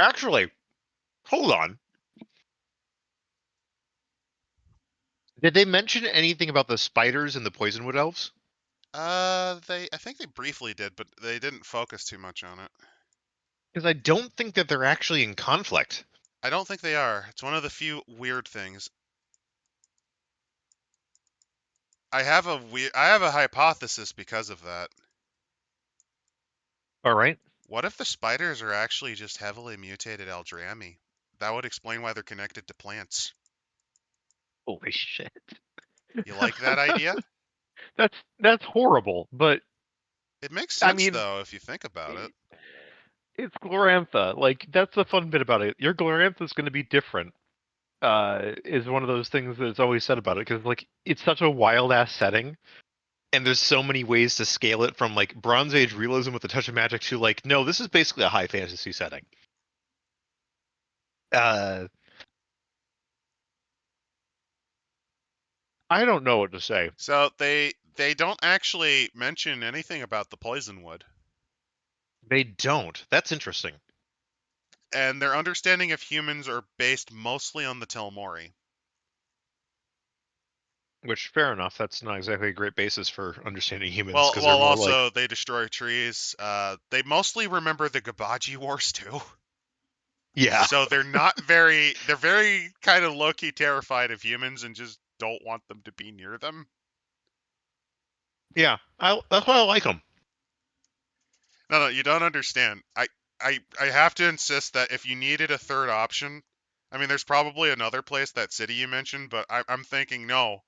Actually, hold on. Did they mention anything about the spiders and the Poisonwood Elves? I think they briefly did, but they didn't focus too much on it. Because I don't think that they're actually in conflict. I don't think they are. It's one of the few weird things. I have a hypothesis because of that. All right. What if the spiders are actually just heavily mutated Eldrami? That would explain why they're connected to plants. Holy shit. You like that idea? That's horrible, but It makes I sense mean, though if you think about it. it's Glorantha. Like, that's the fun bit about it. Your Glorantha's going to be different. Is one of those things that's always said about it because, like, it's such a wild ass setting, And there's so many ways to scale it, from like Bronze Age realism with a touch of magic to like, no, this is basically a high fantasy setting. Uh, I don't know what to say. So they don't actually mention anything about the poison wood, They don't. That's interesting. and their understanding of humans are based mostly on the Telmori. Which, fair enough. That's not exactly a great basis for understanding humans, Well, because they're well, more like, also they destroy trees. They mostly remember the Gabaji Wars too. yeah, So they're very kind of low-key terrified of humans and just don't want them to be near them. yeah. That's why I like them. No, you don't understand. I have to insist that if you needed a third option, I mean, there's probably another place, that city you mentioned, but I'm thinking no,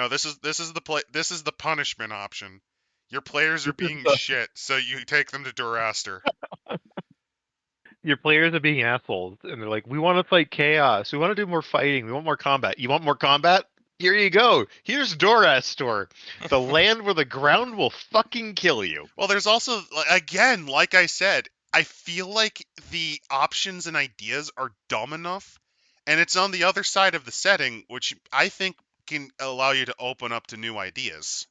this is the punishment option. Your players are This is being the shit, so you take them to Doraster. Your players are being assholes, and they're like, "We want to fight chaos. We want to do more fighting. We want more combat. You want more combat? Here you go. Here's Doraster, the land where the ground will fucking kill you." Well, there's also, again, like I said, I feel like the options and ideas are dumb enough, and it's on the other side of the setting, which I think can allow you to open up to new ideas.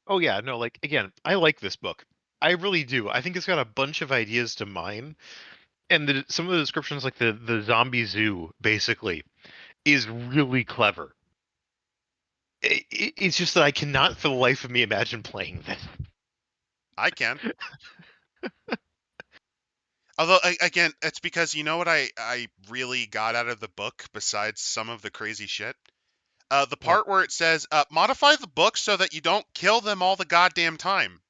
Oh yeah, no, like again, I like this book. I really do. I think it's got a bunch of ideas to mine, and some of the descriptions, like the zombie zoo, basically, is really clever. It's just that I cannot, for the life of me, imagine playing this. I can. Although, again, it's because you know what I really got out of the book besides some of the crazy shit? The What? part where it says, modify the book so that you don't kill them all the goddamn time.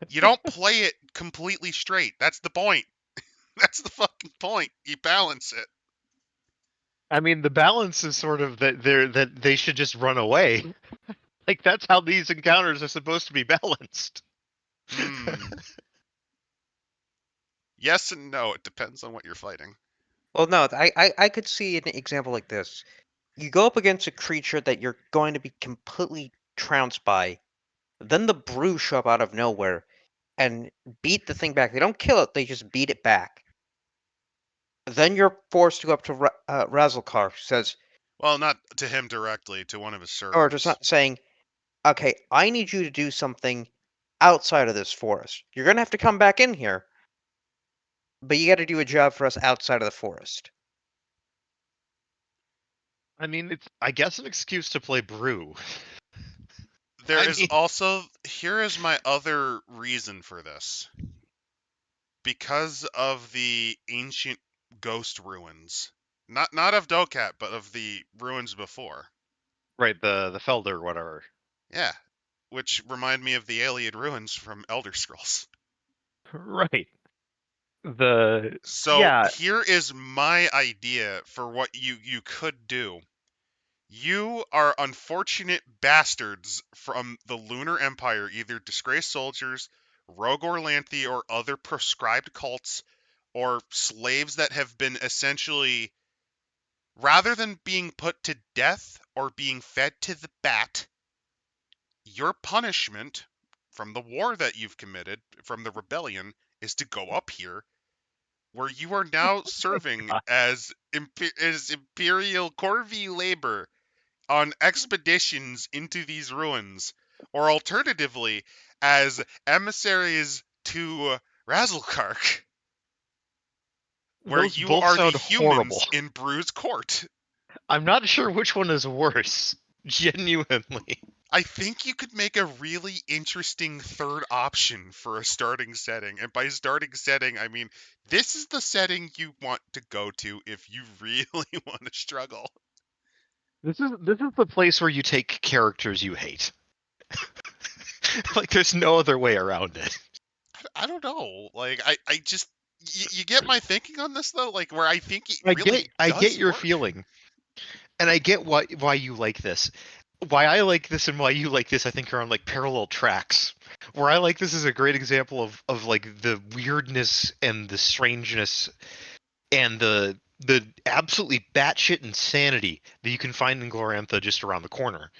You don't play it completely straight. That's the point. That's the fucking point. You balance it. I mean, the balance is sort of that they should just run away. Like that's how these encounters are supposed to be balanced. Hmm. Yes and no. It depends on what you're fighting. Well, no, I could see an example like this. You go up against a creature that you're going to be completely trounced by. Then the brew show up out of nowhere and beat the thing back. They don't kill it, they just beat it back. Then you're forced to go up to Razzlecar, who says, Well, not to him directly, to one of his or just servants. not saying, okay, I need you to do something outside of this forest. You're going to have to come back in here, but you got to do a job for us outside of the forest. I mean, it's I guess an excuse to play brew. There I is mean, also, here is my other reason for this. Because of the ancient ghost ruins. Not of Dokat, but of the ruins before. right, the Felder or whatever. Yeah. Which remind me of the alien ruins from Elder Scrolls. Right. The So yeah, here is my idea for what you could do. You are unfortunate bastards from the Lunar Empire, either disgraced soldiers, rogue Orlanthe, or other proscribed cults, or slaves that have been essentially, rather than being put to death or being fed to the bat, your punishment from the war that you've committed, from the rebellion, is to go up here, where you are now serving as imperial corvée labor on expeditions into these ruins, or alternatively, as emissaries to Razzlekark, where those you both are the sound horrible. humans in Brew's court. I'm not sure which one is worse. Genuinely. I think you could make a really interesting third option for a starting setting. And by starting setting, I mean this is the setting you want to go to if you really want to struggle. This is the place where you take characters you hate. Like there's no other way around it. I don't know. Like, I just. You get my thinking on this, though? Like, where I think it I really get does your work. feeling. And I get why you like this. Why I like this and why you like this, I think, are on like parallel tracks. Where I like this is a great example of like the weirdness and the strangeness and the absolutely batshit insanity that you can find in Glorantha just around the corner.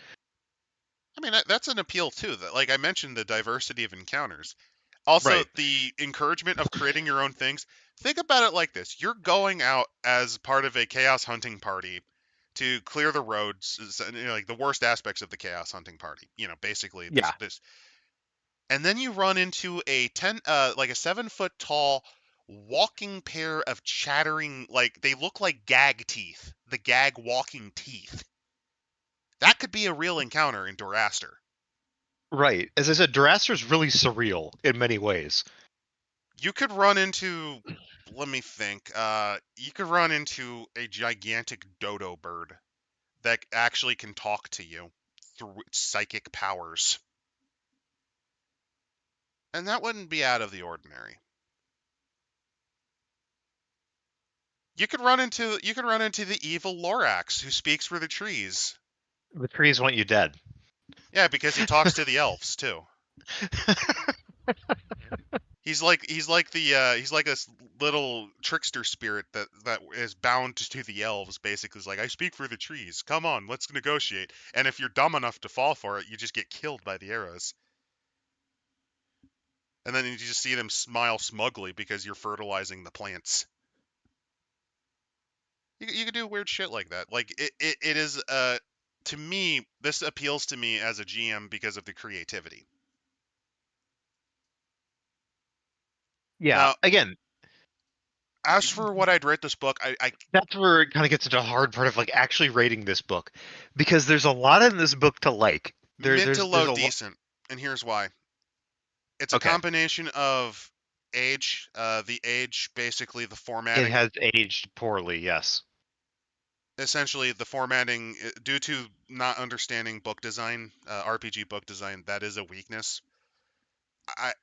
I mean, that's an appeal too. That, like I mentioned, the diversity of encounters. Also, Right. the encouragement of creating your own things. Think about it like this: you're going out as part of a chaos hunting party to clear the roads, like the worst aspects of the chaos hunting party. Basically Yeah. this, and then you run into like a 7 foot tall walking pair of chattering, like they look like gag teeth, the gag walking teeth. That could be a real encounter in Doraster. Right. As I said, Doraster's really surreal in many ways. You could run into, let me think. You could run into a gigantic dodo bird that actually can talk to you through its psychic powers, and that wouldn't be out of the ordinary. You could run into the evil Lorax who speaks for the trees. The trees want you dead. Yeah, because he talks to the elves too. He's like this little trickster spirit that is bound to the elves. Basically, is like, I speak for the trees. Come on, let's negotiate. And if you're dumb enough to fall for it, you just get killed by the arrows. And then you just see them smile smugly because you're fertilizing the plants. You can do weird shit like that. Like it is to me, this appeals to me as a GM because of the creativity. Yeah. Now, Again, as for what I'd rate this book, I that's where it kind of gets into the hard part of like actually rating this book, because there's a lot in this book to like. mid to There's low a lot. decent, and here's why. It's a Okay. combination of age, the age, basically the It formatting, has aged poorly. Yes. essentially the formatting, due to not understanding book design, RPG book design, that is a weakness.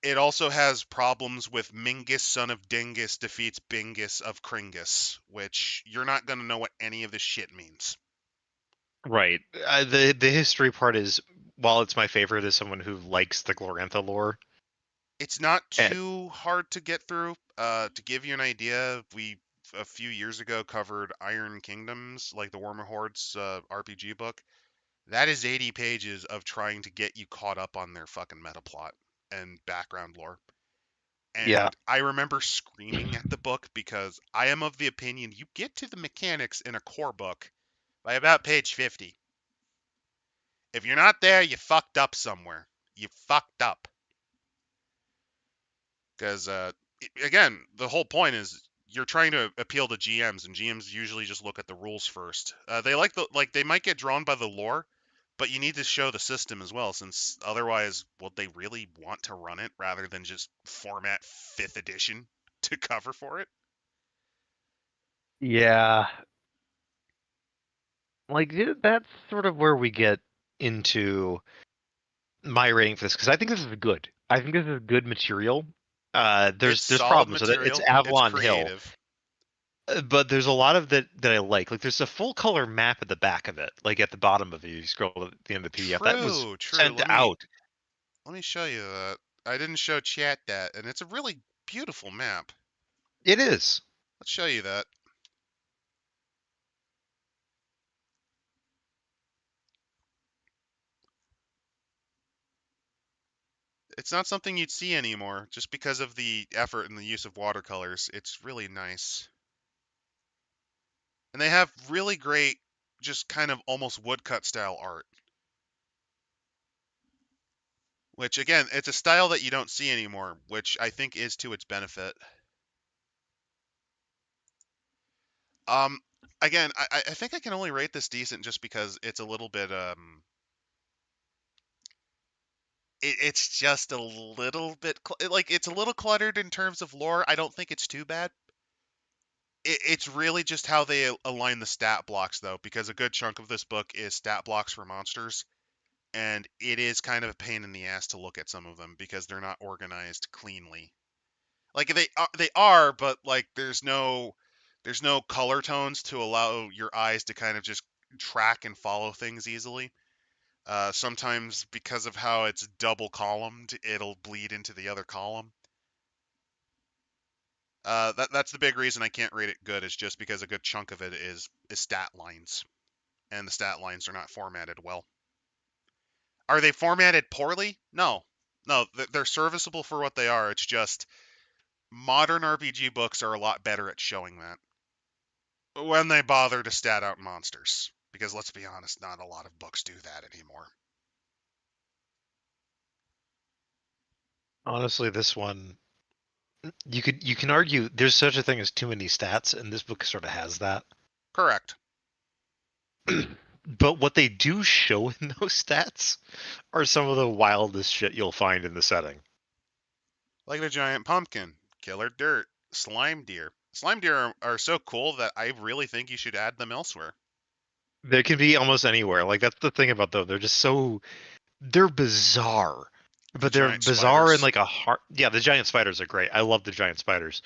It also has problems with Mingus, son of Dingus, defeats Bingus of Kringus, which you're not going to know what any of this shit means. Right. The history part is, while it's my favorite as someone who likes the Glorantha lore. It's not And too hard to get through. To give you an idea, we a few years ago covered Iron Kingdoms, like the Warmer Hordes RPG book. That is 80 pages of trying to get you caught up on their fucking meta plot and background lore. yeah. And I remember screaming at the book because I am of the opinion you get to the mechanics in a core book by about page 50. If you're not there, you fucked up somewhere. You fucked up. Because, again, the whole point is you're trying to appeal to GMs, and GMs usually just look at the rules first. They might get drawn by the lore, but you need to show the system as well, since otherwise, would they really want to run it rather than just format 5th edition to cover for it? Yeah. Like that's sort of where we get into my rating for this, because I think this is good. I think this is good material. It's There's solid problems with it. It's material. It's Avalon Hill, creative. but there's a lot of that I like. Like there's a full color map at the back of it, like at the bottom of it. You scroll to the end of the PDF. That was True, true. sent Let me out. let me show you that. I didn't show chat that, and it's a really beautiful map. It is. Let's show you that. It's not something you'd see anymore just because of the effort and the use of watercolors. It's really nice. And they have really great, just kind of almost woodcut style art. Which, again, it's a style that you don't see anymore, which I think is to its benefit. Um, Again, I think I can only rate this decent just because it's a little bit, it's just a little bit, like, it's a little cluttered in terms of lore. I don't think it's too bad. It's really just how they align the stat blocks, though, because a good chunk of this book is stat blocks for monsters, and it is kind of a pain in the ass to look at some of them because they're not organized cleanly. Like they are, but like there's no color tones to allow your eyes to kind of just track and follow things easily. Sometimes because of how it's double columned, it'll bleed into the other column. That's the big reason I can't rate it good, is just because a good chunk of it is stat lines, and the stat lines are not formatted well. Are they formatted poorly? No. No, they're serviceable for what they are. It's just modern RPG books are a lot better at showing that when they bother to stat out monsters. Because let's be honest, not a lot of books do that anymore. Honestly, this one you can argue there's such a thing as too many stats, and this book sort of has that. Correct. But what they do show in those stats are some of the wildest shit you'll find in the setting. Like the giant pumpkin, killer dirt, slime deer. Slime deer are so cool that I really think you should add them elsewhere. They can be almost anywhere. Like that's the thing about them. They're bizarre. The But they're giant bizarre in spiders. like a heart. Yeah, the giant spiders are great. I love the giant spiders.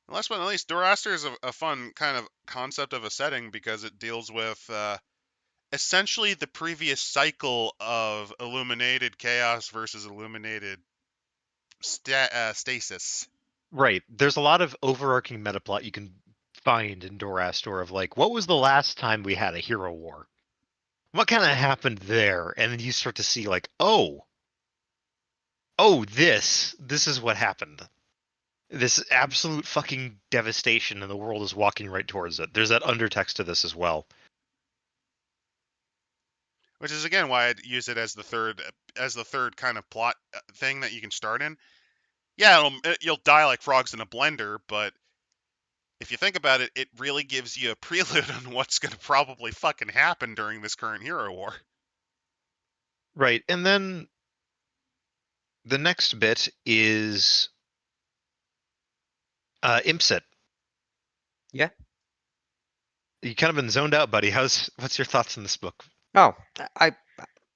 Last but not least, Doraster is a fun kind of concept of a setting because it deals with essentially the previous cycle of illuminated chaos versus illuminated stasis. Right. There's a lot of overarching meta plot you can find in Dorastor of like, what was the last time we had a hero war? What kind of happened there? And then you start to see like, this is what happened. This absolute fucking devastation, and the world is walking right towards it. There's that undertext to this as well. Which is again why I'd use it as the third kind of plot thing that you can start in. Yeah, you'll die like frogs in a blender, but if you think about it, it really gives you a prelude on what's going to probably fucking happen during this current hero war. Right. And then the next bit is Impsit. Yeah. You kind of been zoned out, buddy. What's your thoughts on this book? Oh,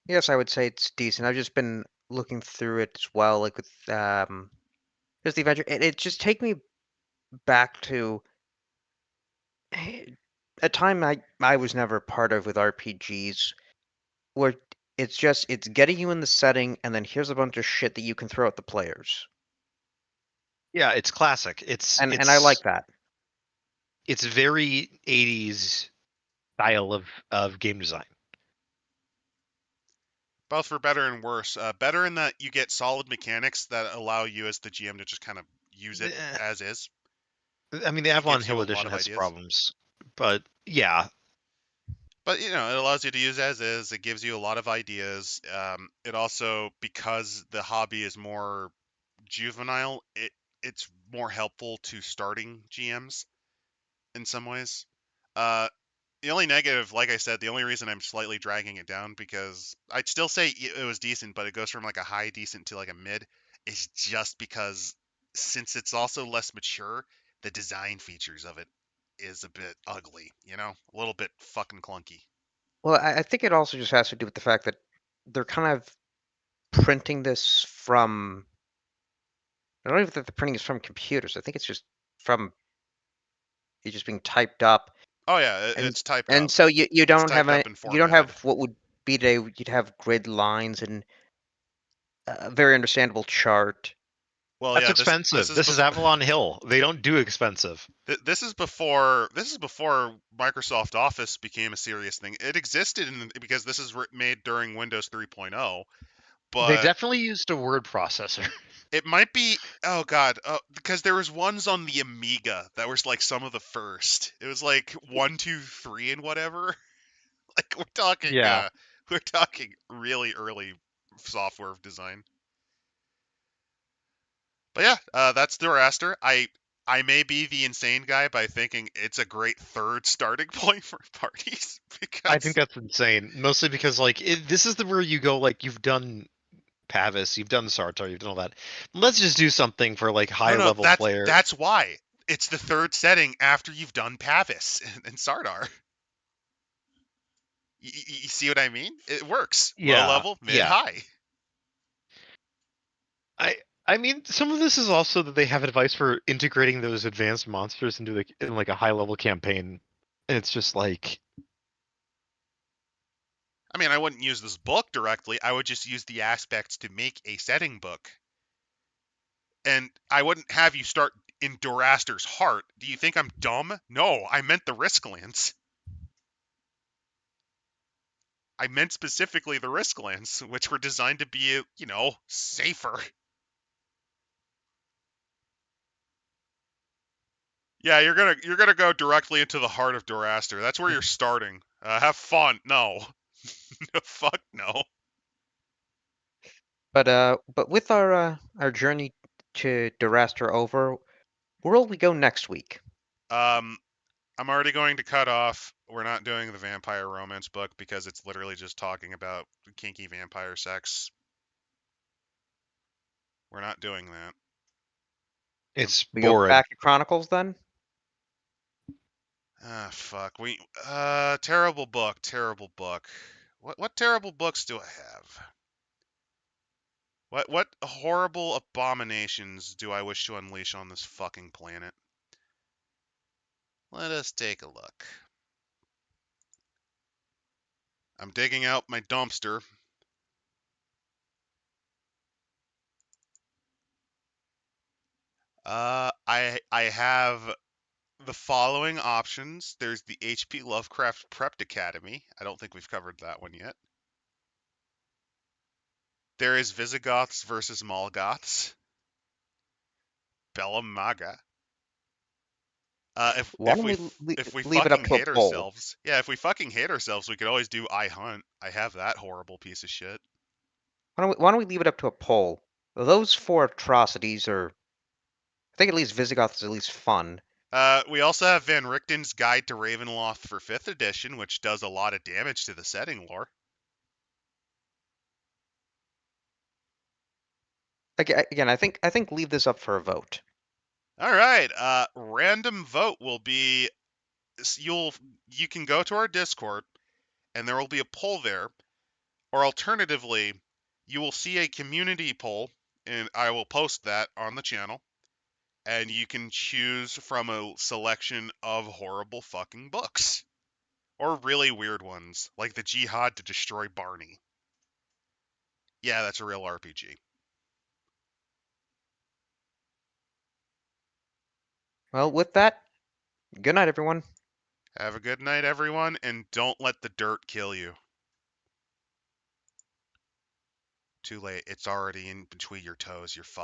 yes, I would say it's decent. I've just been looking through it as well, like with just the adventure. It just take me back to a time I was never part of with RPGs, where it's getting you in the setting, and then here's a bunch of shit that you can throw at the players, Yeah, it's classic. and I like that. It's very 80s style of game design. Both for better and worse. Better in that you get solid mechanics that allow you as the GM to just kind of use it The- as is. I mean, the It Avalon gives you Hill a lot edition of has ideas. problems, but yeah, But you know, it allows you to use as is. It gives you a lot of ideas. It also, because the hobby is more juvenile, it's more helpful to starting GMs in some ways. Uh, the only negative, like I said, the only reason I'm slightly dragging it down because I'd still say it was decent, but it goes from like a high decent to like a mid, is just because since it's also less mature, the design features of it is a bit ugly, you know, a little bit fucking clunky. Well, I think it also just has to do with the fact that they're kind of printing this from. I don't even think the printing is from computers. I think it's just from it just being typed up, Oh yeah, and it's typed and up. so you It's don't have typed any, up and you don't formatted. have what would be today. You'd have grid lines and a very understandable chart. Well, that's yeah, this expensive. is This is before Avalon Hill. They don't do expensive. this is before Microsoft Office became a serious thing. It existed because this is made during Windows 3.0, They but definitely used a word processor. it might be, oh god, because there was ones on the Amiga that was like some of the first. It was like 1, 2, 3, and whatever. Like Yeah, we're talking really early software design. But yeah, that's Doraster. I may be the insane guy by thinking it's a great third starting point for parties I think because that's insane. Mostly because like this is the where you go like you've done Pavis, you've done Sartor, you've done all that. Let's just do something for like no, high no, level player. that's why it's the third setting after you've done Pavis and Sardar. You see what I mean? It works. Low Yeah, level, mid, yeah. high. I I mean, some of this is also that they have advice for integrating those advanced monsters into in like a high level campaign. And it's just like, I mean, I wouldn't use this book directly. I would just use the aspects to make a setting book. And I wouldn't have you start in Doraster's heart. Do you think I'm dumb? No, I meant the Risklands. I meant specifically the Risklands, which were designed to be, safer. Yeah, you're gonna go directly into the heart of Doraster. That's where you're starting. Have fun. No, fuck no. But with our journey to Doraster over, where'll we go next week? Um, I'm already going to cut off. We're not doing the vampire romance book because it's literally just talking about kinky vampire sex. We're not doing that. It's We go boring. back to Chronicles then? Ah, fuck. Terrible book. Terrible book. What terrible books do I have? What horrible abominations do I wish to unleash on this fucking planet? Let us take a look. I'm digging out my dumpster. I have the following options. There's the H.P. Lovecraft Prepped Academy. I don't think we've covered that one yet. There is Visigoths versus Molgoths. Bella Maga. If Why if don't we we if we leave it up fucking to a hate poll? ourselves, yeah, if we fucking hate ourselves, we could always do I Hunt. I have that horrible piece of shit. Why don't we leave it up to a poll? Those four atrocities are, I think at least Visigoth is at least fun. We also have Van Richten's Guide to Ravenloft for 5th edition, which does a lot of damage to the setting lore. Again, I think leave this up for a vote. All right, random vote will be you can go to our Discord and there will be a poll there, or alternatively, you will see a community poll and I will post that on the channel and you can choose from a selection of horrible fucking books or really weird ones like the Jihad to Destroy Barney. Yeah, that's a real RPG. Well, with that, good night, everyone. Have a good night, everyone, and don't let the dirt kill you. Too late. It's already in between your toes. You're fucked.